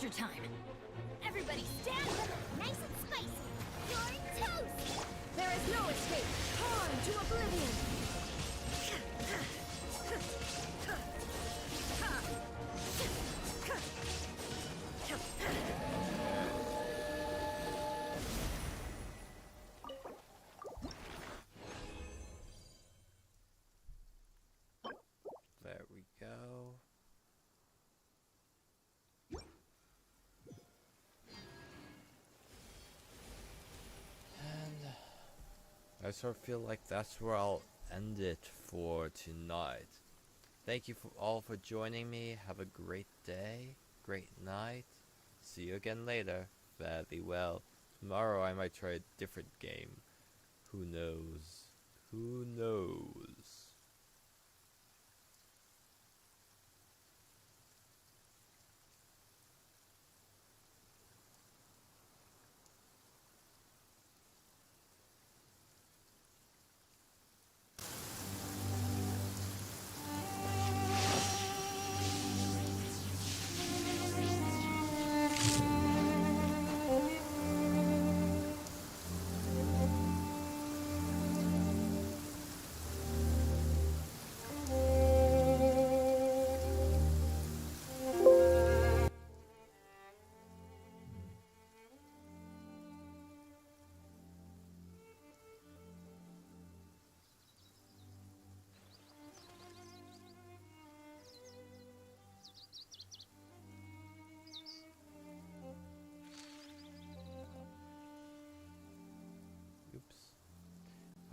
adventure time. Everybody stand! Nice and spicy. You're toast. There is no escape. Torn to oblivion. There we go. And I sort of feel like that's where I'll end it for tonight. Thank you all for joining me. Have a great day, great night. See you again later. Fairly well. Tomorrow I might try a different game. Who knows? Who knows? Oops.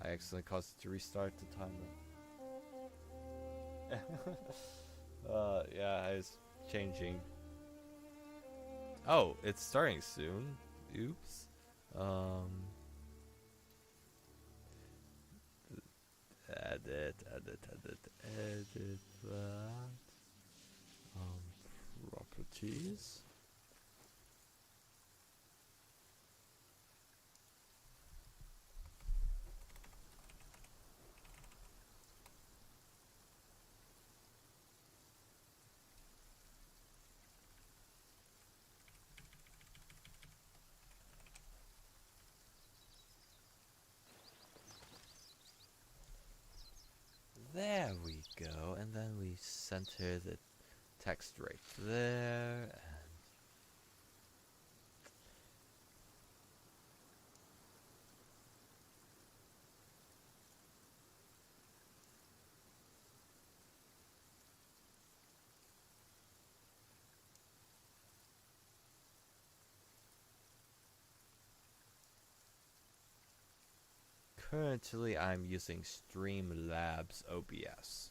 I accidentally caused it to restart the timer. Yeah, it's changing. Oh, it's starting soon. Oops. Edit that. Properties. There we go, and then we center the text right there, and currently I'm using Streamlabs OBS.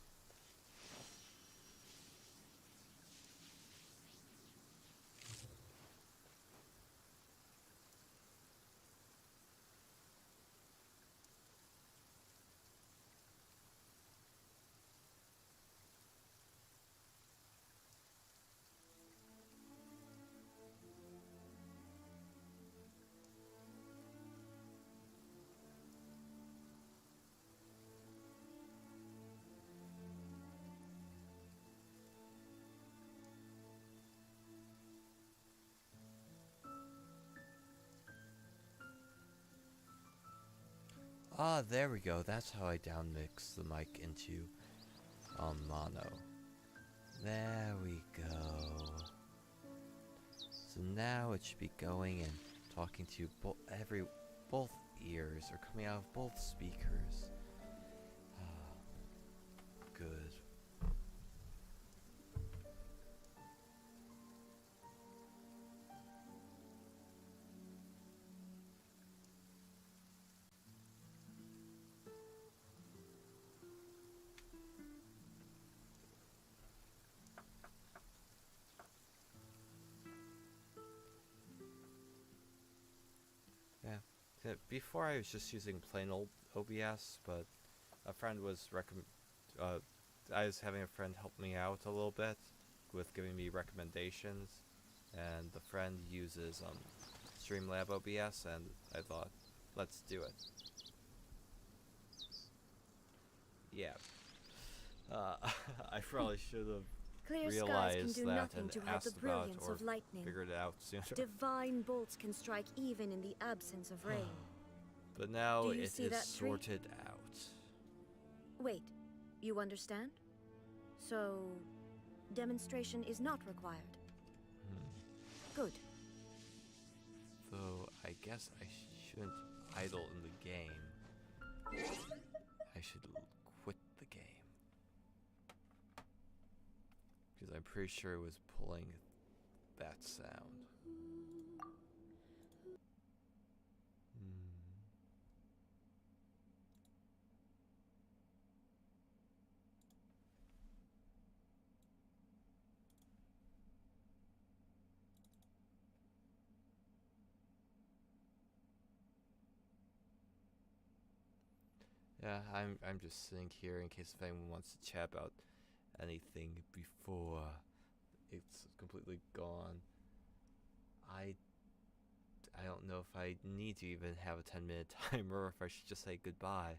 Ah, there we go. That's how I downmix the mic into mono. There we go. So now it should be going and talking to both ears, or coming out of both speakers. Good. Yeah, before I was just using plain old OBS, but a friend was I was having a friend help me out a little bit with giving me recommendations, and the friend uses Streamlab OBS, and I thought, let's do it. Yeah. I probably should have Clear skies can realized do that nothing and to hide the asked about brilliance or of lightning. figured it out sooner. Divine bolts can strike even in the absence of rain. But now Do it you is see that tree? sorted out. Wait, you understand? So, demonstration is not required. Good. Though I guess I shouldn't idle in the game. I should quit the game. Because I'm pretty sure it was pulling that sound. Yeah, I'm just sitting here in case if anyone wants to chat about anything before it's completely gone. I don't know if I need to even have a 10-minute timer or if I should just say goodbye.